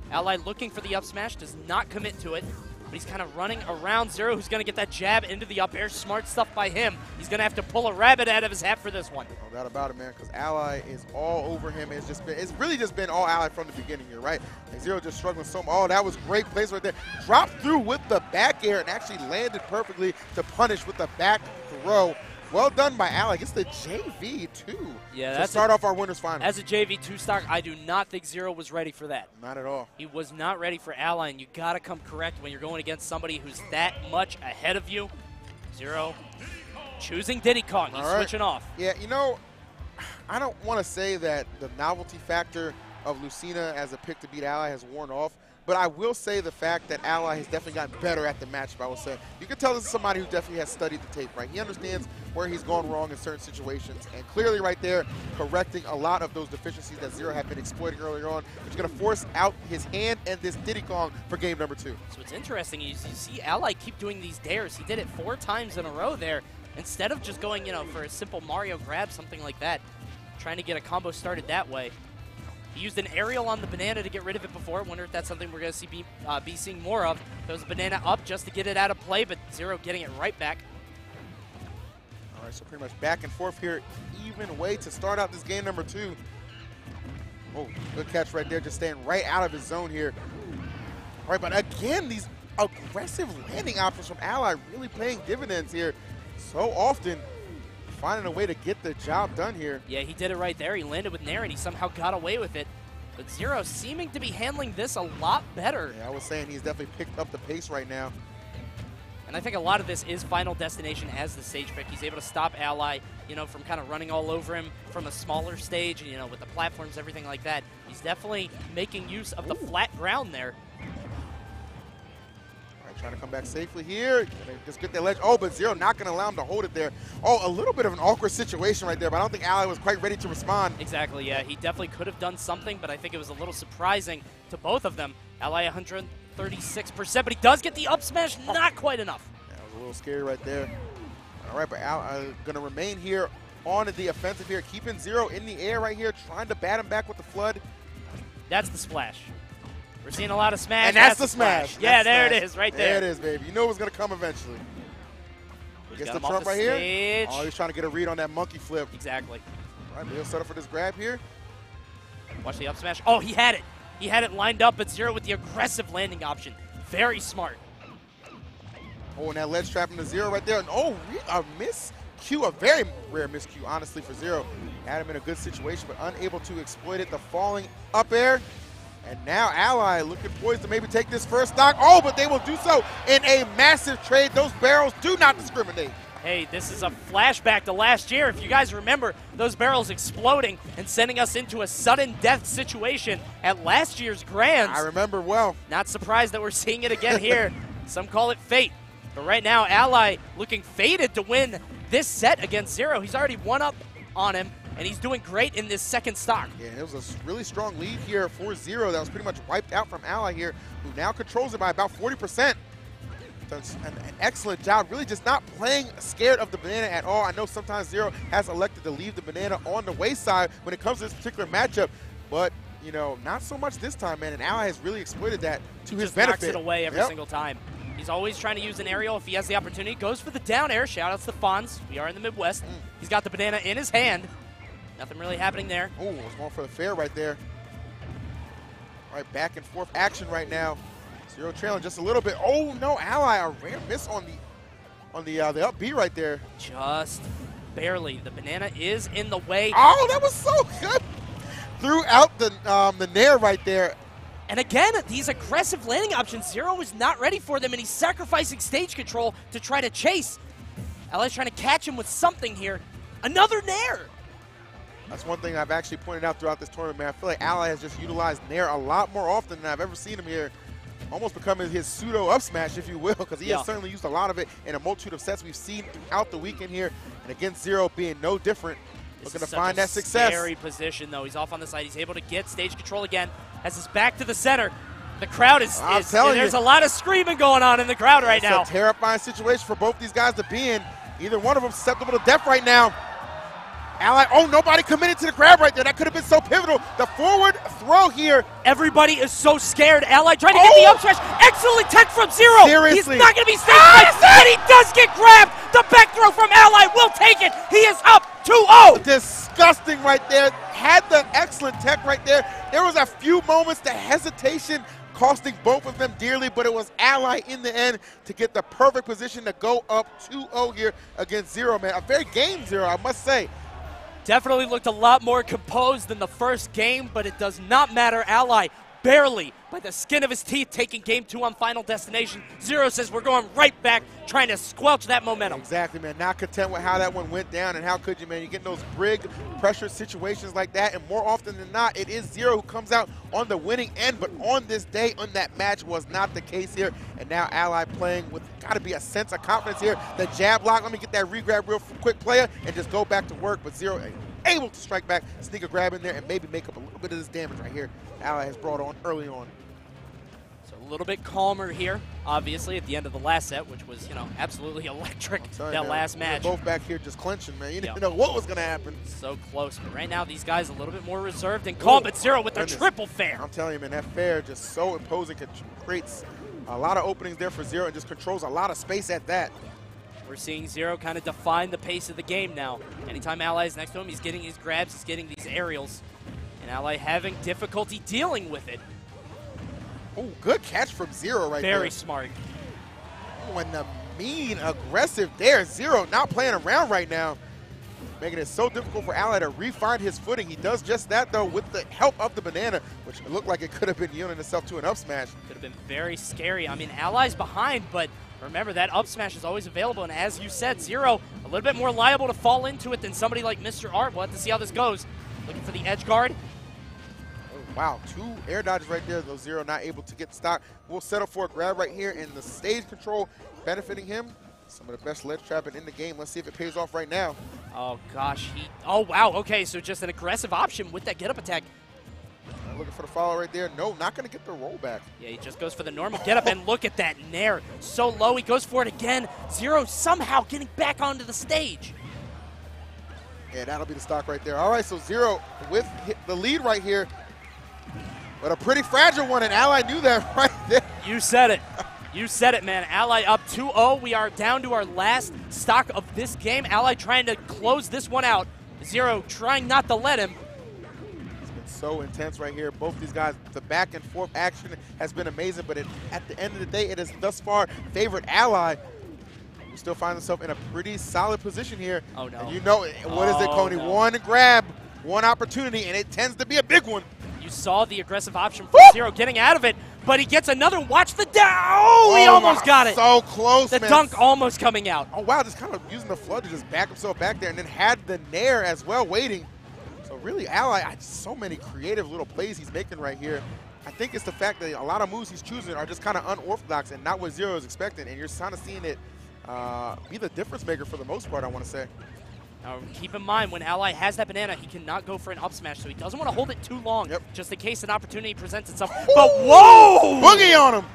Ally looking for the up smash, does not commit to it. But he's kind of running around Zero, who's going to get that jab into the up air. Smart stuff by him. He's going to have to pull a rabbit out of his hat for this one. No doubt about it, man, because Ally is all over him. It's really just been all Ally from the beginning here, right? Like Zero just struggling so much. Oh, that was great place right there. Dropped through with the back air and actually landed perfectly to punish with the back throw. Well done by Ally. It's the JV2 to start off our winners final. As a JV2 stock, I do not think Zero was ready for that. Not at all. He was not ready for Ally, and you got to come correct when you're going against somebody who's that much ahead of you. Zero choosing Diddy Kong. He's switching off. Yeah, I don't want to say that the novelty factor of Lucina as a pick to beat Ally has worn off, But I will say the fact that Ally has definitely gotten better at the matchup, I will say. You can tell this is somebody who definitely has studied the tape, right? He understands where he's gone wrong in certain situations, and clearly right there, correcting a lot of those deficiencies that Zero had been exploiting earlier on, which is going to force out his hand and this Diddy Kong for game number 2. So what's interesting is you see Ally keep doing these dares. He did it 4 times in a row there. Instead of just going, for a simple Mario grab, something like that, trying to get a combo started that way. He used an aerial on the banana to get rid of it before. Wonder if that's something we're going to see be seeing more of. Throws the banana up just to get it out of play, but Zero getting it right back. All right, so pretty much back and forth here. Even way to start out this game number 2. Oh, good catch right there, just staying right out of his zone here. All right, but again, these aggressive landing options from Ally really paying dividends here. So often finding a way to get the job done here. Yeah, he did it right there. He landed with Nair, and he somehow got away with it. But Zero seeming to be handling this a lot better. Yeah, I was saying he's definitely picked up the pace right now. And I think a lot of this is Final Destination as the stage pick. He's able to stop Ally, from kind of running all over him from a smaller stage, and, with the platforms, everything like that. He's definitely making use of the flat ground there. Trying to come back safely here. Just get that ledge. Oh, but Zero not going to allow him to hold it there. Oh, a little bit of an awkward situation right there, but I don't think Ally was quite ready to respond. Exactly, yeah. He definitely could have done something, but I think it was a little surprising to both of them. Ally 136%, but he does get the up smash. Not quite enough. That was a little scary right there. All right, but Ally going to remain here on the offensive here, keeping Zero in the air right here, trying to bat him back with the flood. That's the splash. We're seeing a lot of smash. And that's the smash. Yeah, there it is, right there. There it is, baby. You know it was going to come eventually. Gets the trump right here. Oh, he's trying to get a read on that monkey flip. Exactly. All right, he'll set up for this grab here. Watch the up smash. Oh, he had it. He had it lined up, but Zero with the aggressive landing option. Very smart. Oh, and that ledge trap into Zero right there. And oh, a miscue, a very rare miscue, honestly, for Zero. Had him in a good situation, but unable to exploit it. The falling up air. And now Ally looking poised to maybe take this first stock. Oh, but they will do so in a massive trade. Those barrels do not discriminate. Hey, this is a flashback to last year. If you guys remember, those barrels exploding and sending us into a sudden death situation at last year's Grands. I remember well. Not surprised that we're seeing it again here. Some call it fate. But right now, Ally looking fated to win this set against Zero. He's already one up on him, and he's doing great in this second stock. Yeah, it was a really strong lead here for Zero that was pretty much wiped out from Ally here, who now controls it by about 40%. Does an excellent job, really just not playing scared of the banana at all. I know sometimes Zero has elected to leave the banana on the wayside when it comes to this particular matchup, but not so much this time, man, and Ally has really exploited that to his benefit. Knocks it away every single time. He's always trying to use an aerial if he has the opportunity. Goes for the down air. Shout-outs to Fonz. We are in the Midwest. He's got the banana in his hand. Nothing really happening there. Oh, was going for the fair right there. All right, back and forth action right now. Zero trailing just a little bit. Oh no, Ally, a rare miss on the up B right there. Just barely. The banana is in the way. Oh, that was so good. Threw out the nair right there. And again, these aggressive landing options, Zero is not ready for them, and he's sacrificing stage control to try to chase. Ally's trying to catch him with something here. Another nair. That's one thing I've actually pointed out throughout this tournament, man. I feel like Ally has just utilized nair a lot more often than I've ever seen him here. Almost becoming his pseudo up smash, if you will, because he has certainly used a lot of it in a multitude of sets we've seen throughout the weekend here. And against Zero being no different, looking to find that success. Scary position, though. He's off on the side. He's able to get stage control again. Has his back to the center. The crowd is there's a lot of screaming going on in the crowd right now. It's a terrifying situation for both these guys to be in. Either one of them susceptible to death right now. Ally, oh, nobody committed to the grab right there. That could have been so pivotal. The forward throw here. Everybody is so scared. Ally trying to get the up smash. Excellent tech from Zero. Seriously. He's not going to be stage and he does get grabbed. The back throw from Ally will take it. He is up 2-0. Disgusting right there. Had the excellent tech right there. There was a few moments, the hesitation costing both of them dearly, but it was Ally in the end to get the perfect position to go up 2-0 here against Zero, man. A very game Zero, I must say. Definitely looked a lot more composed than the first game, but it does not matter. Ally barely by the skin of his teeth, taking game 2 on Final Destination. Zero says we're going right back, trying to squelch that momentum. Exactly, man. Not content with how that one went down, and how could you, man? You get those big pressure situations like that, and more often than not, it is Zero who comes out on the winning end. But on this day, on that match, was not the case here. And now Ally playing with got to be a sense of confidence here. The jab block. Let me get that re-grab real quick, player, and just go back to work. But Zero able to strike back, sneak a grab in there, and maybe make up a little bit of this damage right here Ally has brought on early on. So a little bit calmer here, obviously, at the end of the last set, which was, you know, absolutely electric, that last match. We're both back here just clenching, man. You didn't know what was going to happen. So close. But right now, these guys a little bit more reserved and calm, but Zero with their triple fair. I'm telling you, man, that fair just so imposing, creates a lot of openings there for Zero and just controls a lot of space at that. We're seeing Zero kind of define the pace of the game now. Anytime Ally is next to him, he's getting these grabs, he's getting these aerials. And Ally having difficulty dealing with it. Oh, good catch from Zero right there. Very smart. Oh, and the mean, aggressive there. Zero not playing around right now, making it so difficult for Ally to re-find his footing. He does just that, though, with the help of the banana, which looked like it could have been yielding itself to an up smash. Could have been very scary. I mean, Ally's behind, but remember, that up smash is always available, and as you said, Zero a little bit more liable to fall into it than somebody like Mr. Art. We'll have to see how this goes. Looking for the edge guard. Oh, wow, 2 air dodges right there, though Zero not able to get stock. We'll settle for a grab right here, and the stage control benefiting him. Some of the best ledge trapping in the game. Let's see if it pays off right now. Oh, gosh. Oh, wow. Okay, so just an aggressive option with that get-up attack. Looking for the follow right there. No, not going to get the roll back. Yeah, he just goes for the normal get-up, and look at that nair. So low, he goes for it again. Zero somehow getting back onto the stage. Yeah, that'll be the stock right there. All right, so Zero with the lead right here, but a pretty fragile one, and Ally knew that right there. You said it. You said it, man. Ally up 2-0. We are down to our last stock of this game. Ally trying to close this one out. Zero trying not to let him. So intense right here. Both these guys, the back and forth action has been amazing, but at the end of the day, it has thus far favored Ally. We still find himself in a pretty solid position here. Oh, no. And you know, what is it, Coney? No. One grab, one opportunity, and it tends to be a big one. You saw the aggressive option for Zero getting out of it, but he gets another. Watch the down. Oh, he almost got it. So close, the man. Dunk almost coming out. Oh, wow, just kind of using the flood to just back himself back there, and then had the nair as well waiting. So really, Ally, so many creative little plays he's making right here. I think it's the fact that a lot of moves he's choosing are just kind of unorthodox and not what Zero is expecting, and you're kind of seeing it be the difference maker for the most part, I want to say. Now, keep in mind, when Ally has that banana, he cannot go for an up smash, so he doesn't want to hold it too long, just in case an opportunity presents itself. But whoa! Boogie on him!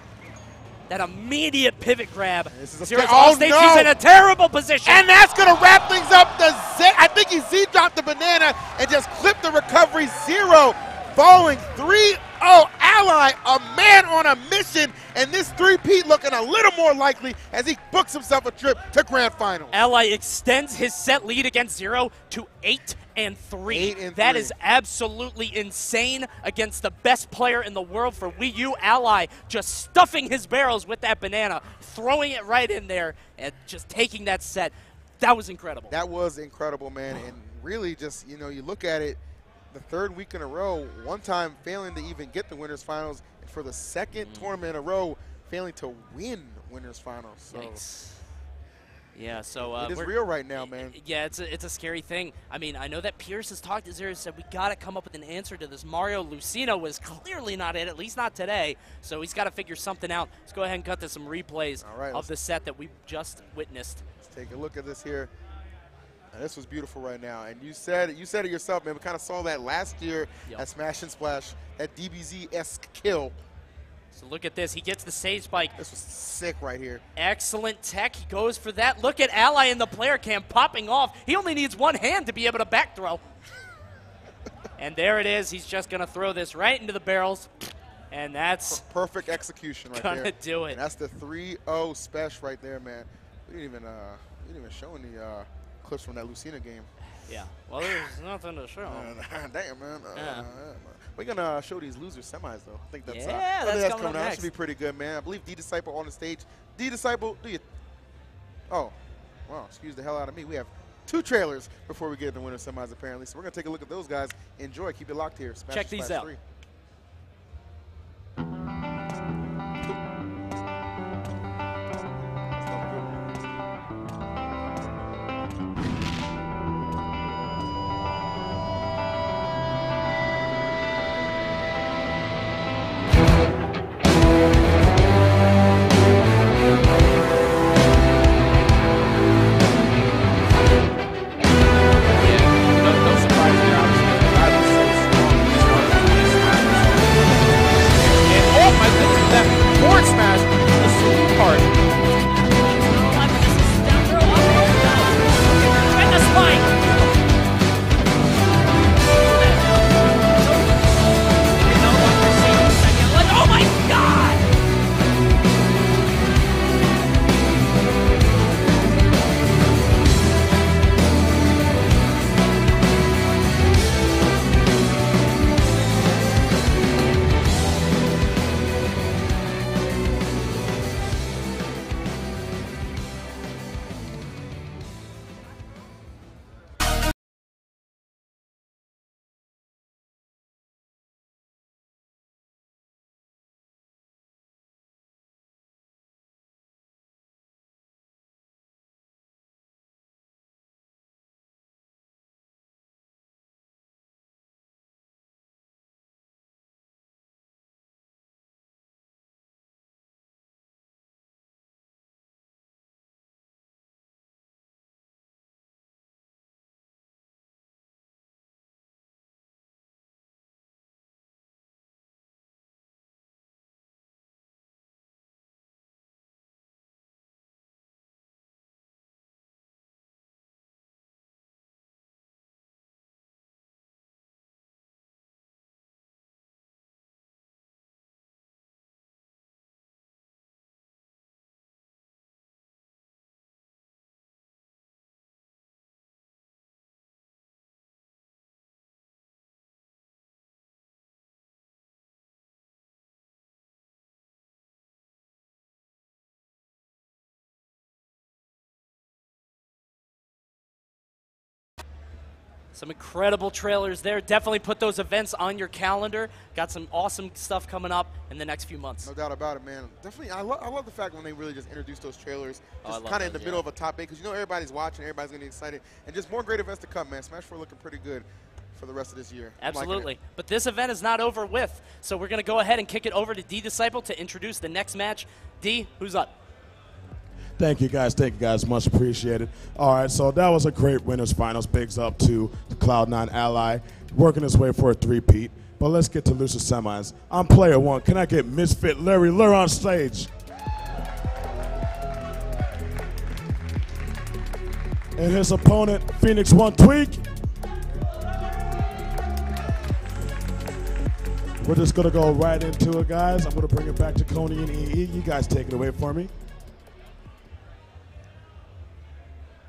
That immediate pivot grab. Zero's on stage, he's in a terrible position. And that's going to wrap things up. I think he Z-dropped the banana and just clipped the recovery. Zero falling 3-0. Ally, a man on a mission, and this three-peat looking a little more likely as he books himself a trip to Grand Final. Ally extends his set lead against Zero to 8-3. 8-3. That is absolutely insane against the best player in the world for Wii U. Ally just stuffing his barrels with that banana, throwing it right in there, and just taking that set. That was incredible. That was incredible, man, and really just, you know, you look at it, the third week in a row, one time failing to even get the winners finals, and for the second tournament in a row, failing to win winners finals. So Yikes. Yeah, so it is real right now, man. Yeah, it's a scary thing. I mean, I know that Pierce has talked to Zero, said we got to come up with an answer to this. Mario Lucino was clearly not it, at least not today. So he's got to figure something out. Let's go ahead and cut to some replays of the set that we just witnessed. Let's take a look at this here. And this was beautiful right now, and you said it yourself, man. We kind of saw that last year at Smash and Splash, that DBZ-esque kill. So look at this. He gets the sage spike. This was sick right here. Excellent tech. He goes for that. Look at Ally in the player cam popping off. He only needs one hand to be able to back throw. And there it is. He's just going to throw this right into the barrels. And that's perfect execution right there. Gonna do it. And that's the 3-0 special right there, man. We didn't even show any clips from that Lucina game. Yeah. Well, there's nothing to show. Damn, man. We're gonna show these loser semis though. I think that's that's coming out. That should be pretty good, man. I believe D-Disciple on the stage. D-Disciple, do you? Oh, wow! Excuse the hell out of me. We have 2 trailers before we get to the winner semis apparently. So we're gonna take a look at those guys. Enjoy. Keep it locked here. Smash Check these out. 3. Some incredible trailers there. Definitely put those events on your calendar. Got some awesome stuff coming up in the next few months. No doubt about it, man. Definitely, I love the fact when they really just introduce those trailers, just I kind of love in the those, middle of a top 8, because you know everybody's watching, everybody's going to be excited, and just more great events to come, man. Smash 4 looking pretty good for the rest of this year. Absolutely. But this event is not over with, so we're going to go ahead and kick it over to D Disciple to introduce the next match. D, who's up? Thank you, guys. Thank you, guys. Much appreciated. All right, so that was a great winners finals. Bigs up to the Cloud9 Ally, working his way for a three-peat. But let's get to loser semis. I'm player 1. Can I get Misfit Larry Lurr on stage? And his opponent, Phoenix 1 Tweek. We're just going to go right into it, guys. I'm going to bring it back to Coney and EE. You guys take it away for me.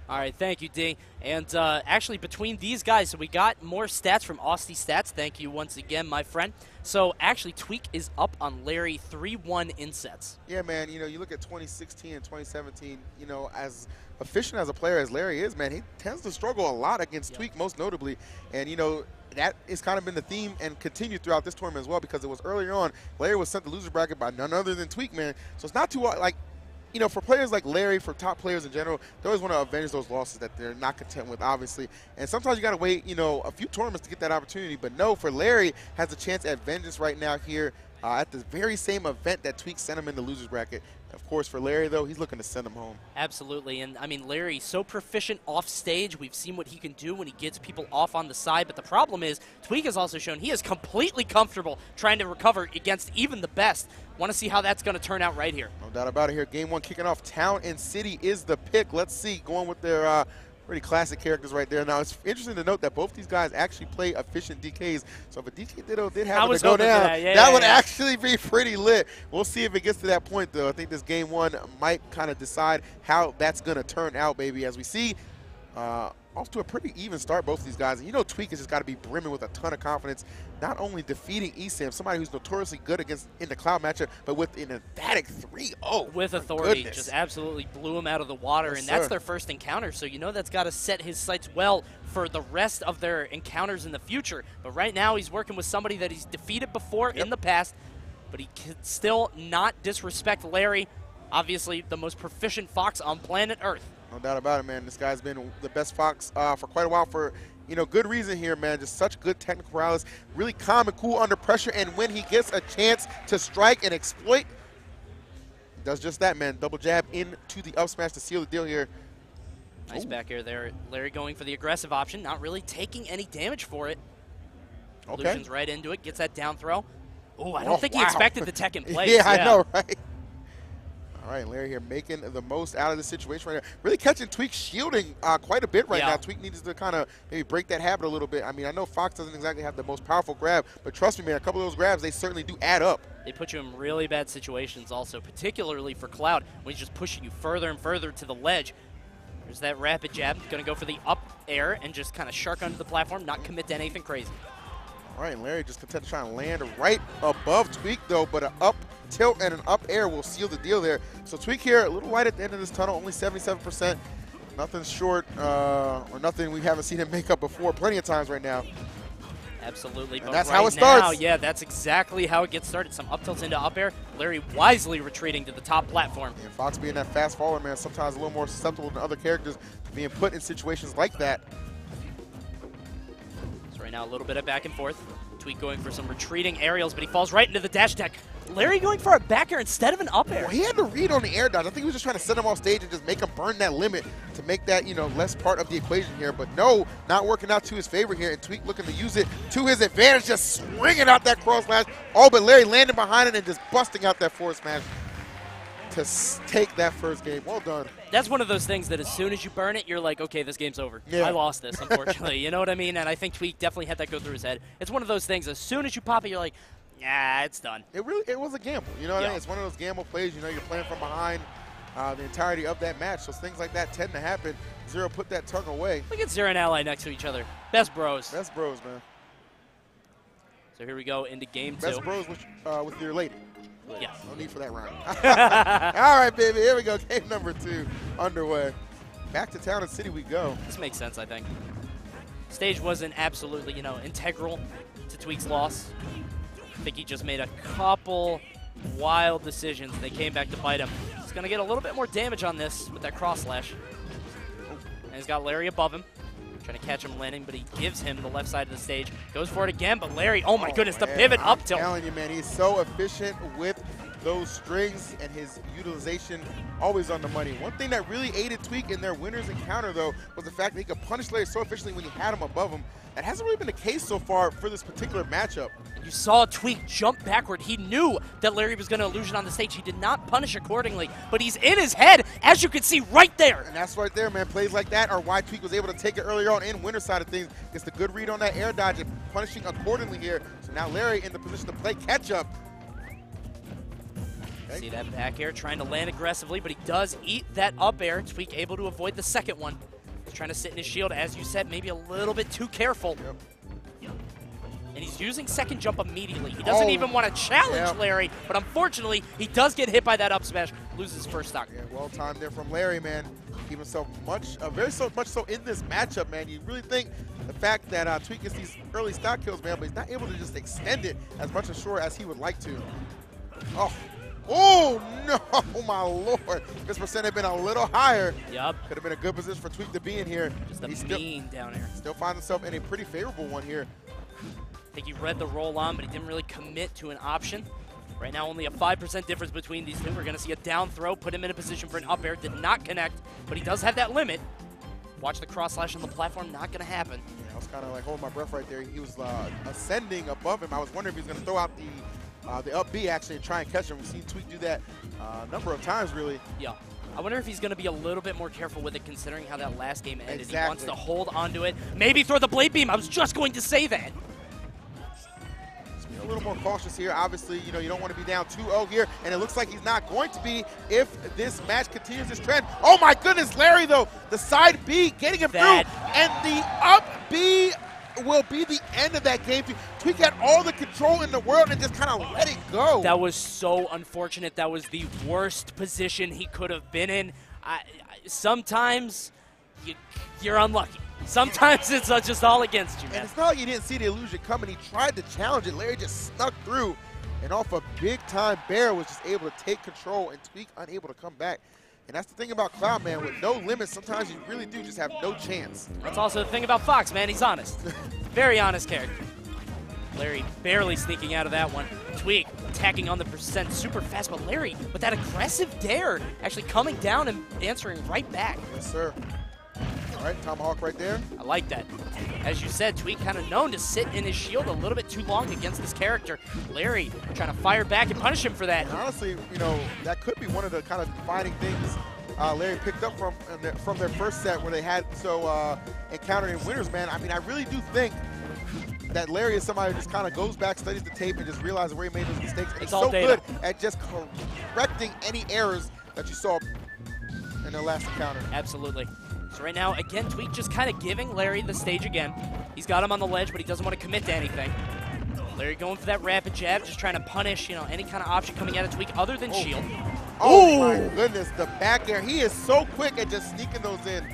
All right, thank you, D. And actually, between these guys, so we got more stats from Austin Stats. Thank you once again, my friend. So actually, Tweek is up on Larry 3-1 in sets. Yeah, man, you know, you look at 2016 and 2017, you know, as efficient as a player as Larry is, man, he tends to struggle a lot against Tweek, most notably. And, you know, that has kind of been the theme and continued throughout this tournament as well, because it was earlier on, Larry was sent to loser bracket by none other than Tweek, man. So it's not too, like, you know, for players like Larry, for top players in general, they always want to avenge those losses that they're not content with, obviously. And sometimes you got to wait, you know, a few tournaments to get that opportunity. But no, for Larry, has a chance at vengeance right now here at the very same event that Tweek sent him in the losers bracket. Of course, for Larry, though, he's looking to send him home. Absolutely. And, I mean, Larry's so proficient off stage. We've seen what he can do when he gets people off on the side. But the problem is, Tweek has also shown he is completely comfortable trying to recover against even the best. Want to see how that's going to turn out right here. No doubt about it here. Game 1 kicking off. Town and City is the pick. Let's see. Going with their pretty classic characters right there. Now, it's interesting to note that both these guys actually play efficient DKs. So if a DK Ditto did happen to go down, that would actually be pretty lit. We'll see if it gets to that point, though. I think this Game 1 might kind of decide how that's going to turn out, baby. As we see, off to a pretty even start, both of these guys. And you know Tweek has just got to be brimming with a ton of confidence, not only defeating ESAM, somebody who's notoriously good against in the Cloud matchup, but with an emphatic 3-0. With authority, just absolutely blew him out of the water, and that's their first encounter, so you know that's got to set his sights well for the rest of their encounters in the future. But right now he's working with somebody that he's defeated before in the past, but he can still not disrespect Larry, obviously the most proficient Fox on planet Earth. No doubt about it, man. This guy's been the best Fox for quite a while for, you know, good reason here, man. Just such good technical prowess, really calm and cool under pressure, and when he gets a chance to strike and exploit, he does just that, man. Double jab into the up smash to seal the deal here. Nice back air there. Larry going for the aggressive option, not really taking any damage for it. Illusions right into it, gets that down throw. Oh, I don't think he expected the tech in place. Yeah, I know, right? All right, Larry here making the most out of the situation right now. Really catching Tweek shielding quite a bit right now. Tweek needs to kind of maybe break that habit a little bit. I mean, I know Fox doesn't exactly have the most powerful grab, but trust me, man, a couple of those grabs, they certainly do add up. They put you in really bad situations also, particularly for Cloud, when he's just pushing you further and further to the ledge. There's that rapid jab. Going to go for the up air and just kind of shark under the platform, not commit to anything crazy. All right, and Larry just content to try and land right above Tweek, though, but an up tilt and an up air will seal the deal there. So Tweek here, a little light at the end of this tunnel, only 77%. Nothing short or nothing we haven't seen him make up before plenty of times right now. Absolutely. And that's how it starts. Yeah, that's exactly how it gets started. Some up tilts into up air. Larry wisely retreating to the top platform. And Fox being that fast forward, man, sometimes a little more susceptible than other characters to being put in situations like that. So right now a little bit of back and forth. Tweek going for some retreating aerials, but he falls right into the dash attack. Larry going for a back air instead of an up air. Well, he had to read on the air dodge. I think he was just trying to set him off stage and just make him burn that limit to make that, you know, less part of the equation here. But no, not working out to his favor here. And Tweek looking to use it to his advantage, just swinging out that cross slash. All but Larry landing behind it and just busting out that forward smash to take that first game. Well done. That's one of those things that as soon as you burn it, you're like, okay, this game's over. I lost this, unfortunately. You know what I mean? And I think Tweek definitely had that go through his head. It's one of those things, as soon as you pop it, you're like, yeah, it's done. It was a gamble. You know what I mean? It's one of those gamble plays. You know, you're playing from behind the entirety of that match. So things like that tend to happen. Zero put that tongue away. Look at Zero and Ally next to each other. Best bros. Best bros, man. So here we go into game 2. Best bros with your lady. Yes. No need for that rhyme. All right, baby. Here we go. Game number 2 underway. Back to Town and City we go. This makes sense, I think. Stage wasn't absolutely, integral to Tweek's loss. I think he just made a couple wild decisions. They came back to bite him. He's going to get a little bit more damage on this with that cross slash. And he's got Larry above him, trying to catch him landing, but he gives him the left side of the stage. Goes for it again, but Larry, oh my goodness, the pivot up tilt. I'm telling you, man, he's so efficient with those strings and his utilization always on the money. One thing that really aided Tweek in their winner's encounter, though, was the fact that he could punish Larry so efficiently when he had him above him. That hasn't really been the case so far for this particular matchup. You saw Tweek jump backward. He knew that Larry was going to illusion on the stage. He did not punish accordingly, but he's in his head, as you can see right there. And that's right there, man. Plays like that are why Tweek was able to take it earlier on in winner's side of things. Gets the good read on that air dodge and punishing accordingly here. So now Larry in the position to play catch up. See that back air trying to land aggressively, but he does eat that up air. Tweek able to avoid the second one. He's trying to sit in his shield, as you said, maybe a little bit too careful. And he's using second jump immediately. He doesn't even want to challenge Larry, but unfortunately, he does get hit by that up smash, loses first stock. Yeah, well timed there from Larry, man. Keep himself much so in this matchup, man. You really think the fact that Tweek gets these early stock kills, man, but he's not able to just extend it as much as short as he would like to. Oh no, my lord. This percent had been a little higher. Yup. Could have been a good position for Tweek to be in here. Just a mean down air. Still finds himself in a pretty favorable one here. I think he read the roll on, but he didn't really commit to an option. Right now, only a 5% difference between these two. We're going to see a down throw, put him in a position for an up air. Did not connect, but he does have that limit. Watch the cross slash on the platform, not going to happen. Yeah, I was kind of like holding my breath right there. He was ascending above him. I was wondering if he was going to throw out the up B actually and try and catch him. We've seen Tweek do that a number of times, really. Yeah. I wonder if he's going to be a little bit more careful with it, considering how that last game ended. Exactly. He wants to hold onto it. Maybe throw the blade beam. I was just going to say that. A little more cautious here. Obviously, you don't want to be down 2-0 here, and it looks like he's not going to be if this match continues this trend. Oh my goodness, Larry, though, the side B getting him through, and the up B will be the end of that game. Tweek had all the control in the world and just kind of let it go. That was so unfortunate. That was the worst position he could have been in. Sometimes you're unlucky. Sometimes it's just all against you, man. And it's not like he didn't see the illusion coming. He tried to challenge it. Larry just snuck through, and off a big-time bear was just able to take control, and Tweek unable to come back. And that's the thing about Cloud, man. With no limits, sometimes you really do just have no chance. That's also the thing about Fox, man. He's honest. Very honest character. Larry barely sneaking out of that one. Tweek attacking on the percent super fast, but Larry with that aggressive dare actually coming down and answering right back. Yes, sir. All right, tomahawk right there. I like that. As you said, Tweek kind of known to sit in his shield a little bit too long against this character. Larry trying to fire back and punish him for that. And honestly, that could be one of the kind of defining things Larry picked up from their first set where they had encountered in winners, man. I mean, I really do think that Larry is somebody who just kind of goes back, studies the tape, and just realizes where he made those mistakes. And he's so good at just correcting any errors that you saw in their last encounter. Absolutely. So right now, again, Tweek just kind of giving Larry the stage again. He's got him on the ledge, but he doesn't want to commit to anything. Larry going for that rapid jab, just trying to punish, any kind of option coming out of Tweek other than shield. Oh my goodness, the back air. He is so quick at just sneaking those in.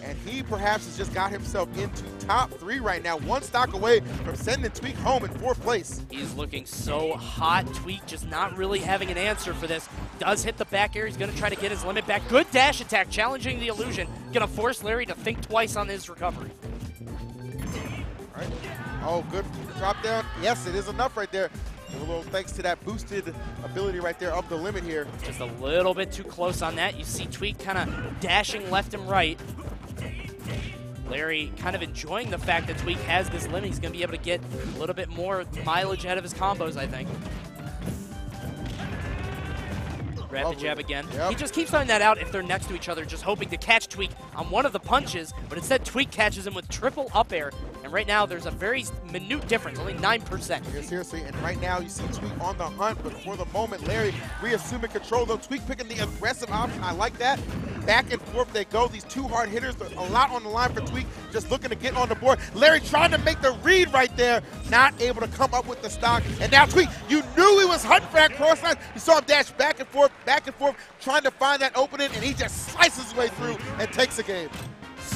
And he perhaps has just got himself into top 3 right now, one stock away from sending Tweek home in 4th place. He's looking so hot. Tweek just not really having an answer for this. Does hit the back air. He's going to try to get his limit back. Good dash attack, challenging the illusion. Going to force Larry to think twice on his recovery. All right. Oh, good drop down. Yes, it is enough right there. A little thanks to that boosted ability right there up the limit here. Just a little bit too close on that. You see Tweek kind of dashing left and right. Larry kind of enjoying the fact that Tweek has this limit. He's going to be able to get a little bit more mileage out of his combos, I think. Rapid jab again. He just keeps throwing that out if they're next to each other, just hoping to catch Tweek on one of the punches, but instead Tweek catches him with triple up air. And right now, there's a very minute difference, only 9%. Yeah, seriously, and right now you see Tweek on the hunt, but for the moment, Larry reassuming control, though. Tweek picking the aggressive option. I like that. Back and forth they go. These two hard hitters, a lot on the line for Tweek, just looking to get on the board. Larry trying to make the read right there, not able to come up with the stock. And now Tweek, you knew he was hunting for that cross line. You saw him dash back and forth, trying to find that opening, and he just slices his way through and takes the game.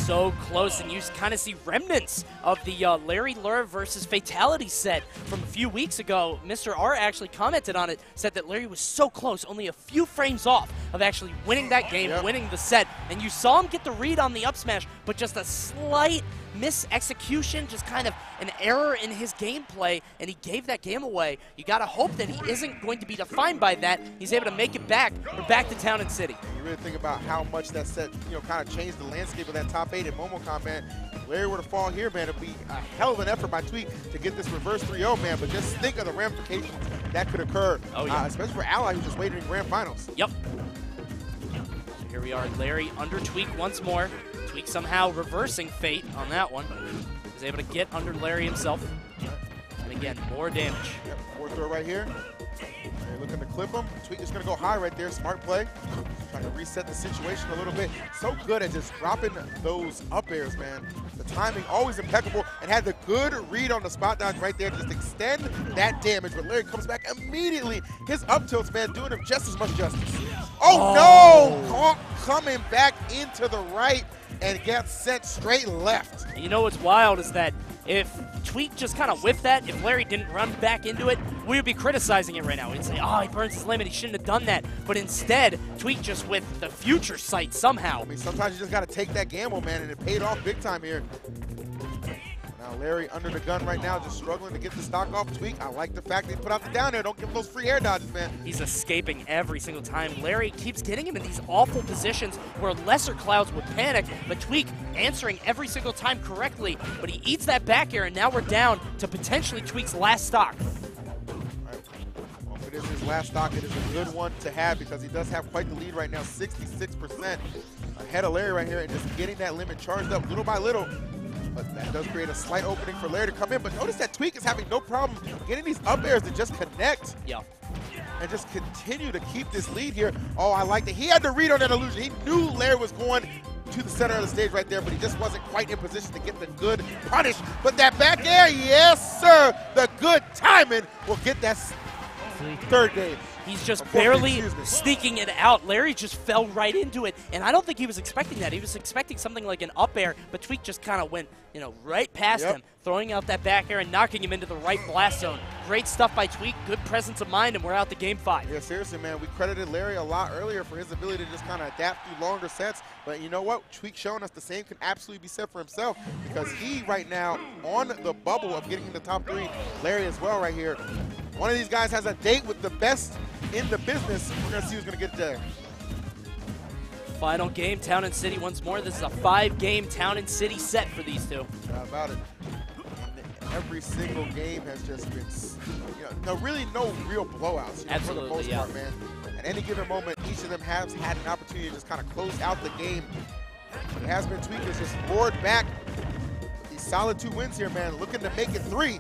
so close, and you kind of see remnants of the Larry Lurr versus Fatality set from a few weeks ago. Mr. R actually commented on it, said that Larry was so close, only a few frames off of actually winning that game, winning the set. And you saw him get the read on the up smash, but just a slight mis-execution, just kind of an error in his gameplay, and he gave that game away. You got to hope that he isn't going to be defined by that. He's able to make it back. We're back to Town and City. You really think about how much that set, kind of changed the landscape of that top 8 in Momocon, man. If Larry were to fall here, man, it'd be a hell of an effort by Tweek to get this reverse 3-0, man. But just think of the ramifications that could occur, especially for Ally, who's just waiting in grand finals. Yep. Here we are, Larry under Tweek once more. Tweek somehow reversing fate on that one. Was able to get under Larry himself. And again, more damage. Yep, forward throw right here. They're looking to clip him. Tweek is going to go high right there. Smart play. Trying to reset the situation a little bit. So good at just dropping those up airs, man. The timing always impeccable, and had the good read on the spot dodge right there. Just extend that damage. But Larry comes back immediately. His up tilts, man, doing him just as much justice. Oh, no! Caught coming back into the right and gets sent straight left. You know what's wild is that if Tweek just kind of whiffed that, if Larry didn't run back into it, we would be criticizing it right now. We'd say, oh, he burns his limit, he shouldn't have done that. But instead, Tweek just with the future sight somehow. I mean, sometimes you just got to take that gamble, man, and it paid off big time here. Now Larry under the gun right now, just struggling to get the stock off Tweek. I like the fact they put out the down there. Don't give him those free air dodges, man. He's escaping every single time. Larry keeps getting him in these awful positions where lesser clouds would panic, but Tweek answering every single time correctly. But he eats that back air, and now we're down to potentially Tweek's last stock. Well, if it is his last stock, it is a good one to have because he does have quite the lead right now, 66% ahead of Larry right here, and just getting that limit charged up little by little. But that does create a slight opening for Larry to come in. But notice that Tweek is having no problem getting these up airs to just connect. Yeah. And just continue to keep this lead here. Oh, I like that. He had the read on that illusion. He knew Larry was going to the center of the stage right there, but he just wasn't quite in position to get the good punish. But that back air, yes, sir. The good timing will get that third game. He's just barely sneaking it out. Larry just fell right into it, and I don't think he was expecting that. He was expecting something like an up air, but Tweek just kind of went, right past him, throwing out that back air and knocking him into the right blast zone. Great stuff by Tweek, good presence of mind, and we're out to game 5. Yeah, seriously, man. We credited Larry a lot earlier for his ability to just kind of adapt through longer sets, but you know what? Tweek showing us the same can absolutely be said for himself because he right now on the bubble of getting in the top 3. Larry as well right here. One of these guys has a date with the best in the business. We're going to see who's going to get there. Final game, Town and City once more. This is a 5-game Town and City set for these two. How about it? And every single game has just been, really no real blowouts. Absolutely, for the most part, man. At any given moment, each of them has had an opportunity to just kind of close out the game. But it has been Tweek has just roared back with these solid 2 wins here, man. Looking to make it 3.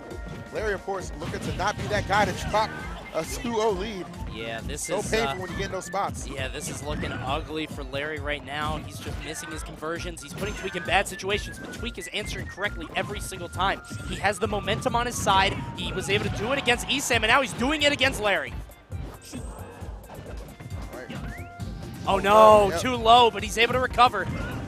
Larry, of course, looking to not be that guy to drop a 2-0 lead. Yeah, this so is painful when you get in those spots. Yeah, this is looking ugly for Larry right now. He's just missing his conversions. He's putting Tweek in bad situations, but Tweek is answering correctly every single time. He has the momentum on his side. He was able to do it against Esam, and now he's doing it against Larry. Right. Oh no, too low, but he's able to recover.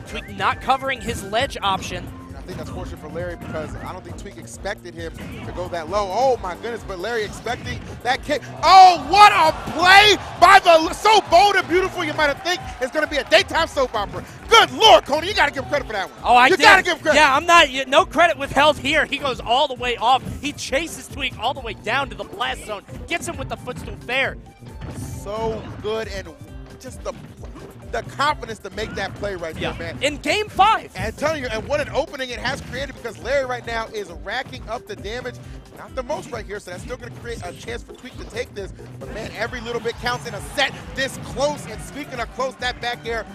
Tweek not covering his ledge option. I think that's fortunate for Larry because I don't think Tweek expected him to go that low. Oh my goodness, but Larry expecting that kick. Oh, what a play by the, so bold and beautiful you might have think it's going to be a daytime soap opera. Good Lord, Coney, you got to give him credit for that one. Oh, I did. You got to give him credit. Yeah, I'm not, no credit withheld here. He goes all the way off. He chases Tweek all the way down to the blast zone, gets him with the footstool fair. So good, and just the confidence to make that play right there, man. In game 5. And I'm telling you, and what an opening it has created because Larry right now is racking up the damage. Not the most right here, so that's still going to create a chance for Tweek to take this. But, man, every little bit counts in a set this close. And speaking of close, that back air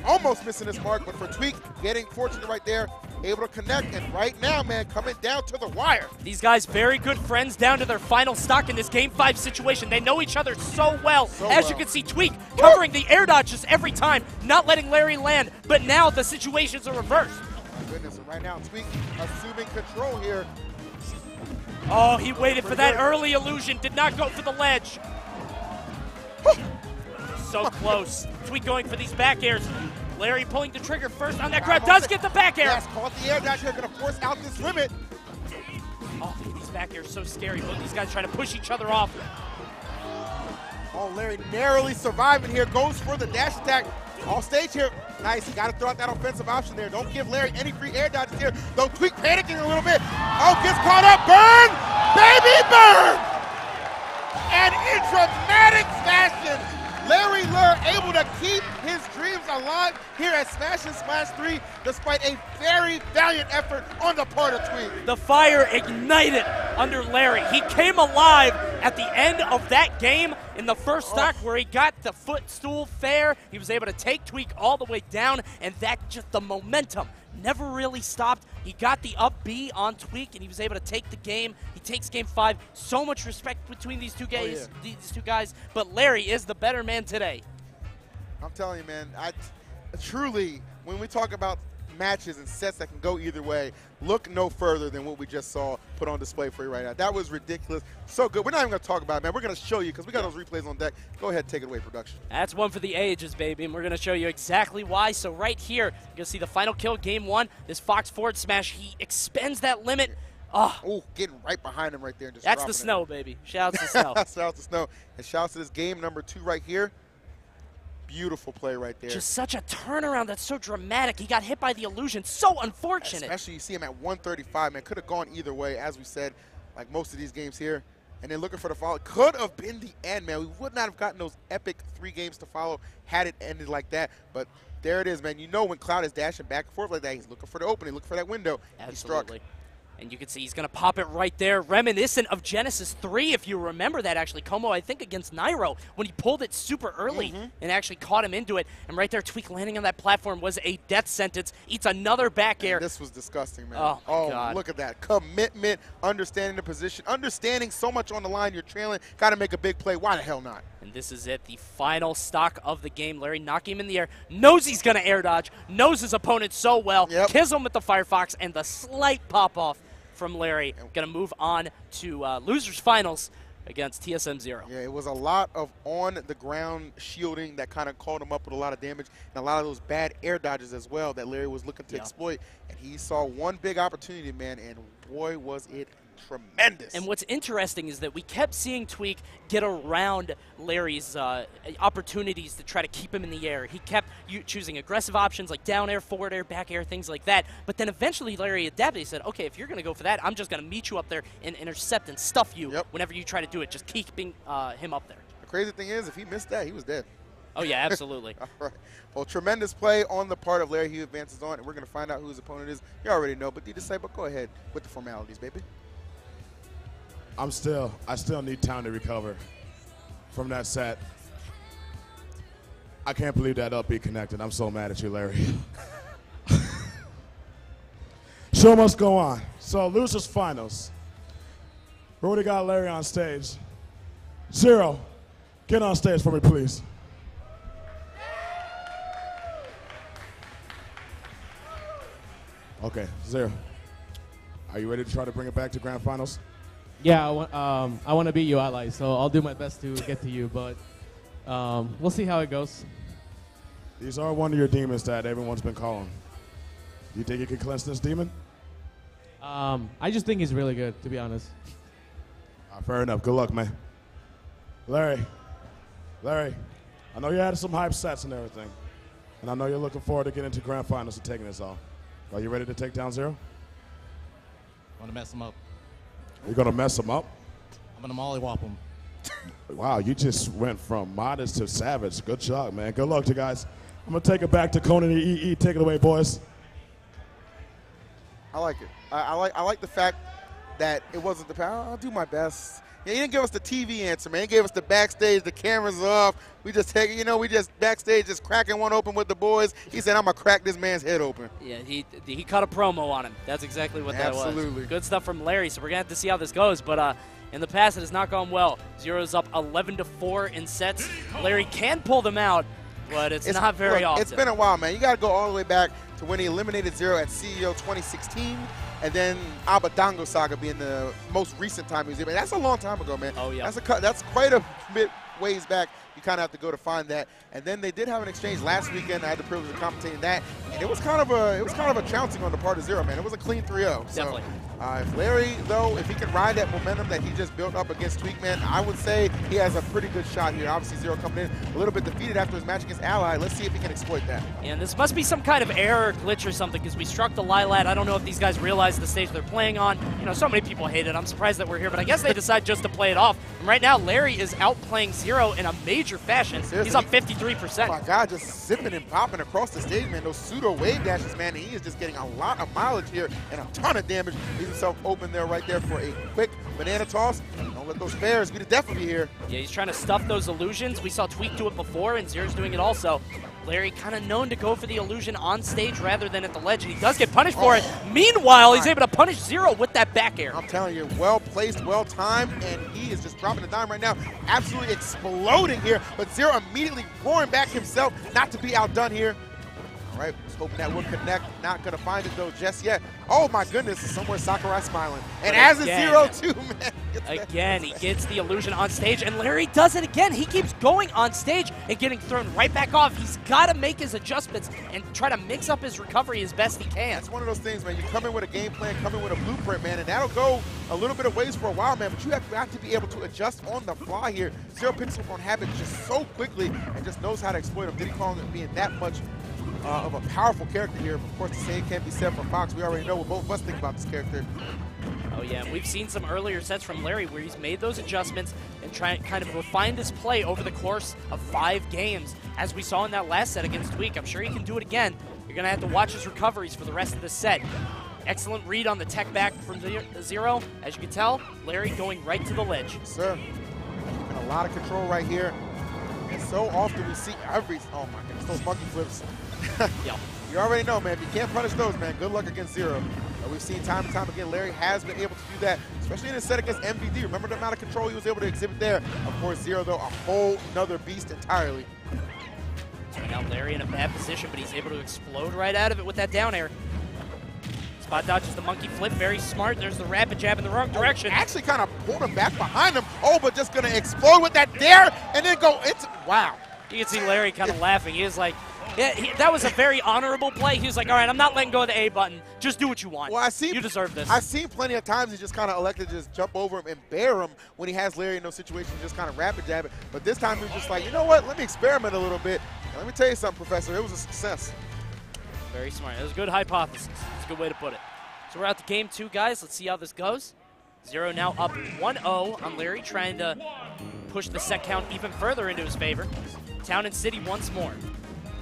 almost missing his mark. But for Tweek, getting fortunate right there, able to connect. And right now, man, coming down to the wire. These guys very good friends down to their final stock in this Game 5 situation. They know each other so well. As you can see, Tweek covering the air dodges every time, not letting Larry land. But now the situations are reversed. Oh, my goodness. And right now, Tweek assuming control here. Oh, he waited for that early illusion. Did not go for the ledge. So close. Tweek going for these back airs. Larry pulling the trigger first on that grab, does get the back air. Yes, caught the air dash here, gonna force out this limit. Oh, these back airs so scary. Both these guys trying to push each other off. Oh, Larry narrowly surviving here, goes for the dash attack. Off stage here. Nice, you gotta throw out that offensive option there. Don't give Larry any free air dodges here. Though Tweek panicking a little bit. Oh, gets caught up, burn! Baby burn! And in dramatic fashion, Larry Lurr able to keep his dreams alive here at Smash and Splash 3 despite a very valiant effort on the part of Tweek. The fire ignited under Larry. He came alive at the end of that game in the first stock where he got the footstool fair. He was able to take Tweek all the way down, and that just the momentum never really stopped. He got the up B on Tweek, and he was able to take the game. He takes game 5. So much respect between these two guys. These two guys, but Larry is the better man today. I'm telling you, man, truly, when we talk about matches and sets that can go either way, look no further than what we just saw put on display for you right now. That was ridiculous. So good. We're not even going to talk about it, man. We're going to show you because we got those replays on deck. Go ahead, take it away, production. That's one for the ages, baby, and we're going to show you exactly why. So right here, you're going to see the final kill, game 1. This Fox forward smash, he expends that limit. Oh, getting right behind him right there. And just that's the snow, baby. Shouts to snow. Shouts to snow. And shouts to this game number 2 right here. Beautiful play right there. Just such a turnaround that's so dramatic. He got hit by the illusion. So unfortunate. Especially you see him at 135, man. Could have gone either way, as we said, like most of these games here. And then looking for the follow. Could have been the end, man. We would not have gotten those epic 3 games to follow had it ended like that. But there it is, man. You know when Cloud is dashing back and forth like that, he's looking for the opening, looking for that window. Absolutely. He struck. And you can see he's going to pop it right there. Reminiscent of Genesis 3, if you remember that, actually. Como, I think, against Nairo, when he pulled it super early and actually caught him into it. And right there, Tweek landing on that platform was a death sentence. Eats another back air. This was disgusting, man. Oh, my God. Look at that. Commitment, understanding the position, understanding so much on the line. You're trailing. Got to make a big play. Why the hell not? And this is it, the final stock of the game. Larry knocking him in the air. Knows he's going to air dodge. Knows his opponent so well. Kills him with the Firefox and the slight pop-off from Larry. Going to move on to losers finals against TSM 0. Yeah, it was a lot of on-the-ground shielding that kind of caught him up with a lot of damage and a lot of those bad air dodges as well that Larry was looking to exploit. And he saw one big opportunity, man, and boy, was it tremendous. And what's interesting is that we kept seeing Tweek get around Larry's opportunities to try to keep him in the air. He kept choosing aggressive options like down air, forward air, back air, things like that. But then eventually Larry adapted. He said, okay, if you're going to go for that, I'm just going to meet you up there and intercept and stuff you whenever you try to do it. Just keeping him up there. The crazy thing is, if he missed that, he was dead. Oh, yeah, absolutely. All right. Well, tremendous play on the part of Larry. He advances on, and we're going to find out who his opponent is. You already know, but the Disciple, go ahead with the formalities, baby. I still need time to recover from that set. I can't believe that up B connected. I'm so mad at you, Larry. Show must go on. So losers finals. We already got Larry on stage. 0, get on stage for me, please. Okay, 0. Are you ready to try to bring it back to grand finals? Yeah, I want to beat you, Ally, so I'll do my best to get to you, but we'll see how it goes. These are one of your demons that everyone's been calling. Do you think you can cleanse this demon? I just think he's really good, to be honest. Fair enough. Good luck, man. Larry, I know you had some hype sets and everything, and I know you're looking forward to getting to grand finals and taking this off. Are you ready to take down 0? Want to mess him up. You're going to mess him up? I'm going to mollywop him. Wow, you just went from modest to savage. Good job, man. Good luck to you guys. I'm going to take it back to Conan the EE. Take it away, boys. I like it. I like the fact that it wasn't the power. I'll do my best. Yeah, he didn't give us the TV answer, man. He gave us the backstage, the cameras off. We just take it, we just backstage just cracking one open with the boys. He said, I'm going to crack this man's head open. Yeah, he cut a promo on him. That's exactly what that was. Absolutely. Good stuff from Larry, so we're going to have to see how this goes. But in the past, it has not gone well. 0's up 11-4 in sets. Larry can pull them out, but it's not very often. It's been a while, man. You got to go all the way back to when he eliminated 0 at CEO 2016. And then Abadango Saga being the most recent time he was here. Man, that's a long time ago, man. Oh, yeah. That's quite a bit ways back, you kind of have to go to find that. And then they did have an exchange last weekend. I had the privilege of commentating that, and it was kind of a trouncing on the part of Zero, man. It was a clean 3-0. Definitely. So, if Larry, though, if he can ride that momentum that he just built up against Tweek, man, I would say he has a pretty good shot here. Obviously, Zero coming in a little bit defeated after his match against Ally. Let's see if he can exploit that. And this must be some kind of error, glitch or something, because we struck the Lilat. I don't know if these guys realize the stage they're playing on. You know, so many people hate it. I'm surprised that we're here, but I guess they decide just to play it off. And right now, Larry is outplaying Zero in a major fashion. Seriously, he's up 53%. Oh my God, just zipping and popping across the stage, man. Those pseudo wave dashes, man. He is just getting a lot of mileage here and a ton of damage. Leaves himself open there right there for a quick banana toss. Don't let those fares be the death of you here. Yeah, he's trying to stuff those illusions. We saw Tweek do it before, and Zero's doing it also. Larry kind of known to go for the illusion on stage rather than at the ledge, and he does get punished for it. Meanwhile, he's able to punish Zero with that back air. I'm telling you, well placed, well timed, and he is just dropping the dime right now. Absolutely exploding here, but Zero immediately roaring back himself, not to be outdone here. All right, was hoping that would connect. Not going to find it, though, just yet. Oh, my goodness, somewhere Sakurai smiling. And as is Zero, too, man. Again, he gets the illusion on stage, and Larry does it again. He keeps going on stage and getting thrown right back off. He's got to make his adjustments and try to mix up his recovery as best he can. It's one of those things, man. You come in with a game plan, come in with a blueprint, man, and that'll go a little bit of ways for a while, man, but you have got to be able to adjust on the fly here. Zero picks up on habits just so quickly and just knows how to exploit them. Diddy Kong being that much of a powerful character here. Of course, the same can't be said for Fox. We already know what both of us think about this character. Oh yeah, and we've seen some earlier sets from Larry where he's made those adjustments and kind of refined his play over the course of 5 games. As we saw in that last set against Tweek, I'm sure he can do it again. You're going to have to watch his recoveries for the rest of the set. Excellent read on the tech back from Zero. As you can tell, Larry going right to the ledge. Sir, keeping a lot of control right here. And so often we see oh my goodness, those monkey flips. Yeah. You already know, man, if you can't punish those, man, good luck against Zero. We've seen time and time again, Larry has been able to do that, especially in his set against MVD. Remember the amount of control he was able to exhibit there? Of course, Zero, though, a whole nother beast entirely. So now Larry in a bad position, but he's able to explode right out of it with that down air. Spot dodges the monkey flip, very smart. There's the rapid jab in the wrong direction. Actually kind of pulled him back behind him. Oh, but just going to explode with that dare and then go into, wow. You can see Larry kind of laughing. He was like, yeah, that was a very honorable play. He was like, all right, I'm not letting go of the A button. Just do what you want. Well, you deserve this. I've seen plenty of times he just kind of elected to just jump over him and bear him when he has Larry in those situations, just kind of rapid jab it. But this time he was just like, you know what, let me experiment a little bit. And let me tell you something, Professor, it was a success. Very smart. It was a good hypothesis. It's a good way to put it. So we're out to game 2, guys. Let's see how this goes. Zero now up 1-0 on Larry, trying to push the set count even further into his favor. Town and City once more.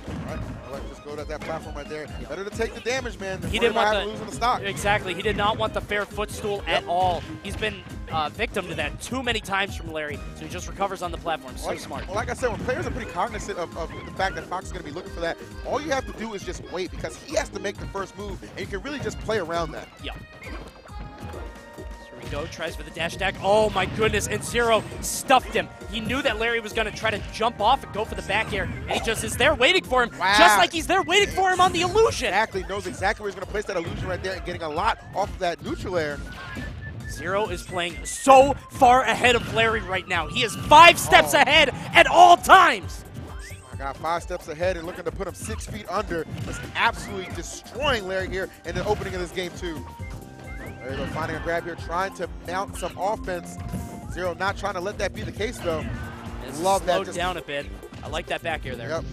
All right, just go to that platform right there. Yeah. Better to take the damage, man. He didn't want losing the stock. Exactly. He did not want the fair footstool at all. He's been victim to that too many times from Larry, so he just recovers on the platform. So smart. Well, like I said, when players are pretty cognizant of the fact that Fox is going to be looking for that, all you have to do is just wait, because he has to make the first move, and you can really just play around that. Yeah. Go, tries for the dash attack. Oh my goodness, and Zero stuffed him. He knew that Larry was going to try to jump off and go for the back air, and he just is there waiting for him, just like he's there waiting for him on the illusion. Exactly, knows exactly where he's going to place that illusion right there and getting a lot off of that neutral air. Zero is playing so far ahead of Larry right now. He is 5 steps ahead at all times. I got 5 steps ahead and looking to put him 6 feet under. Just absolutely destroying Larry here in the opening of this game, too. There you go, finding a grab here, trying to mount some offense. Zero not trying to let that be the case, though. Love that. Slowed down a bit. I like that back air there. Yep.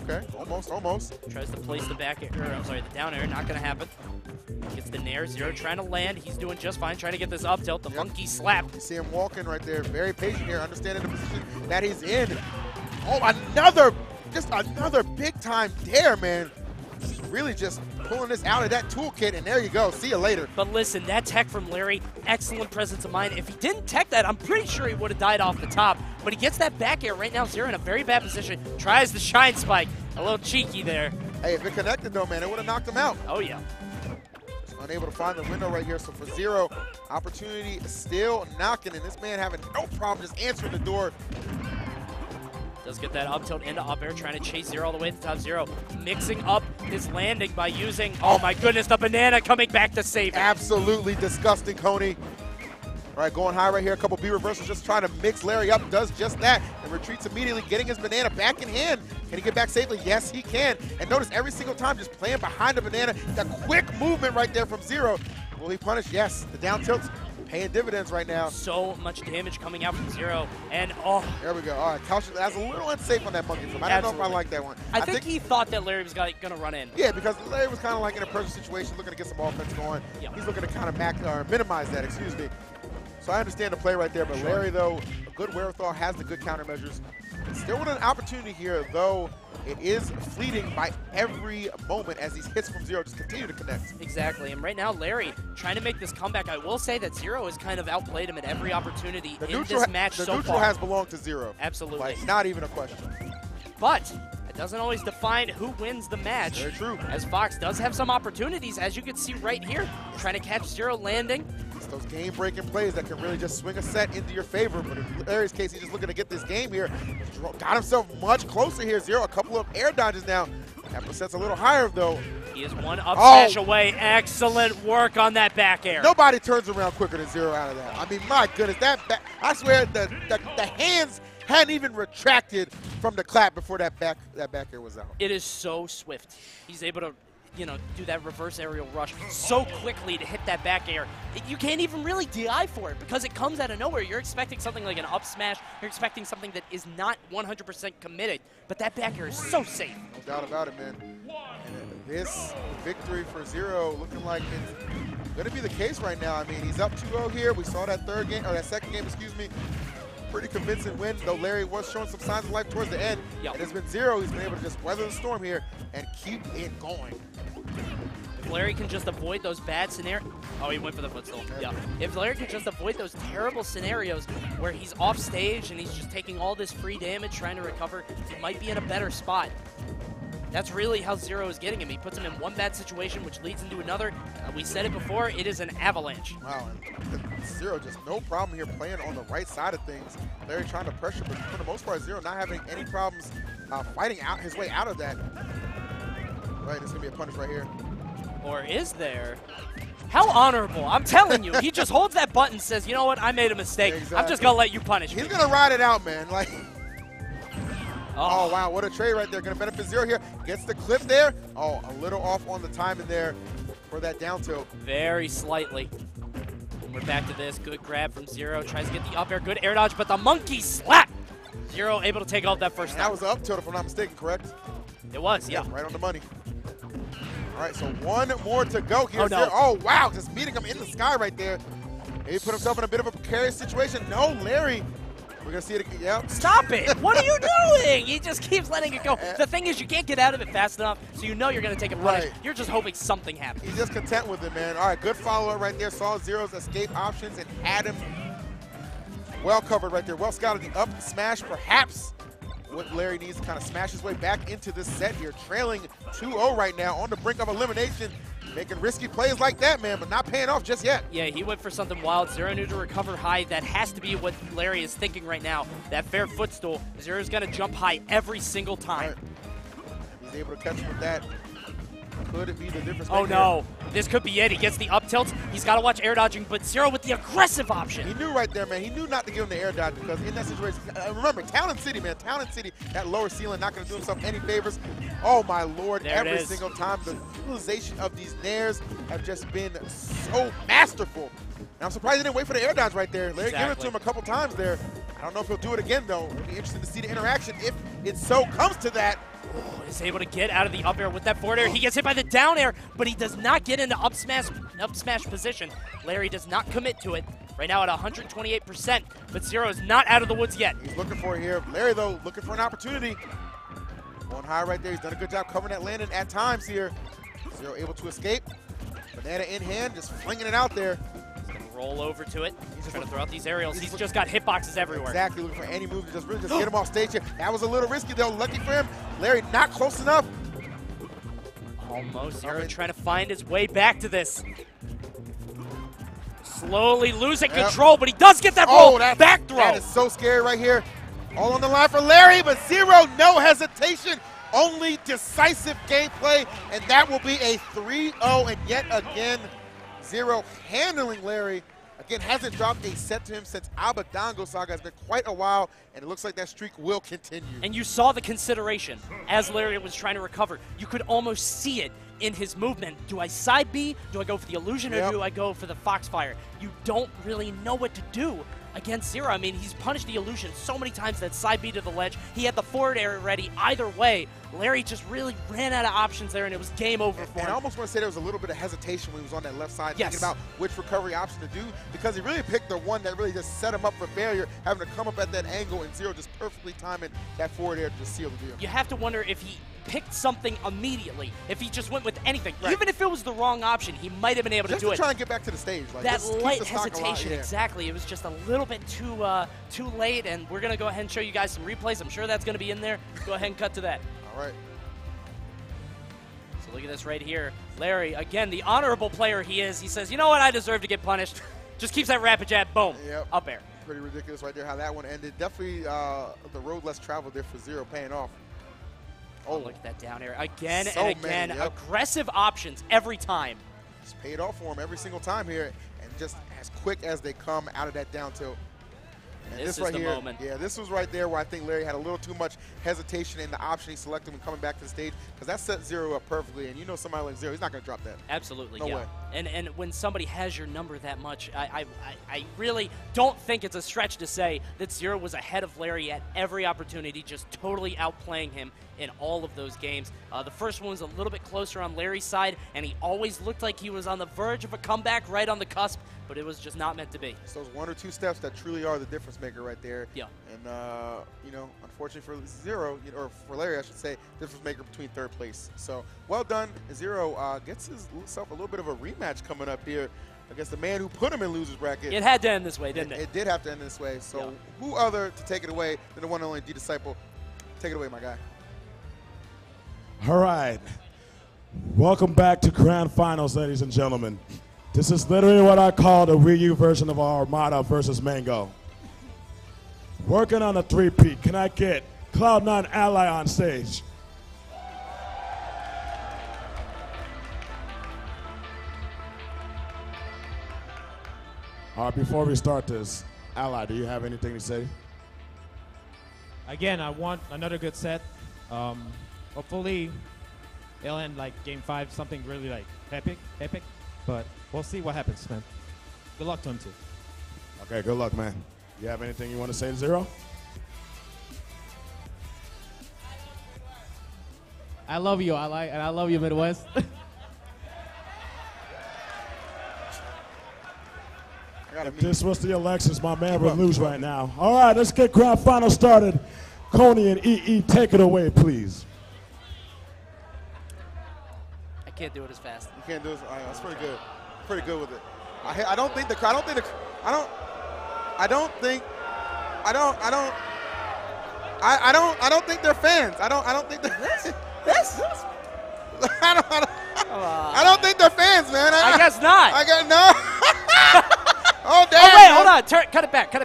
Okay, almost. Tries to place the back air, the down air, not going to happen. Gets the nair, Zero trying to land. He's doing just fine, trying to get this up tilt. The monkey slap. You see him walking right there, very patient here, understanding the position that he's in. Oh, another big time dare, man. Really just pulling this out of that toolkit, and there you go. See you later. But listen, that tech from Larry, excellent presence of mind. If he didn't tech that, I'm pretty sure he would have died off the top. But he gets that back air right now. Zero in a very bad position. Tries the shine spike. A little cheeky there. Hey, if it connected though, man, it would have knocked him out. Oh, yeah. Just unable to find the window right here. So for Zero, opportunity still knocking, and this man having no problem just answering the door. Does get that up tilt into up air, trying to chase Zero all the way to top. Zero mixing up his landing by using, oh my goodness, the banana coming back to save it. Absolutely disgusting, Coney. All right, going high right here. A couple B reversals, just trying to mix Larry up. Does just that and retreats immediately, getting his banana back in hand. Can he get back safely? Yes, he can. And notice every single time just playing behind the banana. That quick movement right there from Zero. Will he punish? Yes. The down tilt's paying dividends right now. So much damage coming out from Zero. And, oh. There we go. All right, Kalahari, that's a little unsafe on that monkey flip. I don't know if I like that one. I think he thought that Larry was going to run in. Yeah, because Larry was kind of like in a pressure situation, looking to get some offense going. Yep. He's looking to kind of minimize that, excuse me. So I understand the play right there, but Larry, though, a good wherewithal, has the good countermeasures. Still with an opportunity here, though it is fleeting by every moment as these hits from Zero just continue to connect. Exactly, and right now Larry trying to make this comeback. I will say that Zero has kind of outplayed him at every opportunity in this match so far. The neutral has belonged to Zero. Absolutely. Like, not even a question. But it doesn't always define who wins the match. Very true. As Fox does have some opportunities, as you can see right here, trying to catch Zero landing. It's those game-breaking plays that can really just swing a set into your favor. But in Larry's case, he's just looking to get this game here. Got himself much closer here. Zero, a couple of air dodges now. That set's a little higher, though. He is one up smash away. Excellent work on that back air. Nobody turns around quicker than Zero out of that. I mean, my goodness, I swear the hands hadn't even retracted from the clap before that back air was out. It is so swift. He's able to, do that reverse aerial rush so quickly to hit that back air. You can't even really DI for it because it comes out of nowhere. You're expecting something like an up smash. You're expecting something that is not 100% committed, but that back air is so safe. No doubt about it, man. And this victory for Zero looking like it's going to be the case right now. I mean, he's up 2-0 here. We saw that second game, excuse me. Pretty convincing win, though Larry was showing some signs of life towards the end. Yep. It has been Zero. He's been able to just weather the storm here and keep it going. If Larry can just avoid those bad scenarios. Oh, he went for the footstool. Yeah. If Larry can just avoid those terrible scenarios where he's off stage and he's just taking all this free damage trying to recover, he might be in a better spot. That's really how Zero is getting him. He puts him in one bad situation, which leads into another. We said it before, it is an avalanche. Wow, and Zero just no problem here playing on the right side of things. Larry trying to pressure, but for the most part, Zero not having any problems fighting out his way out of that. Right, it's going to be a punish right here. Or is there? How honorable. I'm telling you, he just holds that button and says, you know what, I made a mistake. Exactly. I'm just going to let you punish me. He's going to ride it out, man. Like. Oh, wow, what a trade right there. Going to benefit Zero here. Gets the clip there. Oh, a little off on the timing there for that down tilt. Very slightly. And we're back to this. Good grab from Zero. Tries to get the up air. Good air dodge, but the monkey slap. Zero able to take off that first That was an up tilt, if I'm not mistaken, correct? It was, yeah. Right on the money. All right, so one more to go here. Oh, no. Oh, wow, just meeting him in the sky right there. He put himself in a bit of a precarious situation. No, Larry. We're going to see it again. Yep. Stop it. What are you doing? He just keeps letting it go. The thing is, you can't get out of it fast enough, so you know you're going to take a punish. Right. You're just hoping something happens. He's just content with it, man. All right, good follow-up right there. Saw Zero's escape options and had him well covered right there. Well scouted the up smash, perhaps what Larry needs to kind of smash his way back into this set here. Trailing 2-0 right now, on the brink of elimination. Making risky plays like that, man, but not paying off just yet. Yeah, he went for something wild. Zero knew to recover high. That has to be what Larry is thinking right now. That fair footstool. Zero's going to jump high every single time. Right. He's able to catch him with that. Could it be the difference? Oh, no. This could be it. He gets the up tilt. He's got to watch air dodging, but Zero with the aggressive option. He knew right there, man. He knew not to give him the air dodge because in that situation, remember, Talon City, man. Talon City, that lower ceiling, not going to do himself any favors. Oh, my Lord. There every single time, the utilization of these nairs have just been so masterful. And I'm surprised he didn't wait for the air dodge right there. Larry gave it to him a couple times there. I don't know if he'll do it again, though. It'll be interesting to see the interaction if it so comes to that. Oh, he's able to get out of the up air with that forward air. He gets hit by the down air, but he does not get into up smash position. Larry does not commit to it. Right now at 128%, but Zero is not out of the woods yet. He's looking for it here. Larry, though, looking for an opportunity. Going high right there. He's done a good job covering that landing at times here. Zero able to escape. Banana in hand, just flinging it out there. Roll over to it. He's trying to throw out these aerials. He's just got hitboxes everywhere. Exactly, looking for any move to just really just get him off stage here. That was a little risky, though. Lucky for him. Larry not close enough. Almost. Zero trying to find his way back to this. Slowly losing control, but he does get that roll back throw. That is so scary right here. All on the line for Larry, but Zero, no hesitation. Only decisive gameplay, and that will be a 3-0, and yet again, Zero handling Larry again, hasn't dropped a set to him since Abadango Saga. It's been quite a while, and it looks like that streak will continue. And you saw the consideration as Lariat was trying to recover. You could almost see it in his movement. Do I side B? Do I go for the illusion, or do I go for the Foxfire? You don't really know what to do against Zero. I mean, he's punished the illusion so many times that side B to the ledge. He had the forward air ready. Either way, Larry just really ran out of options there, and it was game over for him. And I almost want to say there was a little bit of hesitation when he was on that left side, thinking about which recovery option to do, because he really picked the one that really just set him up for failure, having to come up at that angle, and Zero just perfectly timing that forward air to just seal the deal. You have to wonder if he picked something immediately, if he just went with anything. Even if it was the wrong option, he might have been able to do it. Just to try and get back to the stage. Like, that light hesitation, exactly. It was just a little bit too late, and we're going to go ahead and show you guys some replays. I'm sure that's going to be in there. Go ahead and cut to that. All right. So look at this right here. Larry, again, the honorable player he is. He says, you know what, I deserve to get punished. Just keeps that rapid jab, boom, up air. Pretty ridiculous right there how that one ended. Definitely the road less traveled there for Zero paying off. Oh, look at that down air. Again and again. Aggressive options every time. It's paid off for him every single time here, and just as quick as they come out of that down tilt. And this is right the here, moment. Yeah, this was right there where I think Larry had a little too much hesitation in the option he selected when coming back to the stage, because that set Zero up perfectly, and you know somebody like Zero, he's not going to drop that. Absolutely, no way. And when somebody has your number that much, I really don't think it's a stretch to say that Zero was ahead of Larry at every opportunity, just totally outplaying him in all of those games. The first one was a little bit closer on Larry's side, and he always looked like he was on the verge of a comeback, right on the cusp, but it was just not meant to be. It's those one or two steps that truly are the difference maker right there. Yeah. And, you know, unfortunately for Zero, or for Larry, I should say, difference maker between third place. So, well done. Zero gets himself a little bit of a rematch coming up here against the man who put him in loser's bracket. It had to end this way, didn't it? It did have to end this way. So, who other to take it away than the one and only D-Disciple? Take it away, my guy. All right. Welcome back to Grand Finals, ladies and gentlemen. This is literally what I call the Wii U version of our Armada versus Mango. Working on a three-peat. Can I get Cloud9 Ally on stage? All right, before we start this, Ally, do you have anything to say? Again, I want another good set. Hopefully, it'll end like Game 5, something really like epic. But we'll see what happens, man. Good luck to him too. Okay, good luck, man. You have anything you want to say to Zero? I love you, Ally, and I love you, Midwest. If this was the elections, my man would lose right now. All right, let's get Grand Final started. Coney and EE, take it away, please. I can't do it as fast. You can't do it. That's pretty good. Pretty good with it. I don't think the crowd. I don't think they're fans. I don't think they're this. I don't think they're fans, man. I guess not. I guess no. Oh, damn. Oh, wait, hold on. Cut it back. I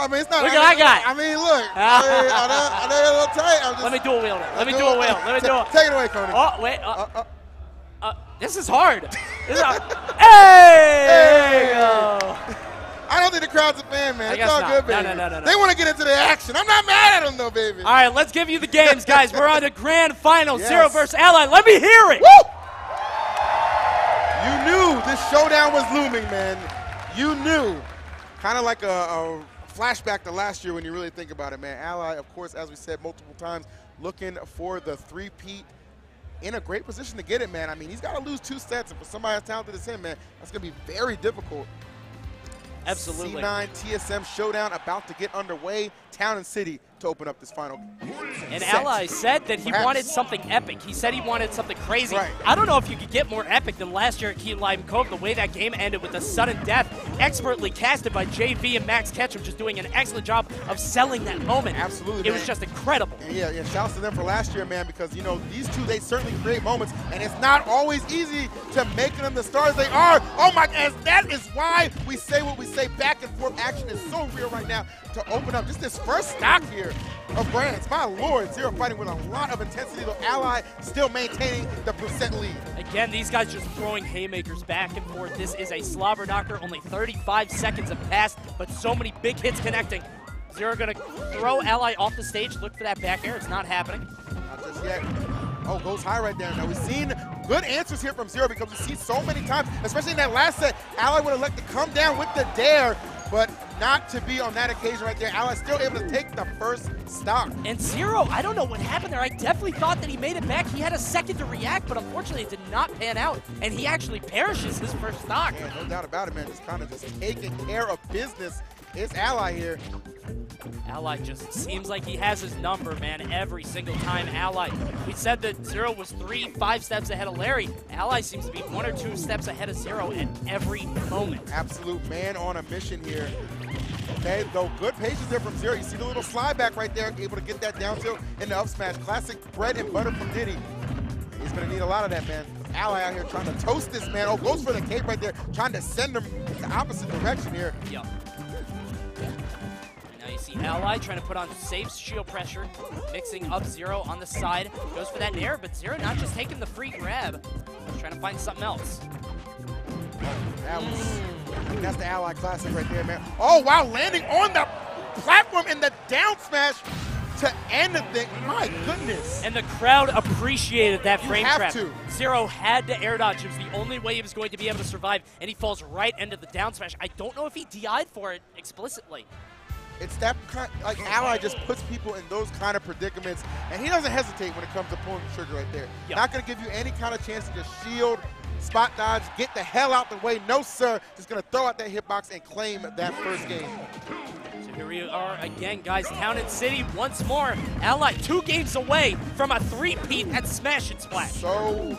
mean, it's not. Look what I got. I mean, look. I know you're a little tight. Let me do a wheel. Let me do a wheel. Take it away, Coney. Oh, wait. This is hard. Hey! There you go. I don't think the crowd's a fan, man. I It's guess all not. good, baby. No. They want to get into the action. I'm not mad at them, though, baby. All right, let's give you the games, guys. We're on to Grand Final. Yes. Zero versus Ally. Let me hear it. Woo! You knew this showdown was looming, man. You knew. Kind of like a flashback to last year when you really think about it, man. Ally, of course, as we said multiple times, looking for the three-peat. In a great position to get it, man. I mean, he's got to lose 2 sets, and for somebody as talented as him, man, that's going to be very difficult. Absolutely. C9 TSM showdown about to get underway. Town and City to open up this final And set. Ally said that he wanted something epic. He said he wanted something crazy. Right. I don't know if you could get more epic than last year at Key Lime Cove. The way that game ended with a sudden death, expertly casted by JV and Max Ketchum, just doing an excellent job of selling that moment. Absolutely, It man. was just a incredible. And yeah, shouts to them for last year, man, because, you know, these two, they certainly create moments, and it's not always easy to make them the stars they are. Oh my gosh, that is why we say what we say. Back and forth action is so real right now to open up just this first stock here of brands. My Lord, Zero fighting with a lot of intensity, though Ally still maintaining the percent lead. Again, these guys just throwing haymakers back and forth. This is a slobber knocker. Only 35 seconds have passed, but so many big hits connecting. Zero gonna throw Ally off the stage. Look for that back air. It's not happening. Not just yet. Oh, goes high right there. Now, we've seen good answers here from Zero because we've seen so many times, especially in that last set, Ally would have let to come down with the dare, but not to be on that occasion right there. Ally still able to take the first stock. And Zero, I don't know what happened there. I definitely thought that he made it back. He had a second to react, but unfortunately it did not pan out, and he actually perishes his first stock. Yeah, no doubt about it, man. Just kind of just taking care of business. It's Ally here. Ally just seems like he has his number, man, every single time. Ally, we said that Zero was 3-5 steps ahead of Larry. Ally seems to be 1 or 2 steps ahead of Zero at every moment. Absolute man on a mission here. Okay, though good patience there from Zero. You see the little slide back right there, able to get that down tilt in the up smash. Classic bread and butter from Diddy. He's going to need a lot of that, man. Ally out here trying to toast this man. Oh, goes for the cape right there, trying to send him in the opposite direction here. Yep. Now you see Ally trying to put on safe shield pressure, mixing up Zero on the side. Goes for that nair, but Zero not just taking the free grab. He's trying to find something else. That was, that's the Ally classic right there, man. Oh, wow, landing on the platform in the down smash to end the thing. My goodness. And the crowd appreciated that frame trap. To. Zero had to air dodge. It was the only way he was going to be able to survive, and he falls right into the down smash. I don't know if he DI'd for it explicitly. It's that kind, like Ally just puts people in those kind of predicaments, and he doesn't hesitate when it comes to pulling the trigger right there. Yep. Not going to give you any kind of chance to just shield, spot dodge, get the hell out the way. No, sir. Just going to throw out that hitbox and claim that first game. So here we are again, guys. Town and City once more. Ally 2 games away from a 3-peat at Smash and Splash. So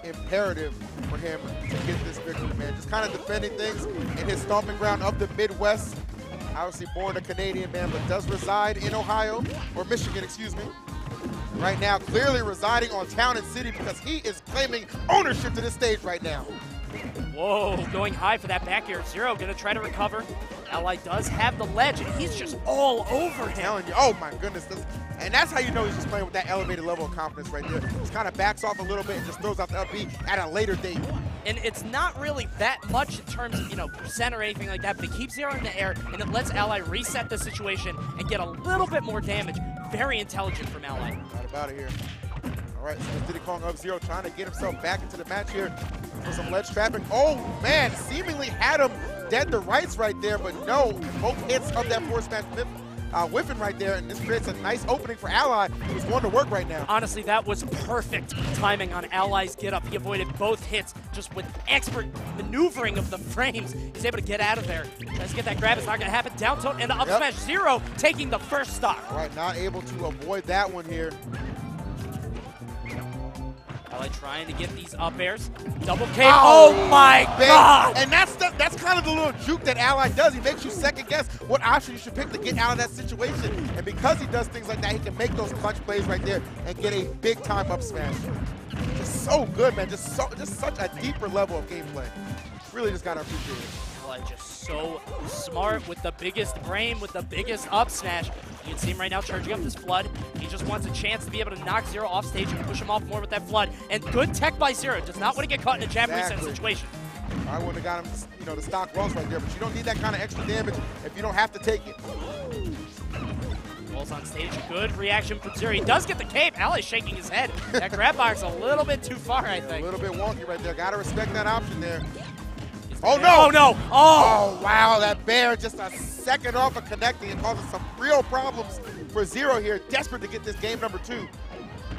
imperative for him to get this victory, man. Just kind of defending things in his stomping ground of the Midwest. Obviously born a Canadian man, but does reside in Ohio, or Michigan, excuse me. Right now, clearly residing on Town and City because he is claiming ownership to this stage right now. Whoa, going high for that back air. Zero gonna try to recover. Ally does have the ledge, and he's just all over him. Telling you, oh my goodness. And that's how you know he's just playing with that elevated level of confidence right there. Just kind of backs off a little bit and just throws out the up B at a later date. And it's not really that much in terms of, you know, percent or anything like that, but it keeps Zero in the air, and it lets Ally reset the situation and get a little bit more damage. Very intelligent from Ally. Not about it here. All right, so Diddy Kong up Zero trying to get himself back into the match here for some ledge trapping. Oh, man, seemingly had him dead to rights right there, but no, both hits of that forward smash whiffing right there, and this creates a nice opening for Ally, who's going to work right now. Honestly, that was perfect timing on Ally's get up. He avoided both hits just with expert maneuvering of the frames. He's able to get out of there. Tries to get that grab. It's not going to happen. Down tilt and the up smash. Zero taking the first stock. All right, not able to avoid that one here. Ally trying to get these up airs. Double K. Oh my God! And that's kind of the little juke that Ally does. He makes you second guess what option you should pick to get out of that situation. And because he does things like that, he can make those clutch plays right there and get a big time up smash. Just so good, man. Just such a deeper level of gameplay. Really just gotta appreciate it. Ally just so smart with the biggest brain, with the biggest up smash. You can see him right now charging up this Flood. He just wants a chance to be able to knock Zero off stage and push him off more with that Flood. And good tech by Zero. Does not want to get caught in a jab reset situation. I would have got him, you know, the stock loss right there, but you don't need that kind of extra damage if you don't have to take it. Balls on stage, good reaction from Zero. He does get the cape. Ally's shaking his head. That grab box a little bit too far, I think. A little bit wonky right there. Got to respect that option there. Oh no! Oh no! Oh wow! That bear just a second off of connecting and causing some real problems for Zero here. Desperate to get this game number 2.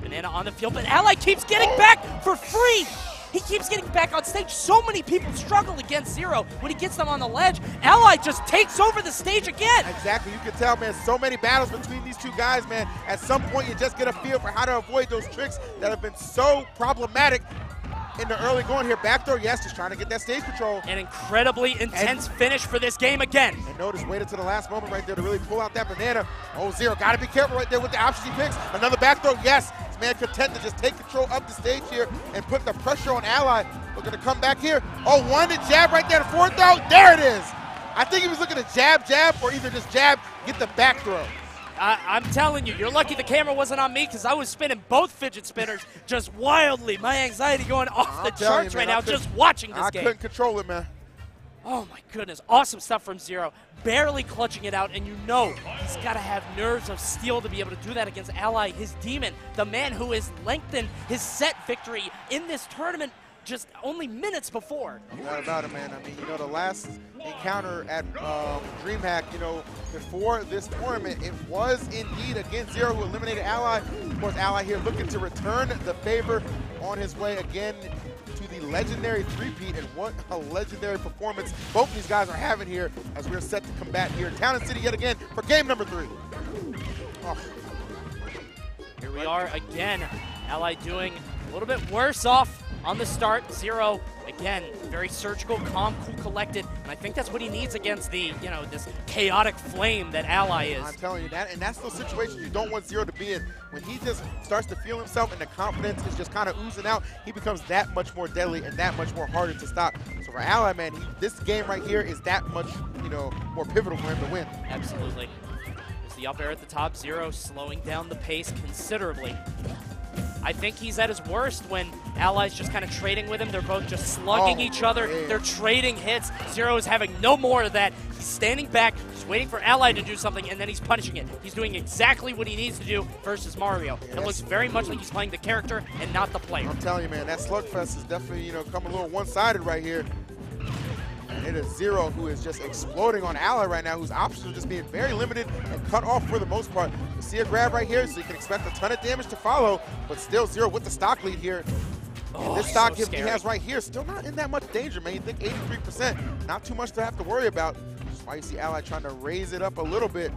Banana on the field, but Ally keeps getting back for free. He keeps getting back on stage. So many people struggle against Zero when he gets them on the ledge. Ally just takes over the stage again. Exactly. You can tell, man, so many battles between these two guys, man. At some point, you just get a feel for how to avoid those tricks that have been so problematic. in the early going here. Back throw, yes, just trying to get that stage control. An incredibly intense finish for this game again. And notice, waited to the last moment right there to really pull out that banana. Oh, Zero, got to be careful right there with the options he picks. Another back throw, yes. This man content to just take control of the stage here and put the pressure on Ally. Looking to come back here. Oh, one to jab right there, the forward throw. There it is. I think he was looking to jab, or either just jab, get the back throw. I'm telling you, you're lucky the camera wasn't on me because I was spinning both fidget spinners just wildly. My anxiety going off the charts right now just watching this game. I couldn't control it, man. Oh, my goodness. Awesome stuff from Zero. Barely clutching it out, and you know he's got to have nerves of steel to be able to do that against Ally, his demon, the man who has lengthened his set victory in this tournament just only minutes before. No doubt about it, man. I mean, you know, the last encounter at DreamHack, you know, before this tournament, it was indeed against Zero who eliminated Ally. Of course, Ally here looking to return the favor on his way again to the legendary three-peat, and what a legendary performance both these guys are having here as we're set to combat here in Town and City yet again for game number 3. Oh. Here we are again. Ally doing a little bit worse off on the start. Zero, again, very surgical, calm, cool, collected, and I think that's what he needs against the, you know, this chaotic flame that Ally is. I'm telling you that, and that's those situations you don't want Zero to be in. When he just starts to feel himself and the confidence is just kind of oozing out, he becomes that much more deadly and that much more harder to stop. So for Ally, man, this game right here is that much, you know, more pivotal for him to win. Absolutely. There's the up air at the top. Zero slowing down the pace considerably. I think he's at his worst when Ally's just kind of trading with him. They're both just slugging each other. Man. They're trading hits. Zero is having no more of that. He's standing back, just waiting for Ally to do something, and then he's punishing it. He's doing exactly what he needs to do versus Mario. Yeah, it looks very much like he's playing the character and not the player. I'm telling you, man, that slugfest is definitely, you know, coming a little one-sided right here. And it is Zero who is just exploding on Ally right now, whose options are just being very limited and cut off for the most part. You see a grab right here, so you can expect a ton of damage to follow, but still Zero with the stock lead here. Oh, this stock so he has right here, still not in that much danger, man. You think 83%, not too much to have to worry about. That's why you see Ally trying to raise it up a little bit.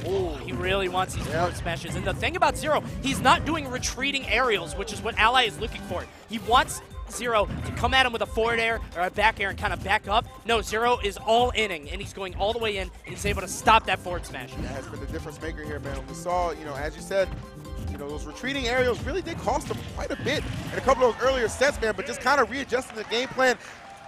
Oh, he really wants these forward smashes. And the thing about Zero, he's not doing retreating aerials, which is what Ally is looking for. He wants Zero to come at him with a forward air or a back air and kind of back up. No, Zero is all inning, and he's going all the way in, and he's able to stop that forward smash. That has been the difference maker here, man. We saw, you know, as you said, you know, those retreating aerials really did cost him quite a bit in a couple of those earlier sets, man, but just kind of readjusting the game plan,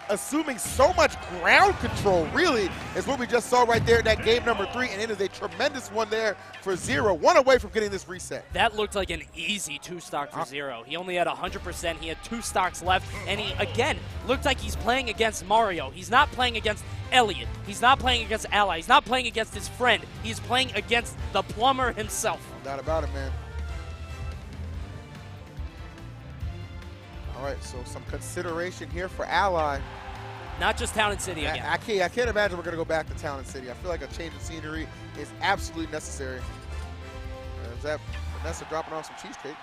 assuming so much ground control, really, is what we just saw right there in that game number 3, and it is a tremendous one there for Zero, one away from getting this reset. That looked like an easy 2-stock for Zero. He only had 100%. He had 2 stocks left, and he, again, looked like he's playing against Mario. He's not playing against Elliot. He's not playing against Ally. He's not playing against his friend. He's playing against the plumber himself. No doubt about it, man. All right, so some consideration here for Ally. Not just Town and City again. I can't imagine we're going to go back to Town and City. I feel like a change of scenery is absolutely necessary. Is that Vanessa dropping off some cheesecake?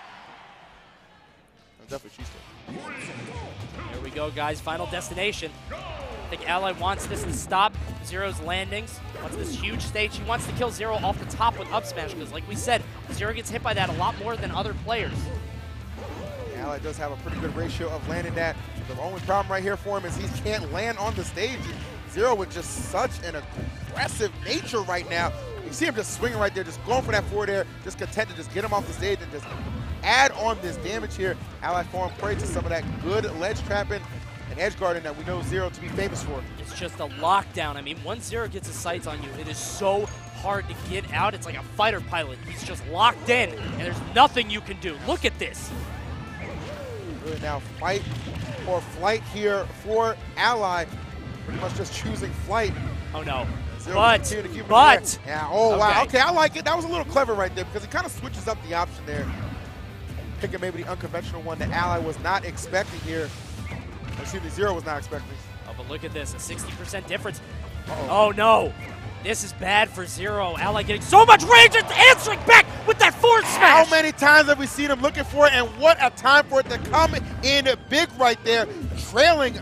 That's definitely cheesecake. There we go, guys. Final destination. I think Ally wants this to stop Zero's landings. Wants this huge stage. He wants to kill Zero off the top with up smash because, like we said, Zero gets hit by that a lot more than other players. Ally does have a pretty good ratio of landing that. The only problem right here for him is he can't land on the stage. Zero with just such an aggressive nature right now. You see him just swinging right there, just going for that forward air, just content to just get him off the stage and just add on this damage here. Ally falling prey to some of that good ledge trapping and edge guarding that we know Zero to be famous for. It's just a lockdown. I mean, once Zero gets his sights on you, it is so hard to get out. It's like a fighter pilot. He's just locked in, and there's nothing you can do. Look at this. Really now fight or flight here for Ally. Pretty much just choosing flight. Oh no. Zero But. Yeah, oh wow. Okay, I like it. That was a little clever right there because he kind of switches up the option there. Picking maybe the unconventional one that Ally was not expecting here. Excuse me, Zero was not expecting. Oh, but look at this, a 60% difference. Oh no. This is bad for Zero. Ally getting so much range and answering back with that forward smash. How many times have we seen him looking for it, and what a time for it to come in big right there, trailing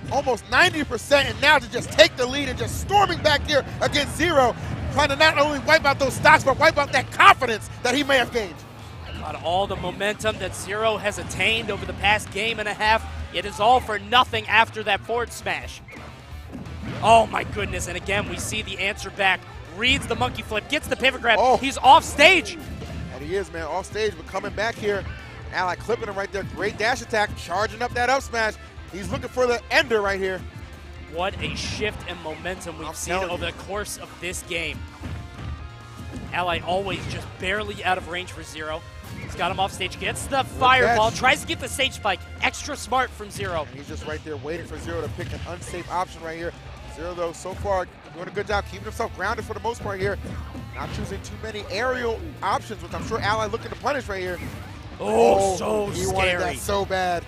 almost 90%, and now to just take the lead and just storming back here against Zero, trying to not only wipe out those stocks, but wipe out that confidence that he may have gained. About all the momentum that Zero has attained over the past game and a half, It is all for nothing after that forward smash. Oh my goodness, and again, we see the answer back. Reads the monkey flip, gets the pivot grab. Oh. He's off stage. And he is, man, off stage, but coming back here. Ally clipping him right there. Great dash attack, charging up that up smash. He's looking for the ender right here. What a shift in momentum we've seen over the course of this game. Ally always just barely out of range for Zero. He's got him off stage, gets the fireball, tries to get the stage spike. Extra smart from Zero. And he's just right there waiting for Zero to pick an unsafe option right here. Zero, though, so far doing a good job keeping himself grounded for the most part here. Not choosing too many aerial options, which I'm sure Ally looking to punish right here. Oh, so he scary. wanted that so bad.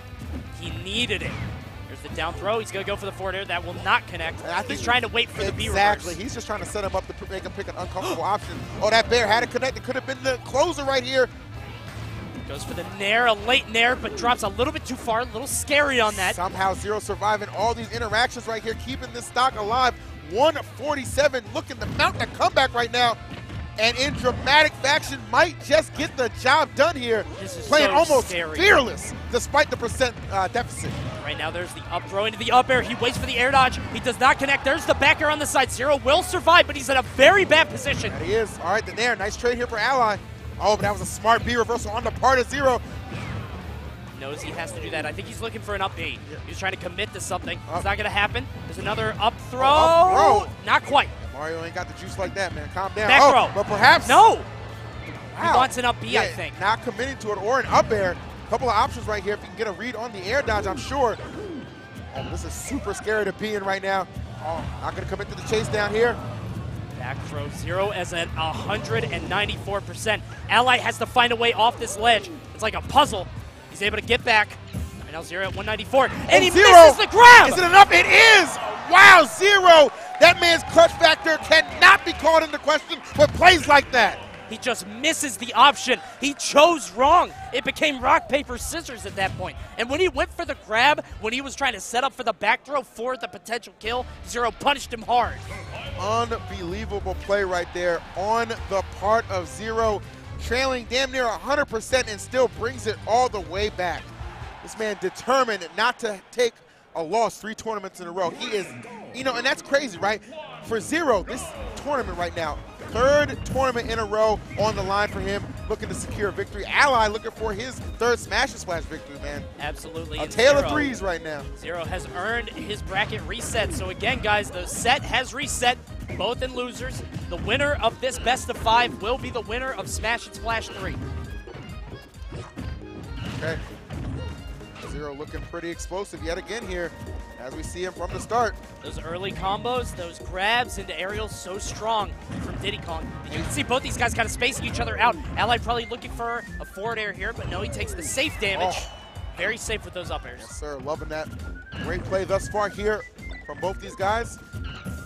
He needed it. There's the down throw. He's going to go for the forward air. That will not connect. I think he's trying to wait for the B reverse. Exactly. He's just trying to set him up to make him pick an uncomfortable option. Oh, that bear had it connected. Could have been the closer right here. Goes for the nair, a late nair, but drops a little bit too far. A little scary on that. Somehow Zero surviving all these interactions right here, keeping this stock alive. 147 looking to mount the comeback right now. And in dramatic fashion, might just get the job done here. This is playing so almost scary. Fearless, despite the percent deficit. Right now, there's the up throw into the up air. He waits for the air dodge. He does not connect. There's the back air on the side. Zero will survive, but he's in a very bad position. And he is. All right, the nair. Nice trade here for Ally. Oh, but that was a smart B reversal on the part of Zero. Knows he has to do that. I think he's looking for an up B. He's trying to commit to something. It's not going to happen. There's another up throw. Up throw. Not quite. Mario ain't got the juice like that, man. Calm down. Back throw. But perhaps. No. Wow. He wants an up B, I think. Not committing to it or an up air. A couple of options right here. If you can get a read on the air dodge, I'm sure. Oh, this is super scary to be in right now. Oh, not going to commit to the chase down here. Back throw. Zero as at 194%. Ally has to find a way off this ledge. It's like a puzzle. He's able to get back. Right now, Zero at 194. And he misses the grab! Is it enough? It is! Wow, Zero! That man's clutch factor cannot be called into question with plays like that. He just misses the option. He chose wrong. It became rock, paper, scissors at that point. And when he went for the grab, when he was trying to set up for the back throw for the potential kill, Zero punished him hard. Unbelievable play right there on the part of Zero, trailing damn near 100% and still brings it all the way back. This man determined not to take a loss 3 tournaments in a row. He is, you know, and that's crazy, right? For Zero, this tournament right now, 3rd tournament in a row on the line for him, looking to secure a victory. Ally looking for his 3rd Smash and Splash victory, man. Absolutely. A tale of threes right now. Zero has earned his bracket reset. So again, guys, the set has reset, both in losers. The winner of this best of 5 will be the winner of Smash and Splash 3. Okay. Zero looking pretty explosive yet again here, as we see him from the start. Those early combos, those grabs into aerials, so strong from Diddy Kong. And you can see both these guys kind of spacing each other out. Ally probably looking for a forward air here, but no, he takes the safe damage. Oh. Very safe with those up airs. Yes, sir. Loving that. Great play thus far here from both these guys.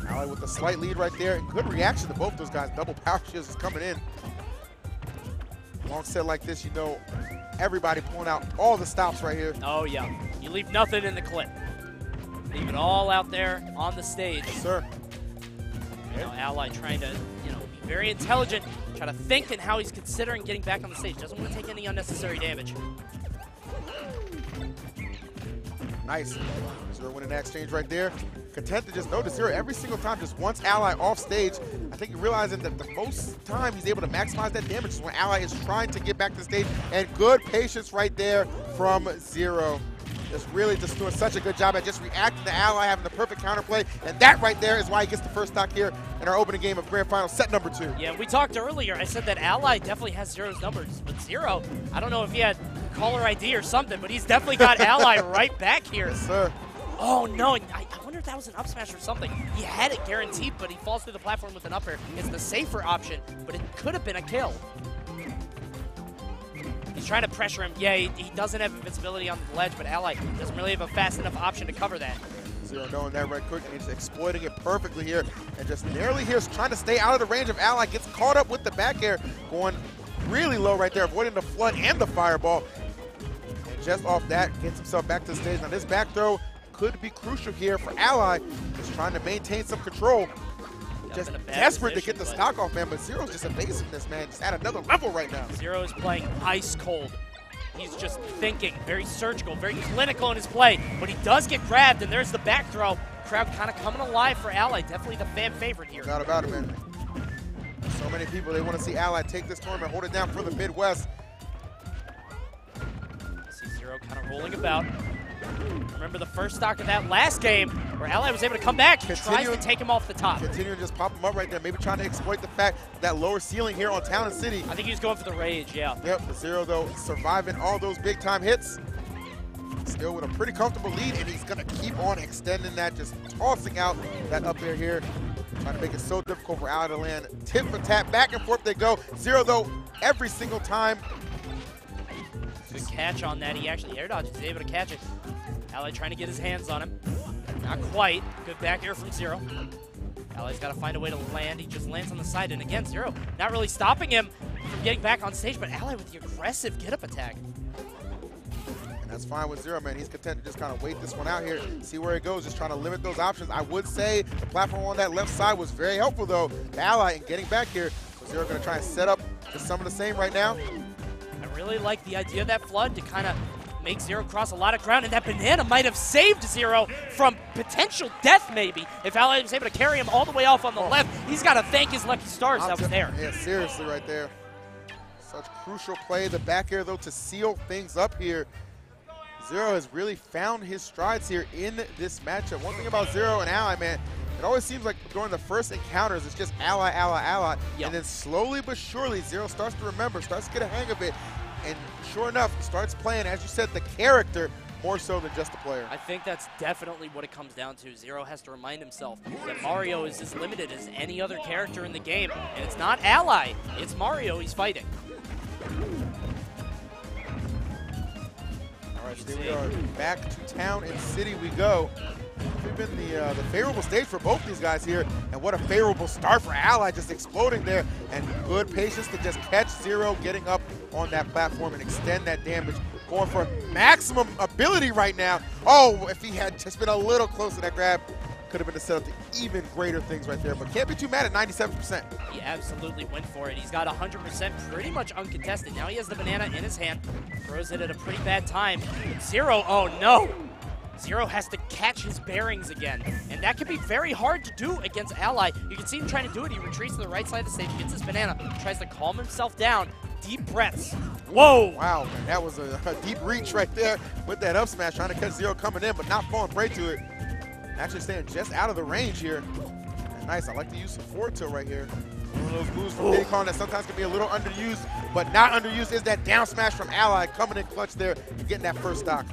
Ally with a slight lead right there. Good reaction to both those guys. Double power shields is coming in. Long set like this, you know, everybody pulling out all the stops right here. Oh, yeah. You leave nothing in the clip. Leave it all out there on the stage. Yes, sir. You know, Ally trying to, you know, be very intelligent, try to think and how he's considering getting back on the stage. Doesn't want to take any unnecessary damage. Nice. Zero winning that exchange right there. Content to just notice Zero every single time, just once Ally off stage. I think realizing that the most time he's able to maximize that damage is when Ally is trying to get back to the stage. And good patience right there from Zero. Just doing such a good job at just reacting to Ally, having the perfect counterplay. And that right there is why he gets the first stock here in our opening game of Grand Final, set number 2. Yeah, we talked earlier. I said that Ally definitely has Zero's numbers. But Zero, I don't know if he had caller ID or something, but he's definitely got Ally right back here. Yes, sir. Oh, no. I wonder if that was an up smash or something. He had it guaranteed, but he falls through the platform with an up air. It's the safer option, but it could have been a kill. He's trying to pressure him. Yeah, he doesn't have invincibility on the ledge, but Ally doesn't really have a fast enough option to cover that. Zero knowing that right quick, and he's exploiting it perfectly here. And just narrowly here, trying to stay out of the range of Ally. Gets caught up with the back air, going really low right there, avoiding the flood and the fireball. And just off that, gets himself back to the stage. Now this back throw could be crucial here for Ally. Just trying to maintain some control. Just desperate to get the stock off, man, but Zero's just evasiveness, man, just at another level right now. Zero is playing ice cold. He's just thinking, very surgical, very clinical in his play. But he does get grabbed, and there's the back throw. Crowd kind of coming alive for Ally. Definitely the fan favorite here. Not about it, man. So many people, they want to see Ally take this tournament, hold it down for the Midwest. See Zero kind of rolling about. Remember the first stock of that last game where Ally was able to come back. He tries to take him off the top. Continuing to just pop him up right there, maybe trying to exploit the fact that lower ceiling here on Town and City. I think he was going for the rage, yeah. Yep, the Zero, though, surviving all those big-time hits. Still with a pretty comfortable lead, and he's going to keep on extending that, just tossing out that up air here. Trying to make it so difficult for Ally to land. Tip for tap, back and forth they go. Zero, though, every single time. Good catch on that. He actually air dodges. He's able to catch it. Ally trying to get his hands on him. Not quite. Good back air from Zero. Ally's got to find a way to land. He just lands on the side. And again, Zero not really stopping him from getting back on stage, but Ally with the aggressive get-up attack. And that's fine with Zero, man. He's content to just kind of wait this one out here, see where it goes, just trying to limit those options. I would say the platform on that left side was very helpful, though, to Ally in getting back here. So Zero going to try and set up just some of the same right now. I really like the idea of that flood to kind of make Zero cross a lot of ground, and that banana might have saved Zero from potential death, maybe. If Ally was able to carry him all the way off on the left, he's got to thank his lucky stars that was there. Yeah, seriously right there. Such crucial play. The back air, though, to seal things up here. Zero has really found his strides here in this matchup. One thing about Zero and Ally, man, it always seems like during the first encounters, it's just Ally, Ally, Ally. Yep. And then slowly but surely, Zero starts to remember, starts to get a hang of it. And sure enough, starts playing, as you said, the character more so than just the player. I think that's definitely what it comes down to. Zero has to remind himself that Mario is as limited as any other character in the game. And it's not Ally, it's Mario he's fighting. All right, so here we are. Back to Town and City we go. It's been the favorable stage for both these guys here, and what a favorable start for Ally, just exploding there, and good patience to just catch Zero getting up on that platform and extend that damage, going for maximum ability right now. Oh, if he had just been a little closer to that grab, could have been the setup to even greater things right there, but can't be too mad at 97%. He absolutely went for it. He's got 100% pretty much uncontested. Now he has the banana in his hand, throws it at a pretty bad time. Zero, oh no! Zero has to catch his bearings again, and that can be very hard to do against Ally. You can see him trying to do it. He retreats to the right side of the stage, gets his banana, tries to calm himself down. Deep breaths. Whoa! Wow, man, that was a deep reach right there with that up smash, trying to catch Zero coming in, but not falling prey to it. Actually staying just out of the range here. And nice, I like to use some forward tilt right here. One of those moves from Diddy Kong that sometimes can be a little underused, but not underused is that down smash from Ally, coming in clutch there and getting that first stock.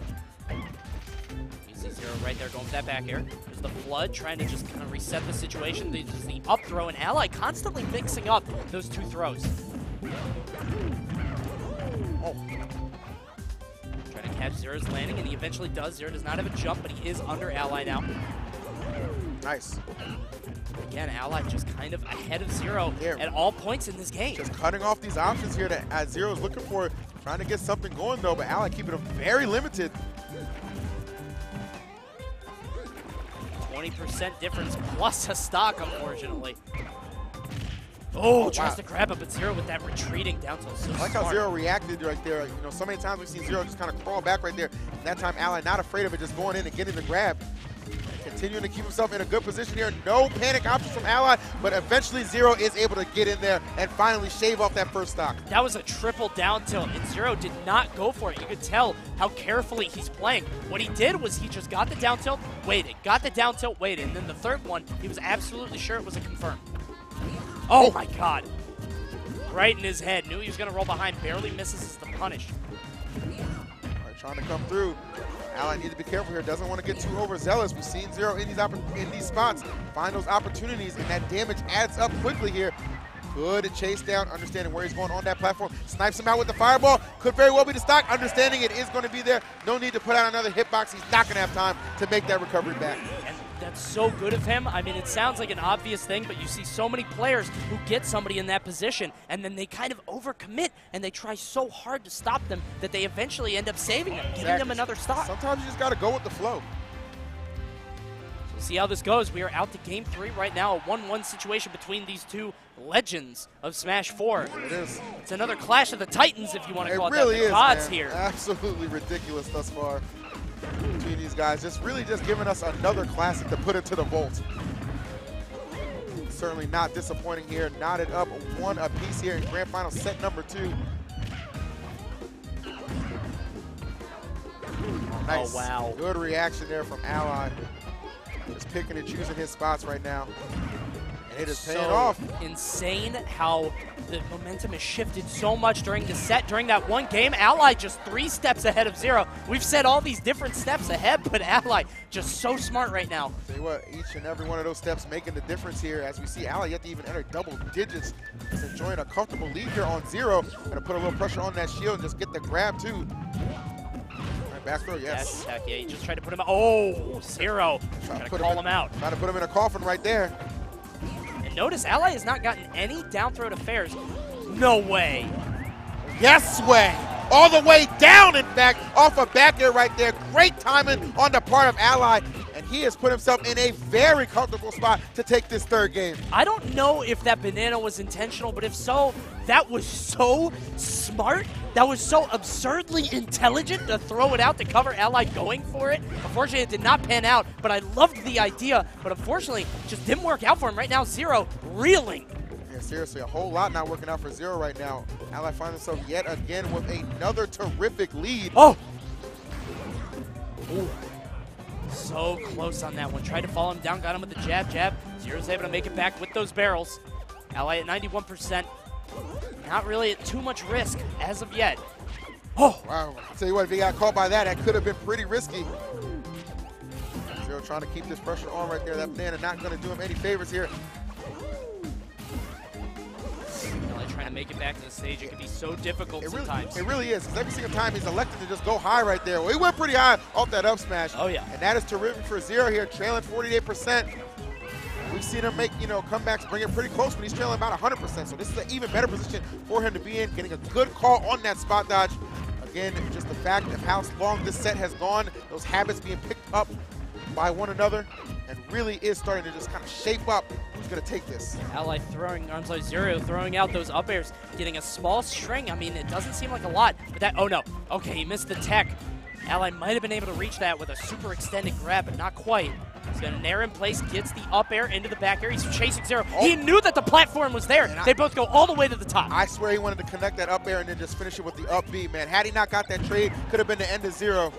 Zero right there going for that back air. There's the flood trying to just kind of reset the situation. There's the up throw, and Ally constantly mixing up those two throws. Oh. Trying to catch Zero's landing, and he eventually does. Zero does not have a jump, but he is under Ally now. Nice. Again, Ally just kind of ahead of Zero at all points in this game. Just cutting off these options here that Zero's looking for, trying to get something going though, but Ally keeping him very limited. 20% difference plus a stock, unfortunately. Oh, tries to grab it, but Zero with that retreating down tilt. So I like how Zero reacted right there. You know, so many times we've seen Zero just kind of crawl back right there. And that time, Ally not afraid of it, just going in and getting the grab. Continuing to keep himself in a good position here. No panic options from Ally, but eventually Zero is able to get in there and finally shave off that first stock. That was a triple down tilt, and Zero did not go for it. You could tell how carefully he's playing. What he did was he just got the down tilt, waited, got the down tilt, waited, and then the third one, he was absolutely sure it was a confirm. Oh my God. Right in his head. Knew he was going to roll behind, barely misses as the punish. All right, trying to come through. Ally needs to be careful here. Doesn't want to get too overzealous. We've seen Zero in these spots find those opportunities, and that damage adds up quickly here. Good chase down, understanding where he's going on that platform. Snipes him out with the fireball. Could very well be the stock. Understanding it is going to be there. No need to put out another hitbox. He's not going to have time to make that recovery back. And that's so good of him. I mean, it sounds like an obvious thing, but you see so many players who get somebody in that position, and then they kind of overcommit, and they try so hard to stop them that they eventually end up saving them, giving them another stock. Sometimes you just got to go with the flow. We'll see how this goes. We are out to game 3 right now, a 1-1 situation between these two legends of Smash 4. It is. It's another Clash of the Titans, if you want to call it really that. The is, gods man. here. Absolutely ridiculous thus far between these guys. Just really just giving us another classic to put into the vault. Certainly not disappointing here. Knotted up 1 apiece here in grand final set number 2. Nice. Oh, wow. Good reaction there from Ally. Just picking and choosing his spots right now. And it is paying off. Insane how the momentum has shifted so much during the set. During that one game, Ally just 3 steps ahead of Zero. We've said all these different steps ahead, but Ally just so smart right now. Tell you what, each and every one of those steps making the difference here. As we see Ally yet to even enter double digits. He's enjoying a comfortable lead here on Zero. Gonna put a little pressure on that shield and just get the grab too. Back throw, yes. Heck yeah, he just tried to put him out. Oh, Zero. Gotta call him out. Trying to put him in a coffin right there. And notice Ally has not gotten any down throw affairs. No way. Yes way. All the way down, in fact, off of back air right there. Great timing on the part of Ally. And he has put himself in a very comfortable spot to take this 3rd game. I don't know if that banana was intentional, but if so, that was so smart. That was so absurdly intelligent to throw it out to cover Ally going for it. Unfortunately, it did not pan out, but I loved the idea. But unfortunately, it just didn't work out for him. Right now, Zero reeling. Yeah, seriously, a whole lot not working out for Zero right now. Ally finds himself yet again with another terrific lead. Oh! Ooh. So close on that one. Tried to follow him down, got him with the jab. Zero's able to make it back with those barrels. Ally at 91%. Not really at too much risk as of yet. Oh! Wow, I'll tell you what, if he got caught by that, that could have been pretty risky. Zero trying to keep this pressure on right there. That banana not going to do him any favors here. Trying to make it back to the stage, it can be so difficult sometimes. It really is, because every single time he's elected to just go high right there. Well, he went pretty high off that up smash. Oh, yeah. And that is terrific for Zero here, trailing 48%. We've seen him make, comebacks, bring it pretty close when he's trailing about 100%. So this is an even better position for him to be in, getting a good call on that spot dodge. Again, just the fact of how long this set has gone, those habits being picked up by one another, and really is starting to just kind of shape up who's going to take this. Ally Zero throwing out those up airs, getting a small string. I mean, it doesn't seem like a lot, but that, oh no. Okay, he missed the tech. Ally might have been able to reach that with a super extended grab, but not quite. He's going to nair in place, gets the up air into the back air. He's chasing Zero. Oh. He knew that the platform was there. They both go all the way to the top. I swear he wanted to connect that up air and then just finish it with the up B, man. Had he not got that trade, could have been the end of Zero.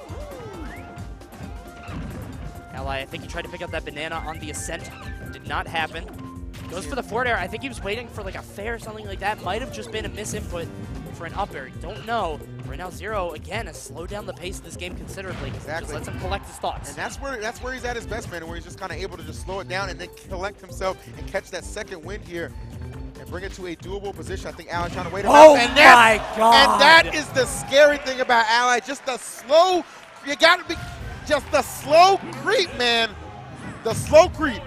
Ally, I think he tried to pick up that banana on the ascent. Did not happen. Goes for the forward air. I think he was waiting for like a fair or something like that. Might have just been a misinput for an up air. Don't know. Right now, Zero, again, has slowed down the pace of this game considerably. Exactly. Just lets him collect his thoughts. And that's where he's at his best, man, where he's just kind of able to just slow it down and then collect himself and catch that second wind here and bring it to a doable position. I think Ally trying to wait him out. And my God! And that is the scary thing about Ally. Just the slow, you got to be, just the slow creep, man. The slow creep.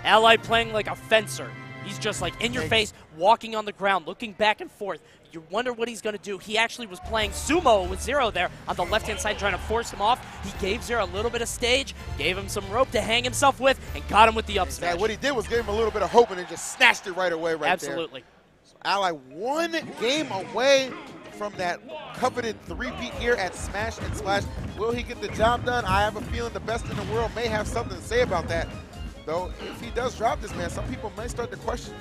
Ally playing like a fencer. He's just like in your face, walking on the ground, looking back and forth. You wonder what he's going to do. He actually was playing sumo with Zero there on the left-hand side, trying to force him off. He gave Zero a little bit of stage, gave him some rope to hang himself with, and got him with the up smash. What he did was give him a little bit of hope and then just snatched it right away there. Absolutely. So Ally 1 game away from that coveted 3-peat here at Smash and Splash. Will he get the job done? I have a feeling the best in the world may have something to say about that. Though, if he does drop this, man, some people may start to question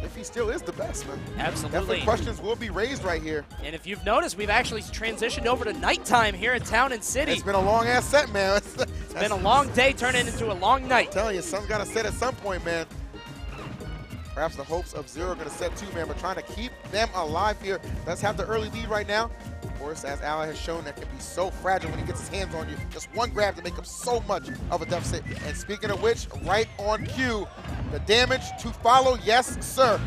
if he still is the best, man. Absolutely. Definitely questions will be raised right here. And if you've noticed, we've actually transitioned over to nighttime here in Town and City. It's been a long-ass set, man. It's been a long day turning into a long night. I'm telling you, sun's got to set at some point, man. Perhaps the hopes of Zero are going to set too, man, but trying to keep them alive here. Let's have the early lead right now. Of course, as Ally has shown, that can be so fragile when he gets his hands on you. Just one grab to make him so much of a deficit. And speaking of which, right on cue, the damage to follow, yes, sir.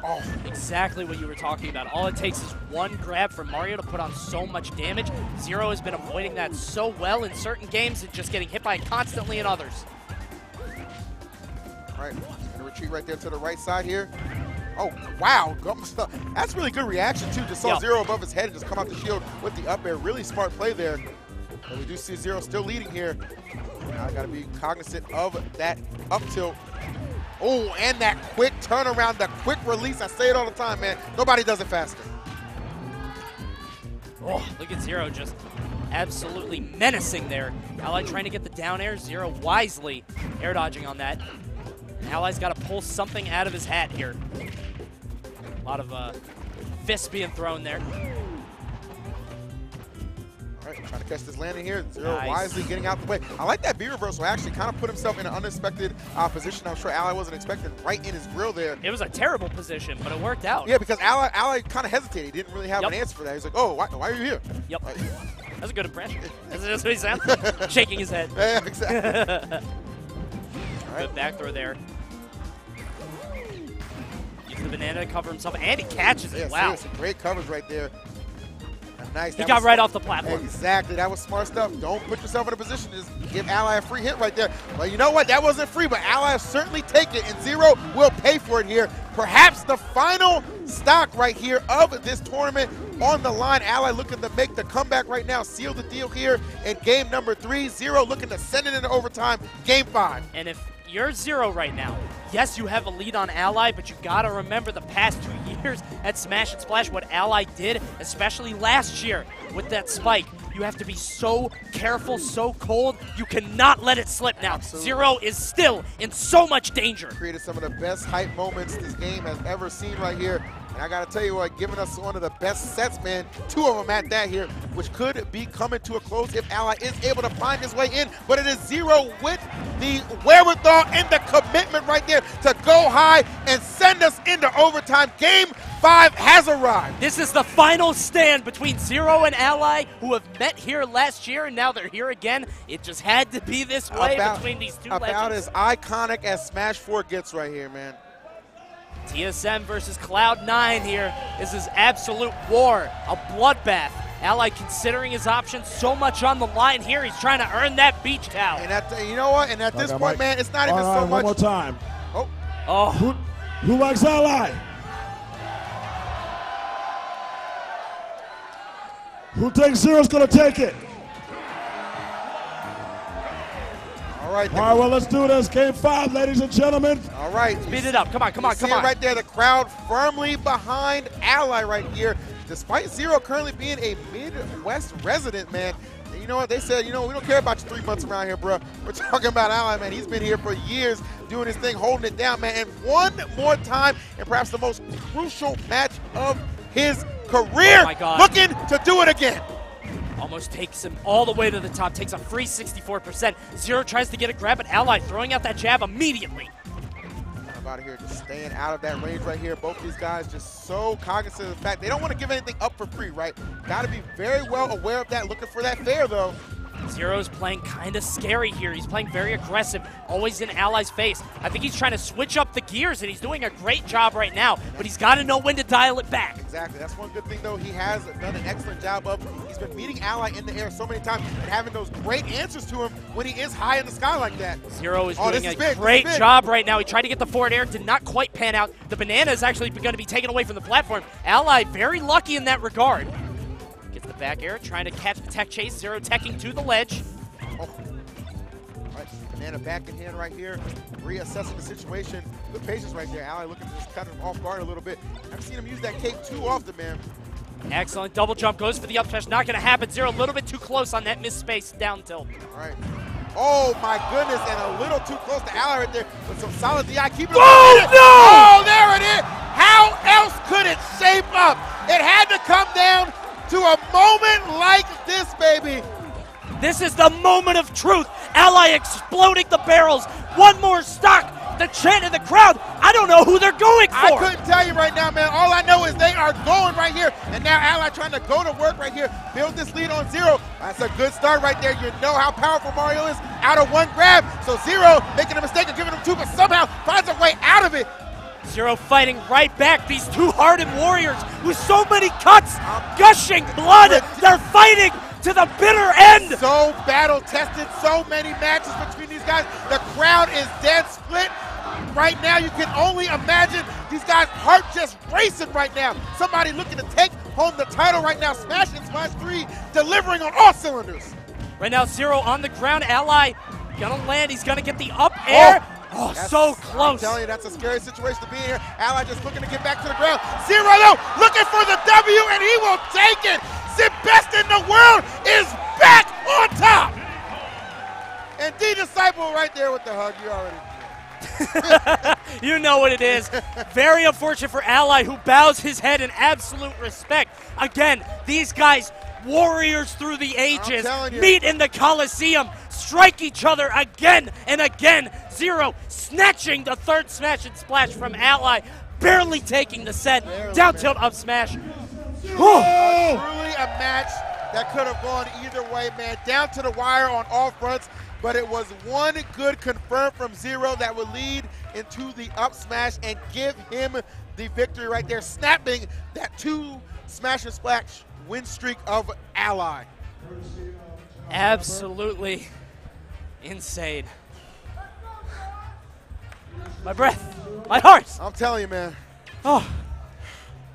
Oh. Exactly what you were talking about. All it takes is one grab from Mario to put on so much damage. Zero has been avoiding that so well in certain games and just getting hit by it constantly in others. All right, gonna retreat right there to the right side here. Oh, wow. That's really good reaction, too. Just saw Zero above his head and just come out the shield with the up air. Really smart play there. But we do see Zero still leading here. Now I got to be cognizant of that up tilt. Oh, and that quick turnaround, the quick release. I say it all the time, man. Nobody does it faster. Oh, look at Zero just absolutely menacing there. Ally trying to get the down air. Zero wisely air dodging on that. Ally's got to pull something out of his hat here. A lot of fists being thrown there. All right, trying to catch this landing here. Zero Nice. wisely getting out the way. I like that B reversal. Actually kind of put himself in an unexpected position. I'm sure Ally wasn't expecting, right in his grill there. It was a terrible position, but it worked out. Yeah, because Ally kind of hesitated. He didn't really have an answer for that. He's like, oh, why are you here? Yep. That's a good impression. That's what he sounds. Shaking his head. Yeah, exactly. Good back throw there. Uses the banana to cover himself, and he catches it. Yeah, Wow. seriously, great coverage right there. Nice. He got right off the platform. Exactly. That was smart stuff. Don't put yourself in a position to just give Ally a free hit right there. Well, you know what? That wasn't free, but Ally certainly take it, and Zero will pay for it here. Perhaps the final stock right here of this tournament on the line. Ally looking to make the comeback right now, seal the deal here in game number 3. Zero looking to send it into overtime, game 5. And if you're Zero right now, yes, you have a lead on Ally, but you got to remember the past 2 years at Smash and Splash, what Ally did, especially last year with that spike. You have to be so careful, so cold. You cannot let it slip now. Absolutely. Zero is still in so much danger. Created some of the best hype moments this game has ever seen right here. And I got to tell you what, giving us one of the best sets, man. 2 of them at that here, which could be coming to a close if Ally is able to find his way in. But it is Zero with the wherewithal and the commitment right there to go high and send us into overtime. Game 5 has arrived. This is the final stand between Zero and Ally, who have met here last year, and now they're here again. It just had to be this way between these two legends. About as iconic as Smash 4 gets right here, man. TSM versus Cloud9 here. This is absolute war, a bloodbath. Ally considering his options, so much on the line here. He's trying to earn that beach towel. And you know what? And at this point, man, it's not even so much. One more time. Oh. Who likes Ally? Who thinks Zero's going to take it? All right, well, let's do this. Game 5, ladies and gentlemen. All right. Speed it up. Come on. Right there, the crowd firmly behind Ally right here. Despite Zero currently being a Midwest resident, man. And you know what? They said, we don't care about your 3 months around here, bro. We're talking about Ally, man. He's been here for years doing his thing, holding it down, man. And one more time, and perhaps the most crucial match of his career, oh my God, looking to do it again. Almost takes him all the way to the top, takes a free 64%. Zero tries to get a grab at Ally, throwing out that jab immediately. I'm out of here, just staying out of that range right here. Both of these guys just so cognizant of the fact they don't want to give anything up for free, right? Got to be very well aware of that, looking for that fair, though. Zero's playing kind of scary here. He's playing very aggressive, always in Ally's face. I think he's trying to switch up the gears, and he's doing a great job right now, but he's got to know when to dial it back. Exactly. That's one good thing, though, he has done an excellent job of. He's been meeting Ally in the air so many times and having those great answers to him when he is high in the sky like that. Zero is doing a great job right now. He tried to get the forward air, did not quite pan out. The banana is actually going to be taken away from the platform. Ally very lucky in that regard. Gets the back air, trying to catch the tech chase. Zero teching to the ledge. Oh. All right, banana back in hand right here, reassessing the situation. Good patience right there. Ally looking to just cut him off guard a little bit. I've seen him use that cape too often, man. Excellent double jump, goes for the up smash. Not going to happen. Zero a little bit too close on that missed space down tilt. All right. Oh my goodness, and a little too close to Ally right there with some solid DI. Keep it oh, no! Oh, there it is. How else could it shape up? It had to come down to a moment like this, baby. This is the moment of truth. Ally exploding the barrels. One more stock. The chant in the crowd. I don't know who they're going for. I couldn't tell you right now, man. All I know is they are going right here. And now Ally trying to go to work right here. Build this lead on Zero. That's a good start right there. You know how powerful Mario is out of one grab. So Zero making a mistake of giving him 2, but somehow finds a way out of it. Zero fighting right back. These two hardened warriors with so many cuts, gushing blood. They're fighting to the bitter end. So battle-tested, so many matches between these guys. The crowd is dead split. Right now, you can only imagine these guys' heart just racing right now. Somebody looking to take home the title right now. Smash and Smash 3 delivering on all cylinders. Right now, Zero on the ground. Ally gonna land. He's gonna get the up air. Oh, so close. I'm telling you, that's a scary situation to be in here. Ally just looking to get back to the ground. Zero, though, looking for the W, and he will take it. The best in the world is back on top. And D-Disciple right there with the hug. You already You know what it is. Very unfortunate for Ally, who bows his head in absolute respect. Again, these guys, warriors through the ages, meet in the Coliseum, strike each other again and again. Zero snatching the third smash and splash from Ally, barely taking the set. Down tilt up smash. Truly a match that could have gone either way, man. Down to the wire on all fronts. But it was one good confirm from Zero that would lead into the up smash and give him the victory right there, snapping that 2 smash and splash win streak of Ally. Absolutely insane. My breath, my heart. I'm telling you, man. Oh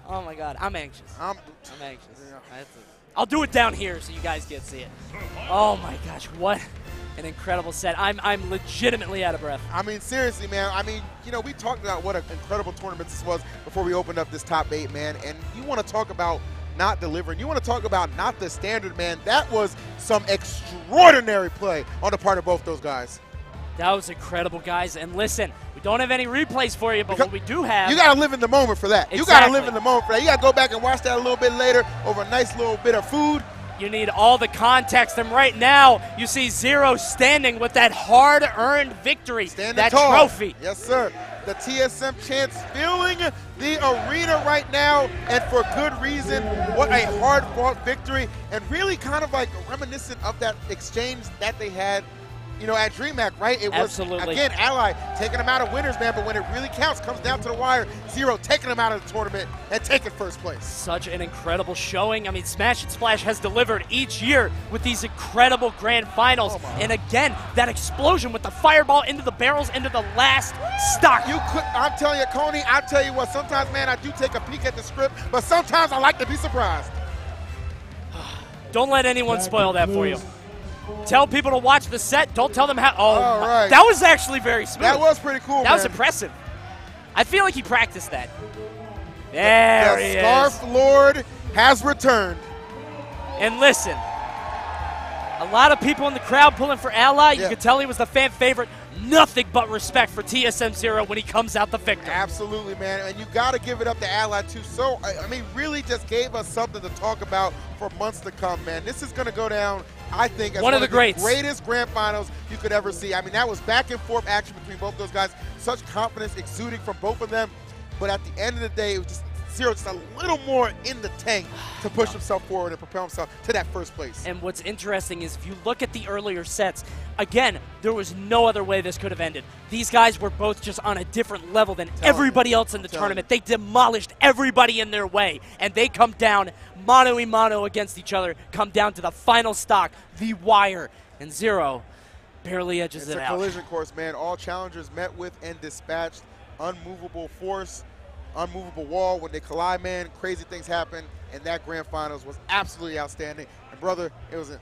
my God, I'm anxious. I'm anxious. I'll do it down here so you guys can see it. Oh my gosh, what an incredible set. I'm legitimately out of breath. I mean, seriously, man. I mean, you know, we talked about what an incredible tournament this was before we opened up this top 8, man. And you want to talk about not delivering. You want to talk about not the standard, man. That was some extraordinary play on the part of both those guys. That was incredible, guys. And listen, we don't have any replays for you, but what we do have... You got to live in the moment for that. Exactly. You got to live in the moment for that. You got to go back and watch that a little bit later over a nice little bit of food. You need all the context, and right now you see Zero standing with that hard-earned victory, that trophy. Yes, sir. The TSM chants filling the arena right now, and for good reason. What a hard-fought victory, and really kind of like reminiscent of that exchange that they had, you know, at DreamHack, right? It was, again, Ally taking them out of winners, man, but when it really counts, comes down to the wire, Zero taking them out of the tournament and taking first place. Such an incredible showing. I mean, Smash and Splash has delivered each year with these incredible grand finals. And again, that explosion with the fireball into the barrels into the last stock. I'm telling you, Coney, I'll tell you what, sometimes, man, I do take a peek at the script, but sometimes I like to be surprised. Don't let anyone spoil that for you. Tell people to watch the set. Don't tell them how. All right. That was actually very smooth. That was pretty cool, That was impressive. I feel like he practiced that. There he is. The Scarf Lord has returned. And listen, a lot of people in the crowd pulling for Ally. You could tell he was the fan favorite. Nothing but respect for TSM Zero when he comes out the victor. Absolutely, man. And you got to give it up to Ally, too. So, I mean, really just gave us something to talk about for months to come, man. This is going to go down, I think, as one of the greatest grand finals you could ever see. I mean, that was back and forth action between both those guys. Such confidence exuding from both of them. But at the end of the day, it was just Zero just a little more in the tank to push himself forward and propel himself to that first place. And what's interesting is if you look at the earlier sets, again, there was no other way this could have ended. These guys were both just on a different level than everybody else in the tournament. They demolished everybody in their way, and they come down mano-a-mano against each other, come down to the final stock, the wire, and Zero barely edges it out. It's a collision course, man. All challengers met with and dispatched. Unmovable force, unmovable wall. When they collide, man, crazy things happen, and that grand finals was absolutely outstanding. And brother, it was a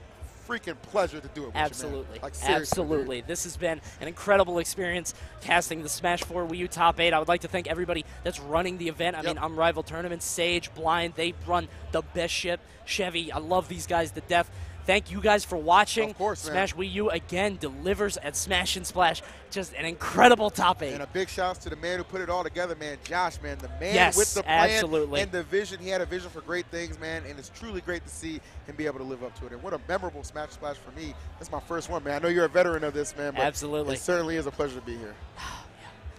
freaking pleasure to do it with Absolutely. you, man. Like, seriously. Absolutely. This has been an incredible experience casting the Smash 4 Wii U Top 8. I would like to thank everybody that's running the event. I mean, Unrival Tournaments, Sage, Blind, they run the best ship. Chevy, I love these guys to death. Thank you guys for watching. Of course, Smash Wii U again delivers at Smash and Splash. Just an incredible top 8. And a big shout out to the man who put it all together, man. Josh, man, the man with the plan and the vision. He had a vision for great things, man, and it's truly great to see him be able to live up to it. And what a memorable Smash Splash for me. That's my first one, man. I know you're a veteran of this, man, but Absolutely. It certainly is a pleasure to be here.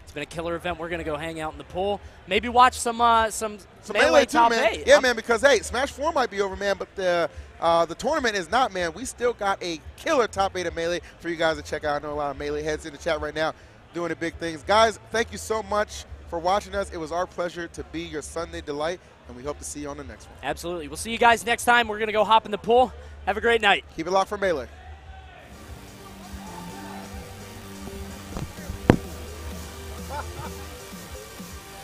It's been a killer event. We're going to go hang out in the pool. Maybe watch some Melee top too, man. 8. Yeah, man, because, hey, Smash 4 might be over, man, but the tournament is not, man. We still got a killer top 8 of Melee for you guys to check out. I know a lot of Melee heads in the chat right now doing the big things. Guys, thank you so much for watching us. It was our pleasure to be your Sunday delight, and we hope to see you on the next one. Absolutely. We'll see you guys next time. We're going to go hop in the pool. Have a great night. Keep it locked for Melee.